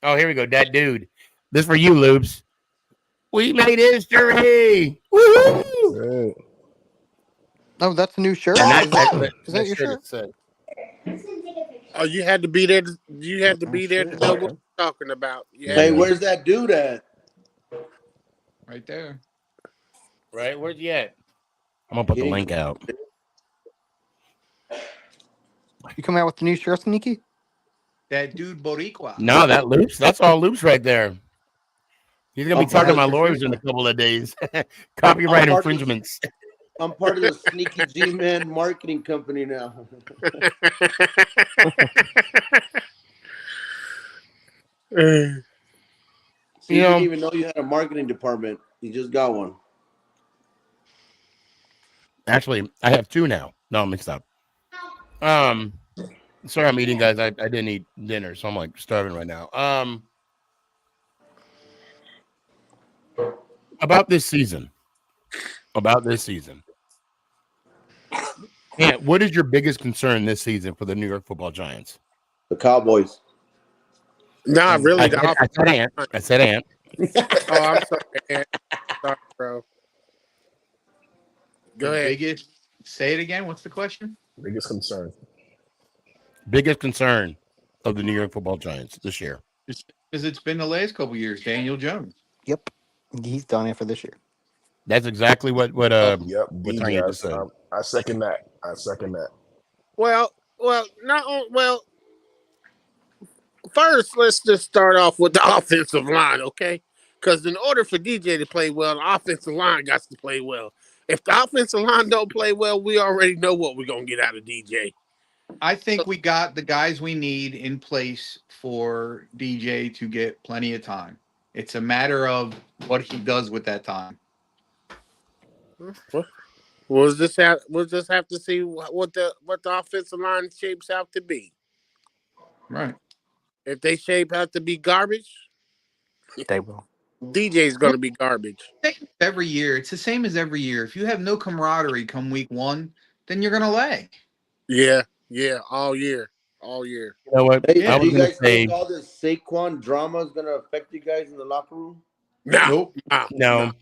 Speaker 15: Oh, here we go. That dude. This for you, Loops. We made history. Woo!
Speaker 3: Oh, that's a new shirt.
Speaker 15: And
Speaker 3: Is that your shirt?
Speaker 20: Oh, you had to be there. You had to be there to know what we're talking about.
Speaker 14: Hey, where's that dude at?
Speaker 13: Right there.
Speaker 15: Right? Where's he at? I'm gonna put the link out.
Speaker 3: You come out with the new shirt, Sneaky?
Speaker 13: That dude Boricua.
Speaker 15: No, that Loops. That's all Loops right there. He's gonna be talking to my lawyers in a couple of days. Copyright infringements.
Speaker 14: I'm part of the Sneaky G Man marketing company now. See, you didn't even know you had a marketing department. You just got one.
Speaker 15: Actually, I have two now. No, I'm mixed up. Sorry, I'm eating, guys. I didn't eat dinner, so I'm like starving right now. About this season. Yeah, what is your biggest concern this season for the New York Football Giants?
Speaker 14: The Cowboys.
Speaker 20: Nah, really.
Speaker 15: I said Ant.
Speaker 20: Oh, I'm sorry, Ant. Sorry, bro. Go ahead.
Speaker 13: Say it again. What's the question?
Speaker 16: Biggest concern.
Speaker 15: Biggest concern of the New York Football Giants this year.
Speaker 13: Because it's been the last couple years. Daniel Jones.
Speaker 3: Yep. He's done it for this year.
Speaker 15: That's exactly what
Speaker 16: Yep,
Speaker 15: what Tanya just said.
Speaker 16: I second that.
Speaker 20: Well. First, let's just start off with the offensive line, okay? Because in order for DJ to play well, the offensive line got to play well. If the offensive line don't play well, we already know what we're going to get out of DJ.
Speaker 13: I think we got the guys we need in place for DJ to get plenty of time. It's a matter of what he does with that time.
Speaker 20: We'll just have to see what the offensive line shapes out to be.
Speaker 13: Right.
Speaker 20: If they shape out to be garbage,
Speaker 3: they will.
Speaker 20: DJ's going to be garbage.
Speaker 13: Every year, it's the same as every year. If you have no camaraderie come week one, then you're going to lag.
Speaker 20: Yeah, all year.
Speaker 15: You know what?
Speaker 14: Hey,
Speaker 15: I
Speaker 14: do
Speaker 15: was
Speaker 14: you
Speaker 15: going to
Speaker 14: guys
Speaker 15: say
Speaker 14: think all this Saquon drama is going to affect you guys in the locker room?
Speaker 20: No.
Speaker 15: no.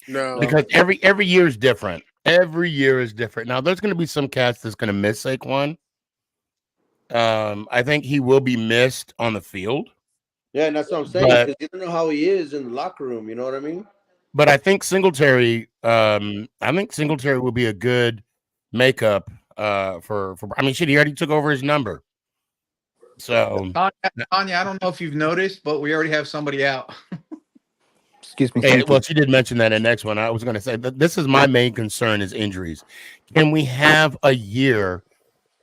Speaker 20: No.
Speaker 15: Because every year is different. Every year is different. Now, there's going to be some cats that's going to miss Saquon. I think he will be missed on the field.
Speaker 14: Yeah, and that's what I'm saying,
Speaker 15: But
Speaker 14: because you don't know how he is in the locker room. You know what I mean?
Speaker 15: but I think Singletary. I think Singletary will be a good makeup. For I mean, shit, he already took over his number. So
Speaker 13: Tanya, I don't know if you've noticed, but we already have somebody out.
Speaker 3: Excuse me.
Speaker 15: Hey, well, she did mention that in the next one. I was going to say that this is my main concern is injuries. Can we have a year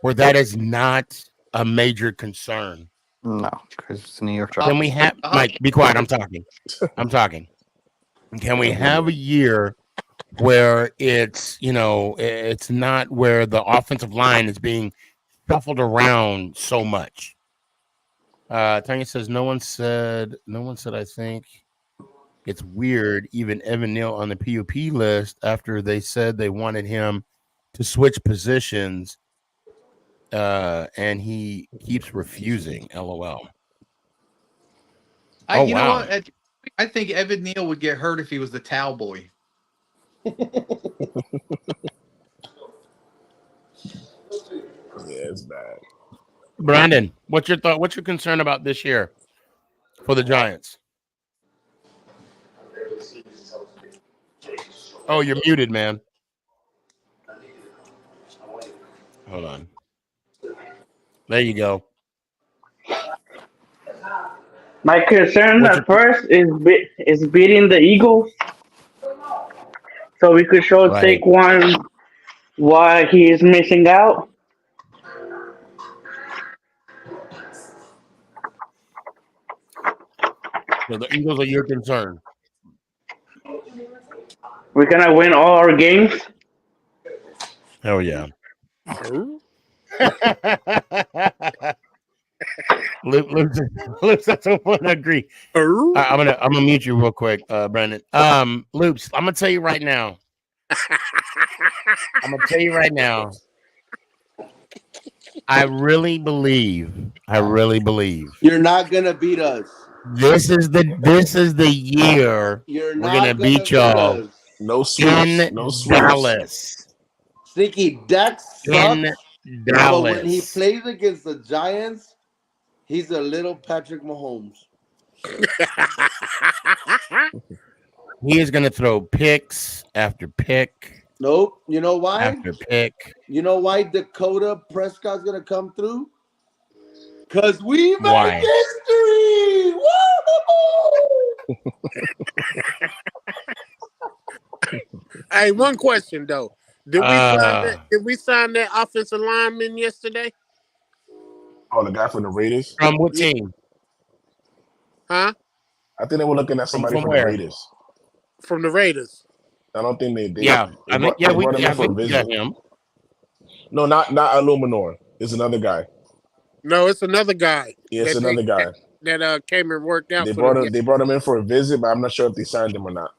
Speaker 15: where that is not a major concern?
Speaker 3: No, because it's the New York
Speaker 15: Can we
Speaker 3: Giants.
Speaker 15: have Mike? Be quiet. I'm talking. I'm talking. Can we have a year where it's it's not where the offensive line is being shuffled around so much? Tanya says no one said. I think it's weird. Even Evan Neal on the PUP list after they said they wanted him to switch positions, and he keeps refusing. LOL.
Speaker 13: You know what? I think Evan Neal would get hurt if he was the towel boy.
Speaker 16: Yeah, it's bad.
Speaker 15: Brandon, what's your thought? What's your concern about this year for the Giants? Oh, you're muted, man. Hold on. There you go.
Speaker 21: My concern at first is beating the Eagles, so we could show
Speaker 15: Right.
Speaker 21: Saquon why he is missing out.
Speaker 15: So the Eagles are your concern.
Speaker 21: We're gonna win all our games.
Speaker 15: Hell yeah. Loops, I don't want to agree. I'm gonna mute you real quick, Brandon. Loops, I'm gonna tell you right now. I really believe.
Speaker 14: You're not gonna beat us.
Speaker 15: This is the year
Speaker 14: You're
Speaker 15: we're
Speaker 14: not
Speaker 15: gonna beat y'all
Speaker 14: us.
Speaker 16: No sweeps.
Speaker 15: in
Speaker 16: No sweeps.
Speaker 15: Dallas.
Speaker 14: Sneaky, Dak
Speaker 15: In
Speaker 14: sucks, but when he
Speaker 15: Dallas.
Speaker 14: plays against the Giants, he's a little Patrick Mahomes.
Speaker 15: He is gonna throw picks after pick.
Speaker 14: Nope. You know why?
Speaker 15: After pick.
Speaker 14: You know why Dakota Prescott's gonna come through? Because we
Speaker 15: Why?
Speaker 14: made history!
Speaker 20: Hey, one question though. Did we sign that offensive lineman yesterday?
Speaker 16: Oh, the guy from the Raiders?
Speaker 15: From what team?
Speaker 20: Huh?
Speaker 16: I think they were looking at somebody from the
Speaker 15: where?
Speaker 16: Raiders.
Speaker 20: From the Raiders.
Speaker 16: I don't think they
Speaker 15: Yeah,
Speaker 16: they brought him in for a visit.
Speaker 15: him.
Speaker 16: No, not Illuminor. It's another guy.
Speaker 20: No, it's another guy.
Speaker 16: Yeah, it's another guy.
Speaker 20: That came and worked out
Speaker 16: They
Speaker 20: for
Speaker 16: brought
Speaker 20: them.
Speaker 16: they brought him in for a visit, but I'm not sure if they signed him or not.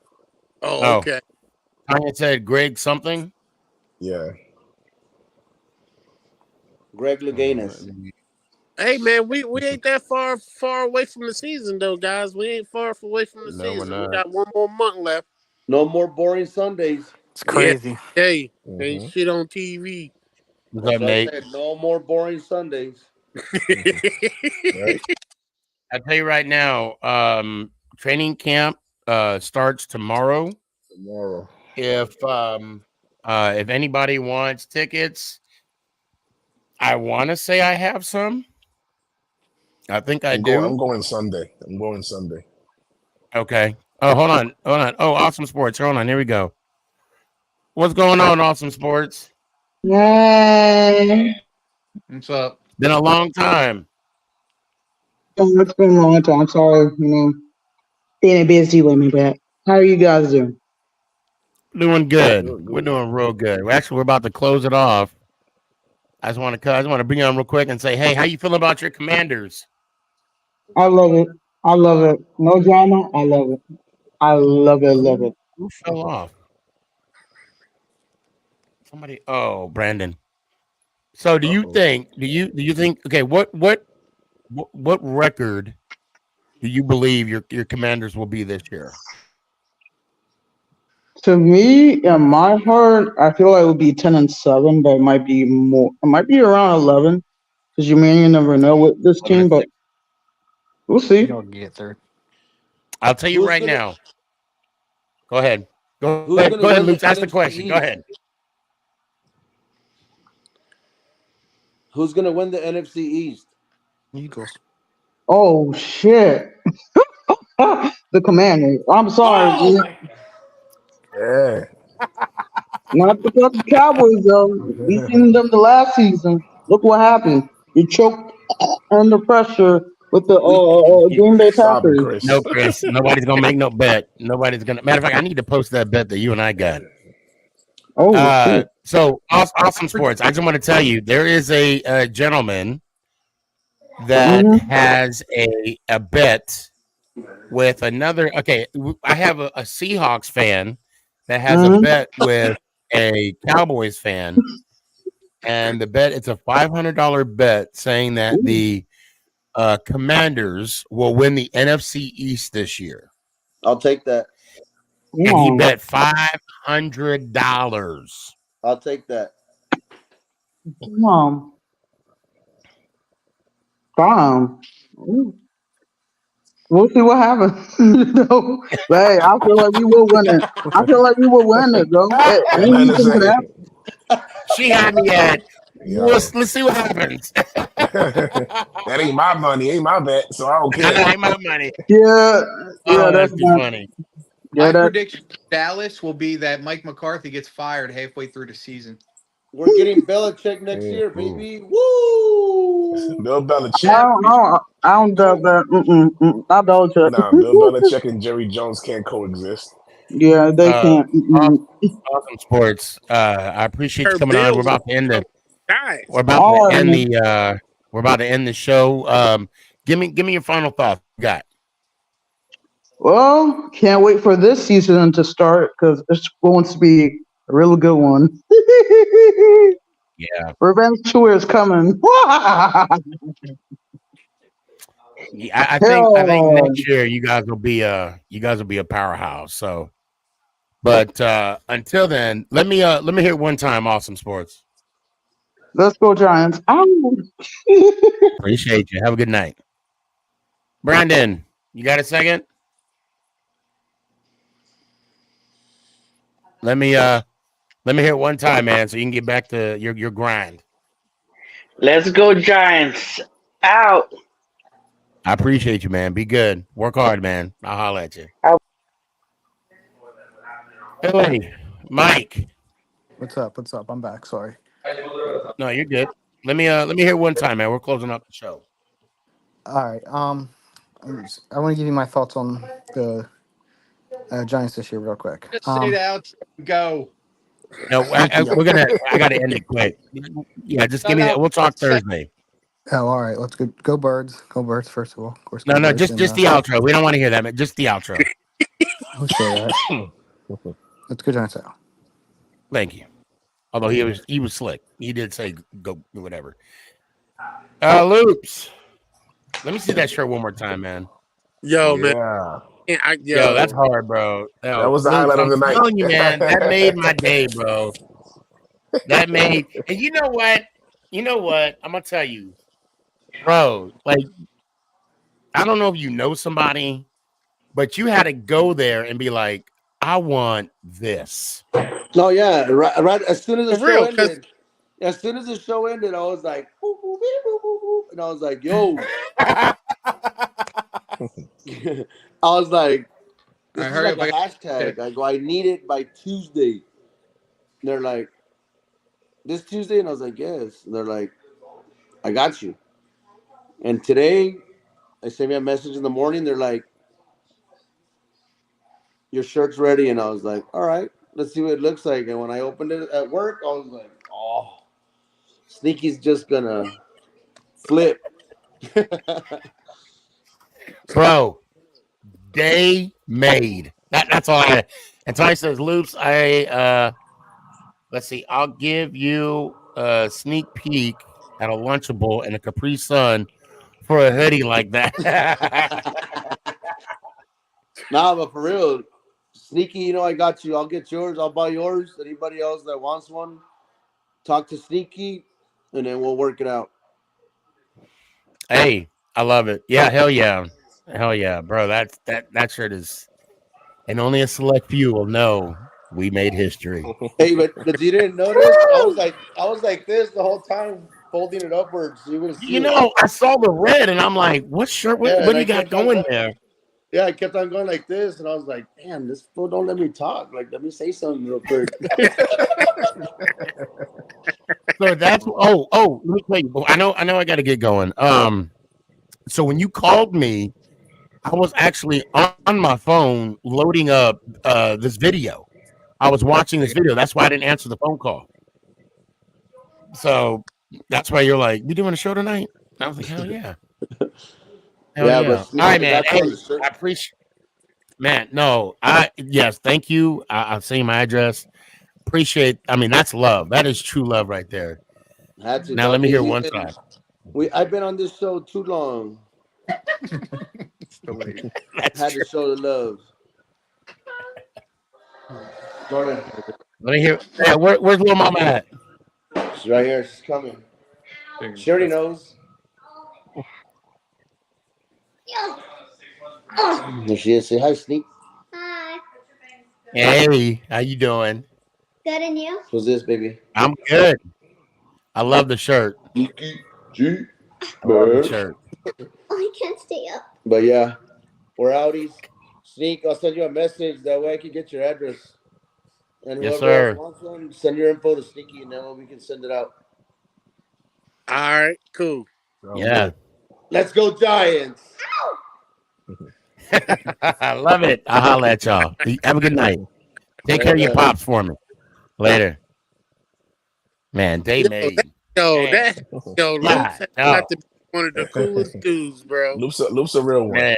Speaker 20: Oh, okay.
Speaker 15: Tanya said Greg something.
Speaker 16: Yeah.
Speaker 14: Greg Louganis.
Speaker 20: Hey man, we ain't that far away from the season though, guys. We ain't far away from the season. We got one more month left.
Speaker 14: No more boring Sundays.
Speaker 3: It's crazy.
Speaker 20: Yeah. Hey, ain't shit on TV.
Speaker 15: What's up, Nate?
Speaker 14: I said, no more boring Sundays.
Speaker 16: Right.
Speaker 15: I tell you right now, training camp starts tomorrow. If anybody wants tickets, I want to say I have some. I think I do.
Speaker 16: I'm going Sunday.
Speaker 15: Okay. Oh, hold on. Oh, Awesome Sports. Hold on. Here we go. What's going on, Awesome Sports?
Speaker 21: Yay!
Speaker 13: What's up?
Speaker 15: Been a long time.
Speaker 21: It's been a long time. Sorry, being busy with me, but how are you guys doing?
Speaker 15: Doing good. We're doing real good. We're about to close it off. I just want to bring you on real quick and say, hey, how you feel about your Commanders?
Speaker 21: I love it. No drama. I love it. Love it.
Speaker 15: Who fell off? Somebody. Oh, Brandon. So, do you think? Okay, what record do you believe your Commanders will be this year?
Speaker 21: To me, in my heart, I feel like it would be 10-7, but it might be more. It might be around 11 because you never know with this team, but we'll see.
Speaker 3: You'll get third.
Speaker 15: I'll tell you
Speaker 14: Who's
Speaker 15: right
Speaker 14: gonna
Speaker 15: now. Go ahead. Go
Speaker 14: Who's
Speaker 15: ahead.
Speaker 14: gonna
Speaker 15: Go ahead,
Speaker 14: win the
Speaker 15: Luke. Ask the
Speaker 14: NFC
Speaker 15: question. Go
Speaker 14: East?
Speaker 15: ahead.
Speaker 14: Who's gonna win the NFC East?
Speaker 3: Eagles.
Speaker 21: Oh shit! The Commanders. I'm sorry,
Speaker 10: Oh
Speaker 21: man.
Speaker 10: my god.
Speaker 1: Yeah.
Speaker 21: Not the fucking Cowboys though. We seen them the last season. Look what happened. You choked under pressure with the
Speaker 14: We
Speaker 21: Green Bay
Speaker 1: Stop it,
Speaker 21: Packers.
Speaker 1: Chris.
Speaker 15: No, Chris. Nobody's gonna make no bet. Nobody's gonna. Matter of fact, I need to post that bet that you and I got.
Speaker 21: Oh shit!
Speaker 15: So awesome sports. I just want to tell you, there is a gentleman that
Speaker 21: Mm-hmm.
Speaker 15: has a bet with another. Okay, I have a Seahawks fan that has a
Speaker 21: Mm-hmm.
Speaker 15: bet with a Cowboys fan, and the bet it's a $500 bet saying that the Commanders will win the NFC East this year,
Speaker 14: I'll take that.
Speaker 15: and he
Speaker 21: Wow.
Speaker 15: bet $500.
Speaker 14: I'll take that.
Speaker 21: Wow. Damn. Ooh. We'll see what happens. But hey, I feel like we will win it. I feel like we will win it, bro. Hey,
Speaker 1: Got nothing to
Speaker 21: anything could
Speaker 1: say.
Speaker 21: happen.
Speaker 15: She had me at.
Speaker 1: Yo.
Speaker 15: Let's see what happens.
Speaker 1: That ain't my money, ain't my bet, so I don't care.
Speaker 15: That ain't my money.
Speaker 21: Yeah,
Speaker 15: Oh,
Speaker 21: that's
Speaker 15: that's too
Speaker 21: not.
Speaker 15: funny.
Speaker 21: Yeah,
Speaker 13: My
Speaker 21: that.
Speaker 13: prediction for Dallas will be that Mike McCarthy gets fired halfway through the season.
Speaker 14: We're getting Belichick next year, baby. Woo!
Speaker 1: Bill
Speaker 21: I
Speaker 1: Belichick.
Speaker 21: don't, I don't, I don't doubt that. Not Belichick.
Speaker 1: Nah, Bill Belichick and Jerry Jones can't coexist.
Speaker 21: Yeah, they
Speaker 15: Uh,
Speaker 21: can't.
Speaker 15: awesome sports. I appreciate you
Speaker 20: Her
Speaker 15: coming on. We're
Speaker 20: bills
Speaker 15: about to end the.
Speaker 20: guys.
Speaker 15: We're about
Speaker 21: All
Speaker 15: to
Speaker 21: right,
Speaker 15: end
Speaker 21: man.
Speaker 15: the. We're about to end the show. Give me your final thoughts. Got.
Speaker 21: Well, can't wait for this season to start because it's going to be a really good one.
Speaker 15: Yeah.
Speaker 21: Revenge tour is coming.
Speaker 15: Yeah, I think
Speaker 21: Hell,
Speaker 15: next year you guys will be a powerhouse. So, but until then, let me hear it one time. Awesome sports.
Speaker 21: let's go Giants. Ow.
Speaker 15: Appreciate you. Have a good night, Brandon. You got a second? Let me hear it one time, man, so you can get back to your grind.
Speaker 8: Let's go Giants. Out.
Speaker 15: I appreciate you, man. Be good. Work hard, man. I'll holler at you. Hey, Mike.
Speaker 3: What's up? What's up? I'm back. Sorry.
Speaker 15: No, you're good. Let me hear it one time, man. We're closing up the show.
Speaker 3: All right. I want to give you my thoughts on the Giants this year, real quick.
Speaker 13: Just say the outro and go.
Speaker 15: No,
Speaker 3: Thank you.
Speaker 15: I gotta end it quick. Yeah, just give me that.
Speaker 13: No,
Speaker 15: We'll talk
Speaker 13: say
Speaker 15: Thursday.
Speaker 3: Oh, all right. Let's go Birds. Go Birds, first of all. Of course,
Speaker 15: No,
Speaker 3: go
Speaker 15: no,
Speaker 3: Birds.
Speaker 15: just
Speaker 3: And
Speaker 15: the outro. We don't want to hear that, man. Just the outro.
Speaker 3: who say that? Let's go Giants out.
Speaker 15: Thank you. Although he was slick. He did say go whatever. Loops. Let me see that shirt one more time, man.
Speaker 20: Yo, man.
Speaker 1: Yeah.
Speaker 15: Yo, that's hard, bro.
Speaker 1: That
Speaker 15: Yo,
Speaker 1: was the
Speaker 15: Loops,
Speaker 1: highlight of
Speaker 15: I'm
Speaker 1: the night.
Speaker 15: telling you, man, that made my day, bro. That made, and you know what? I'm gonna tell you, bro. Like, I don't know if you know somebody, but you had to go there and be like, I want this.
Speaker 14: No, yeah, right. As soon as the
Speaker 20: For
Speaker 14: show
Speaker 20: real, because
Speaker 14: ended, I was like, boop, boop, beep, boop, boop, boop, and I was like, yo. I was like, this
Speaker 13: I
Speaker 14: is
Speaker 13: heard
Speaker 14: like
Speaker 13: if
Speaker 14: a
Speaker 13: I
Speaker 14: hashtag. I go, I need it by Tuesday. And they're like, this Tuesday? And I was like, yes. And they're like, I got you. And today, they sent me a message in the morning. They're like, your shirt's ready. And I was like, all right, let's see what it looks like. And when I opened it at work, I was like, oh, Sneaky's just going to flip.
Speaker 15: Bro, day made. That's all I had. And Ty says, Loops, let's see, I'll give you a sneak peek at a Lunchable and a Capri Sun for a hoodie like that.
Speaker 14: Nah, but for real, Sneaky, you know I got you. I'll get yours. I'll buy yours. Anybody else that wants one, talk to Sneaky, and then we'll work it out.
Speaker 15: Hey, I love it. Yeah, hell yeah. Hell yeah, bro. That shirt is, and only a select few will know we made history.
Speaker 14: Hey, but you didn't notice? I was like this the whole time, folding it upwards. So you would have
Speaker 15: You
Speaker 14: seen it.
Speaker 15: know, I saw the red and I'm like, what shirt?
Speaker 14: Yeah,
Speaker 15: What
Speaker 14: and
Speaker 15: do
Speaker 14: I
Speaker 15: you got
Speaker 14: kept on
Speaker 15: going
Speaker 14: going.
Speaker 15: there?
Speaker 14: Yeah, I kept on going like this, and I was like, "Damn, this fool don't let me talk. Like, let me say something real quick."
Speaker 15: So that's let me tell you. I know I got to get going. So when you called me, I was actually on my phone loading up this video. I was watching this video. That's why I didn't answer the phone call. So that's why you're like, we doing a show tonight? I was like, hell yeah. Hell
Speaker 14: Yeah,
Speaker 15: yeah.
Speaker 14: but
Speaker 15: All
Speaker 14: Sneaky,
Speaker 15: right,
Speaker 14: I
Speaker 15: man.
Speaker 14: got you
Speaker 15: Hey,
Speaker 14: on the shirt.
Speaker 15: I appreciate, man. No, yes, thank you. I've seen my address. Appreciate, I mean, that's love. That is true love right there.
Speaker 14: Had to,
Speaker 15: Now let
Speaker 14: dog.
Speaker 15: me hear
Speaker 14: You've
Speaker 15: one
Speaker 14: been,
Speaker 15: time.
Speaker 14: I've been on this show too long.
Speaker 15: That's
Speaker 14: Had to
Speaker 15: true.
Speaker 14: show the love. Jordan,
Speaker 15: Let me hear. Yeah, where's little mama at?
Speaker 14: she's right here. She's coming. She already knows. There she is. Say hi, Sneak.
Speaker 6: Hi.
Speaker 15: Hey, how you doing?
Speaker 6: Good, and you?
Speaker 14: Who's this, baby?
Speaker 15: I'm good. I love the shirt.
Speaker 14: Sneaky G.
Speaker 15: I love the shirt.
Speaker 6: Oh, I can't stay up.
Speaker 14: But yeah, we're outies. Sneak, I'll send you a message. That way I can get your address. And
Speaker 15: Yes,
Speaker 14: whoever else
Speaker 15: sir.
Speaker 14: wants one, send your info to Sneaky, and then we can send it out.
Speaker 20: All right, cool.
Speaker 15: Yeah.
Speaker 14: Let's go, Giants.
Speaker 15: I love it. I'll holler at y'all. Have a good night. Take care of your
Speaker 14: Later.
Speaker 15: pops for me. Later. Man, they
Speaker 20: Yo,
Speaker 15: made. Man.
Speaker 20: Loops
Speaker 15: God,
Speaker 20: has
Speaker 15: no.
Speaker 20: got to be one of the coolest dudes, bro.
Speaker 16: Loop's a real one.
Speaker 15: Man.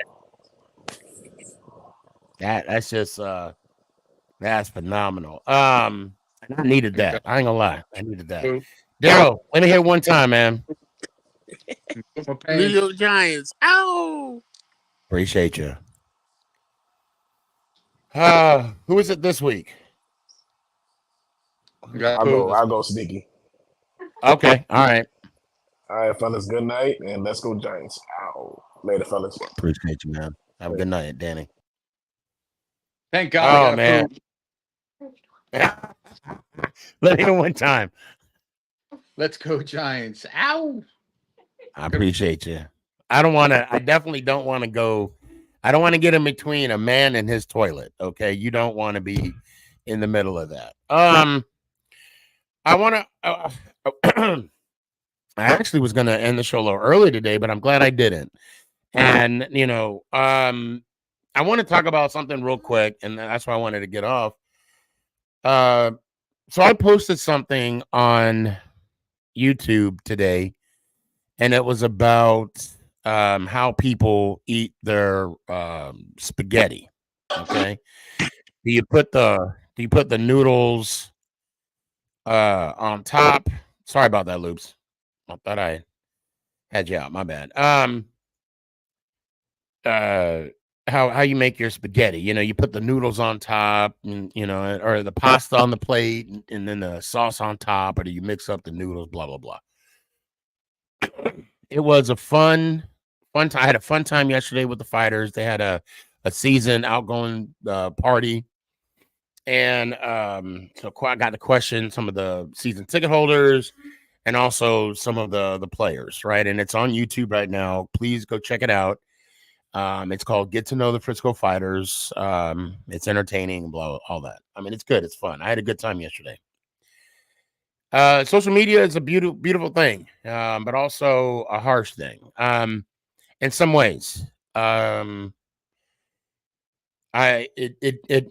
Speaker 15: That's just that's phenomenal. And I needed that. I ain't gonna lie. I needed that. Daryl, let me hear one time, man.
Speaker 20: New York Giants. Ow!
Speaker 15: Appreciate you. Who is it this week?
Speaker 16: I'll go Sneaky.
Speaker 15: Okay, all right.
Speaker 16: All right, fellas. Good night, and let's go Giants. Ow. Later, fellas.
Speaker 15: Appreciate you, man. Have a good night, Danny.
Speaker 13: Thank God I
Speaker 15: Oh
Speaker 13: got
Speaker 15: man.
Speaker 13: food.
Speaker 15: Let me hear one time.
Speaker 13: Let's go Giants. Ow.
Speaker 15: I appreciate you. I definitely don't want to go. I don't want to get in between a man and his toilet. Okay. You don't want to be in the middle of that. I want to, I actually was going to end the show a little early today, but I'm glad I didn't. And, I want to talk about something real quick, and that's why I wanted to get off. So I posted something on YouTube today, and it was about how people eat their spaghetti. Okay, do you put the noodles on top? Sorry about that, Loops. I thought I had you out. My bad. How you make your spaghetti? You put the noodles on top, and or the pasta on the plate, and then the sauce on top, or do you mix up the noodles? Blah blah blah. It was a fun time. I had a fun time yesterday with the fighters. They had a season outgoing party, and so I got to question some of the season ticket holders and also some of the players, right? And it's on YouTube right now. Please go check it out. It's called Get to Know the Frisco Fighters. It's entertaining, blah, all that. I mean, it's good. It's fun. I had a good time yesterday. Social media is a beautiful thing, but also a harsh thing. In some ways, it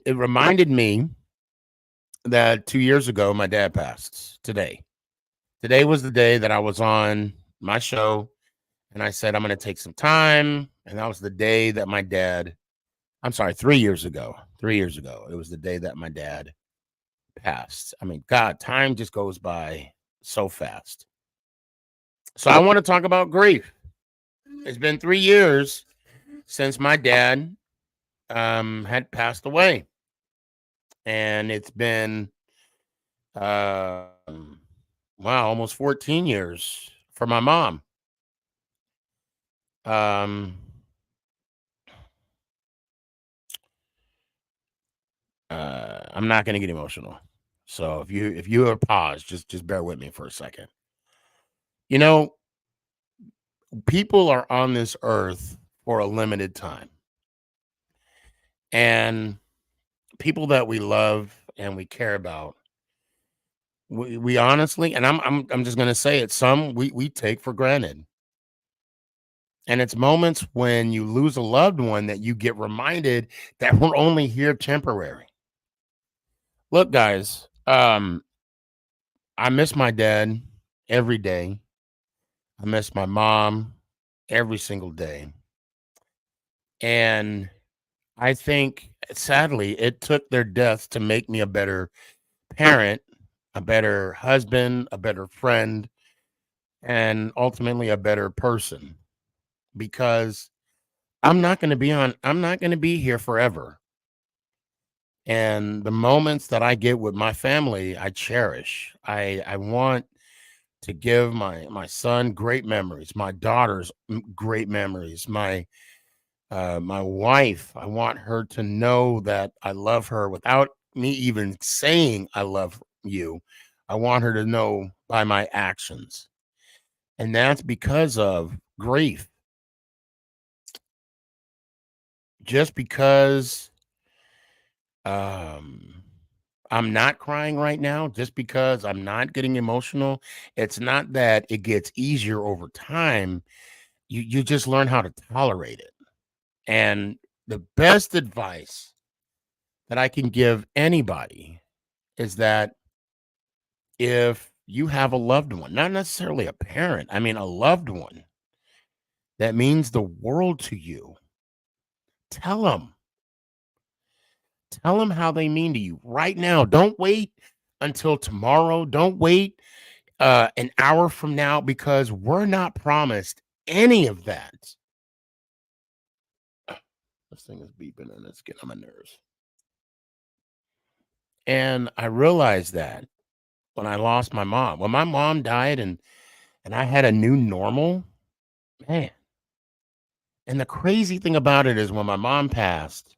Speaker 15: reminded me that 2 years ago my dad passed. Today was the day that I was on my show, and I said I'm going to take some time, and that was the day that my dad. I'm sorry, 3 years ago. 3 years ago, it was the day that my dad passed. I mean, God, time just goes by so fast. So I want to talk about grief. It's been 3 years since my dad had passed away. and it's been wow, almost 14 years for my mom. Um, I'm not gonna get emotional. So if you are paused, just bear with me for a second. You know, people are on this earth for a limited time. And people that we love and we care about, we honestly, and I'm just gonna say it, some we take for granted. And it's moments when you lose a loved one that you get reminded that we're only here temporary. Look, guys, I miss my dad every day. I miss my mom every single day. And I think, sadly, it took their deaths to make me a better parent, a better husband, a better friend, and ultimately a better person because I'm not going to be here forever. And the moments that I get with my family, I cherish. I want to give my son great memories, my daughters great memories, my wife. I want her to know that I love her without me even saying I love you. I want her to know by my actions. And that's because of grief. Just because um I'm not crying right now, just because I'm not getting emotional, it's not that it gets easier over time. You just learn how to tolerate it. And the best advice that I can give anybody is that if you have a loved one, not necessarily a parent, I mean a loved one that means the world to you, tell them. Tell them how they mean to you right now. Don't wait until tomorrow. Don't wait an hour from now because we're not promised any of that. This thing is beeping and it's getting on my nerves. And I realized that when I lost my mom. When my mom died and I had a new normal, man. And the crazy thing about it is when my mom passed,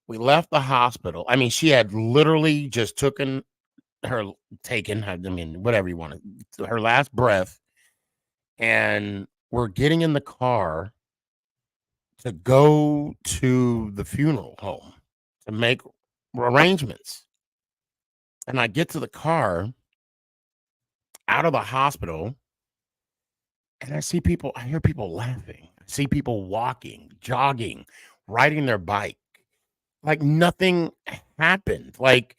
Speaker 15: we left the hospital. I mean, she had literally just her taken, I mean, whatever you want to, her last breath. And we're getting in the car to go to the funeral home to make arrangements. And I get to the car out of the hospital and I hear people laughing. I see people walking, jogging, riding their bike. Like nothing happened. Like,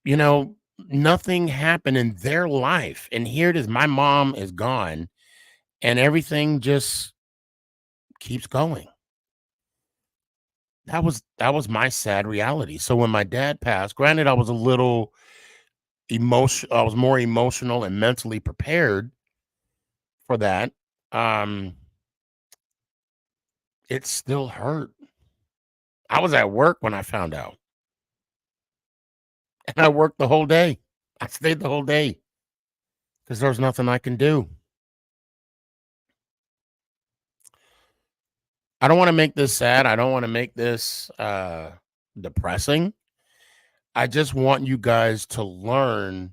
Speaker 15: you know, nothing happened in their life. And here it is. My mom is gone and everything just keeps going. That was my sad reality. So when my dad passed, granted I was a little I was more emotional and mentally prepared for that. Um it still hurt. I was at work when I found out. And I worked the whole day. I stayed the whole day because there was nothing I can do. I don't want to make this sad. I don't want to make this depressing. I just want you guys to learn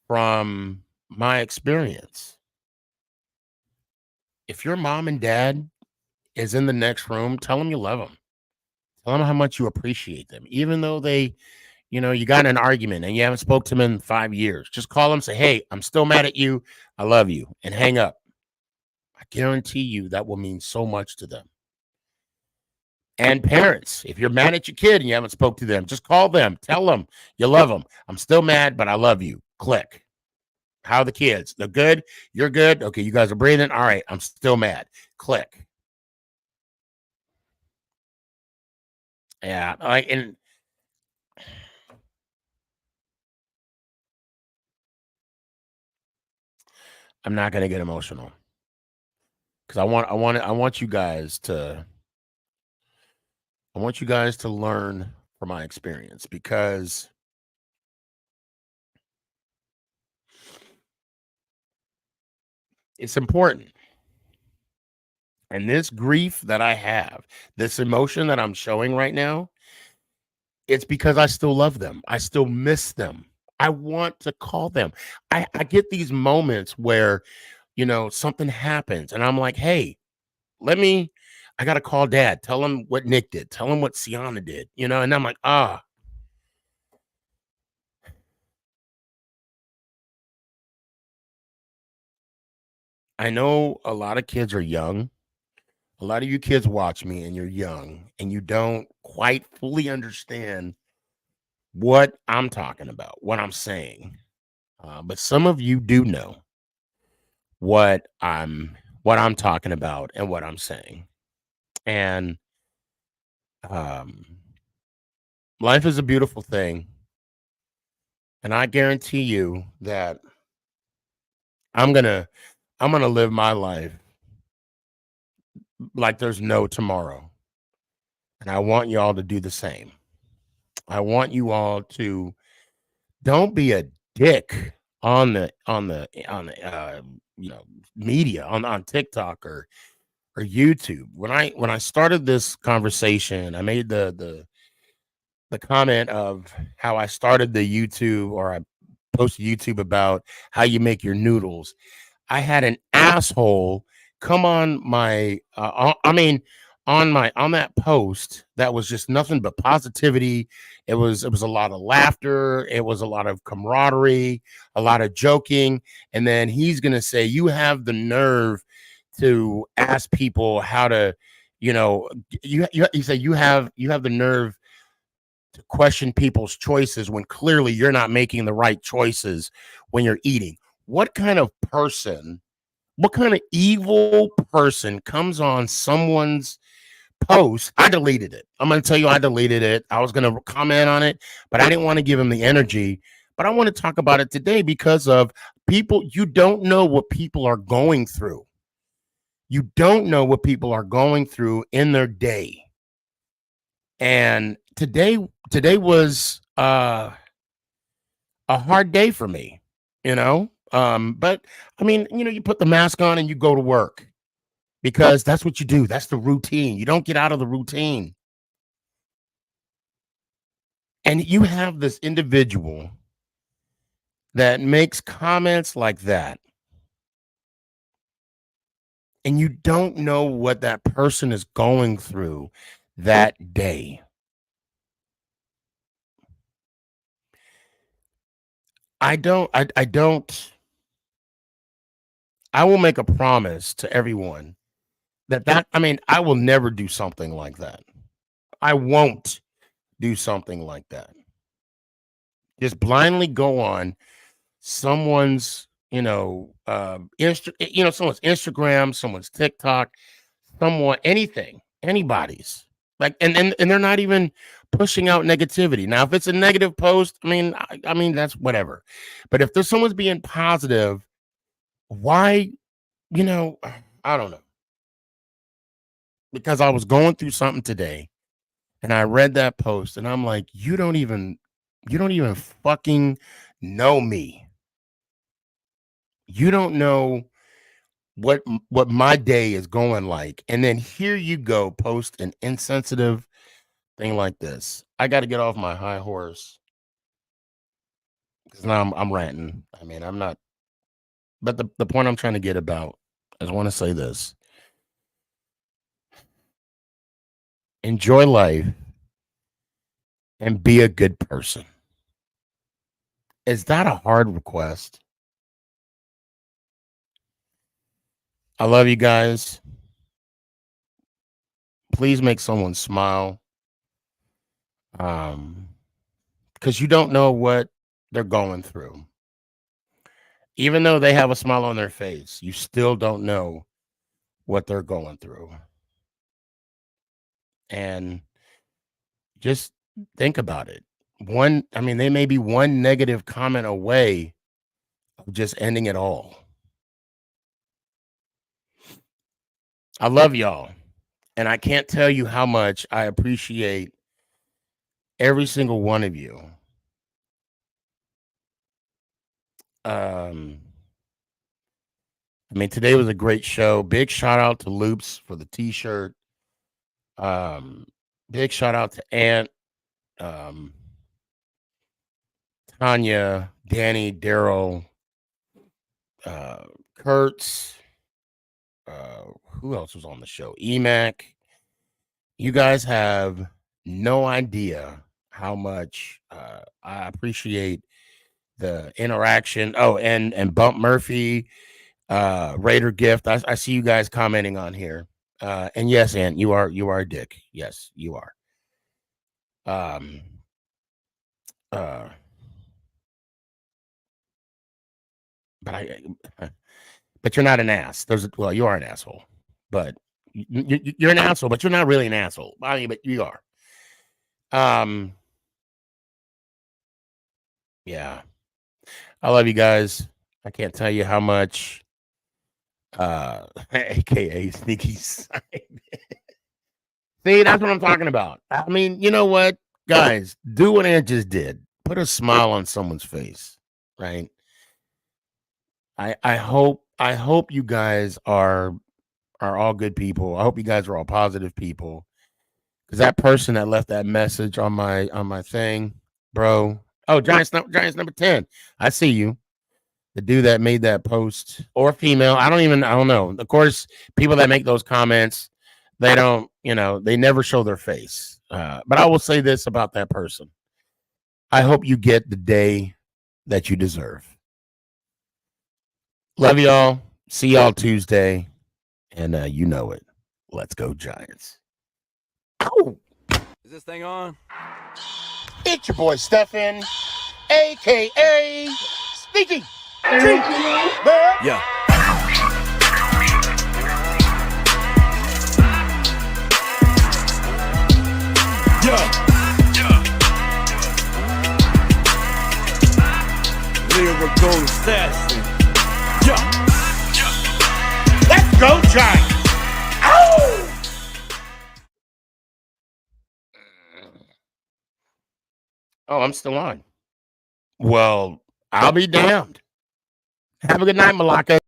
Speaker 15: from my experience. If your mom and dad is in the next room, tell them you love them. Tell them how much you appreciate them, even though you got in an argument and you haven't spoke to them in 5 years. Just call them, say, "Hey, I'm still mad at you. I love you," and hang up. I guarantee you that will mean so much to them. And parents, if you're mad at your kid and you haven't spoke to them, just call them. Tell them you love them. I'm still mad, but I love you. Click. How are the kids? They're good. You're good. Okay, you guys are breathing. All right, I'm still mad. Click. Yeah, and I'm not gonna get emotional because I want you guys to learn from my experience because it's important. And this grief that I have, this emotion that I'm showing right now, it's because I still love them. I still miss them. I want to call them. I get these moments where, something happens and I'm like, hey, I got to call dad. Tell him what Nick did. Tell him what Sienna did, and I'm like, I know a lot of kids are young. A lot of you kids watch me and you're young and you don't quite fully understand what I'm talking about, what I'm saying. But some of you do know what I'm talking about and what I'm saying. And um, life is a beautiful thing. And I guarantee you that I'm gonna live my life like there's no tomorrow. And I want you all to do the same. I want you all to don't be a dick on the media on TikTok or YouTube. When I started this conversation, I made the comment of how I started the YouTube or I posted YouTube about how you make your noodles. I had an asshole come on my on that post that was just nothing but positivity. It was a lot of laughter, it was a lot of camaraderie, a lot of joking, and then he's going to say you have the nerve to ask people how to, you say you have the nerve to question people's choices when clearly you're not making the right choices when you're eating. What kind of person, what kind of evil person comes on someone's post? I deleted it. I'm going to tell you, I deleted it. I was going to comment on it, but I didn't want to give him the energy. But I want to talk about it today because of people. You don't know what people are going through. You don't know what people are going through in their day. And today was a hard day for me, but I mean, you put the mask on and you go to work because that's what you do. That's the routine. You don't get out of the routine. And you have this individual that makes comments like that. And you don't know what that person is going through that day. I don't I will make a promise to everyone that I mean, I will never do something like that. I won't do something like that. Just blindly go on someone's, someone's Instagram, someone's TikTok, anybody's. Like, and they're not even pushing out negativity. Now, if it's a negative post, I mean that's whatever. But if there's someone's being positive, why, I don't know. Because I was going through something today and I read that post and I'm like, you don't even fucking know me. You don't know what my day is going like. And then here you go, post an insensitive thing like this. I got to get off my high horse because now I'm ranting. I mean, I'm not. But the point I'm trying to get about, I just want to say this: enjoy life and be a good person. Is that a hard request? I love you guys. Please make someone smile. Because you don't know what they're going through. Even though they have a smile on their face, you still don't know what they're going through. And just think about it. They may be one negative comment away of just ending it all. I love y'all. And I can't tell you how much I appreciate every single one of you. I mean, today was a great show. Big shout out to Loops for the t-shirt. Big shout out to Ant, Tanya, Danny, Daryl, Kurtz. Who else was on the show? EMAC. You guys have no idea how much I appreciate the interaction. Oh, and Bump Murphy, Raider Gift. I see you guys commenting on here. And yes, Ant, you are a dick. Yes, you are. But you're not an ass. Well, you are an asshole, but you're an asshole, but you're not really an asshole. I mean, but you are. Yeah. I love you guys. I can't tell you how much aka Sneaky Side. See, that's what I'm talking about. I mean, you know what? Guys, do what Ant just did. Put a smile on someone's face, right? I hope you guys are all good people. I hope you guys are all positive people. Because that person that left that message on my thing, bro. Oh, Giants number 10. I see you. The dude that made that post, or female. I don't know. Of course, people that make those comments, they don't, they never show their face. But I will say this about that person. I hope you get the day that you deserve. Love y'all. See y'all Tuesday. And you know it. Let's go, Giants. Ow!
Speaker 5: Is this thing on?
Speaker 15: It's your boy Stefan, a.k.a. SneakyG.
Speaker 5: Yeah. Lyrical assassin.
Speaker 15: Let's go, Giants. Ow! Oh, I'm still on. Well, I'll be damned. Have a good night, Malacca.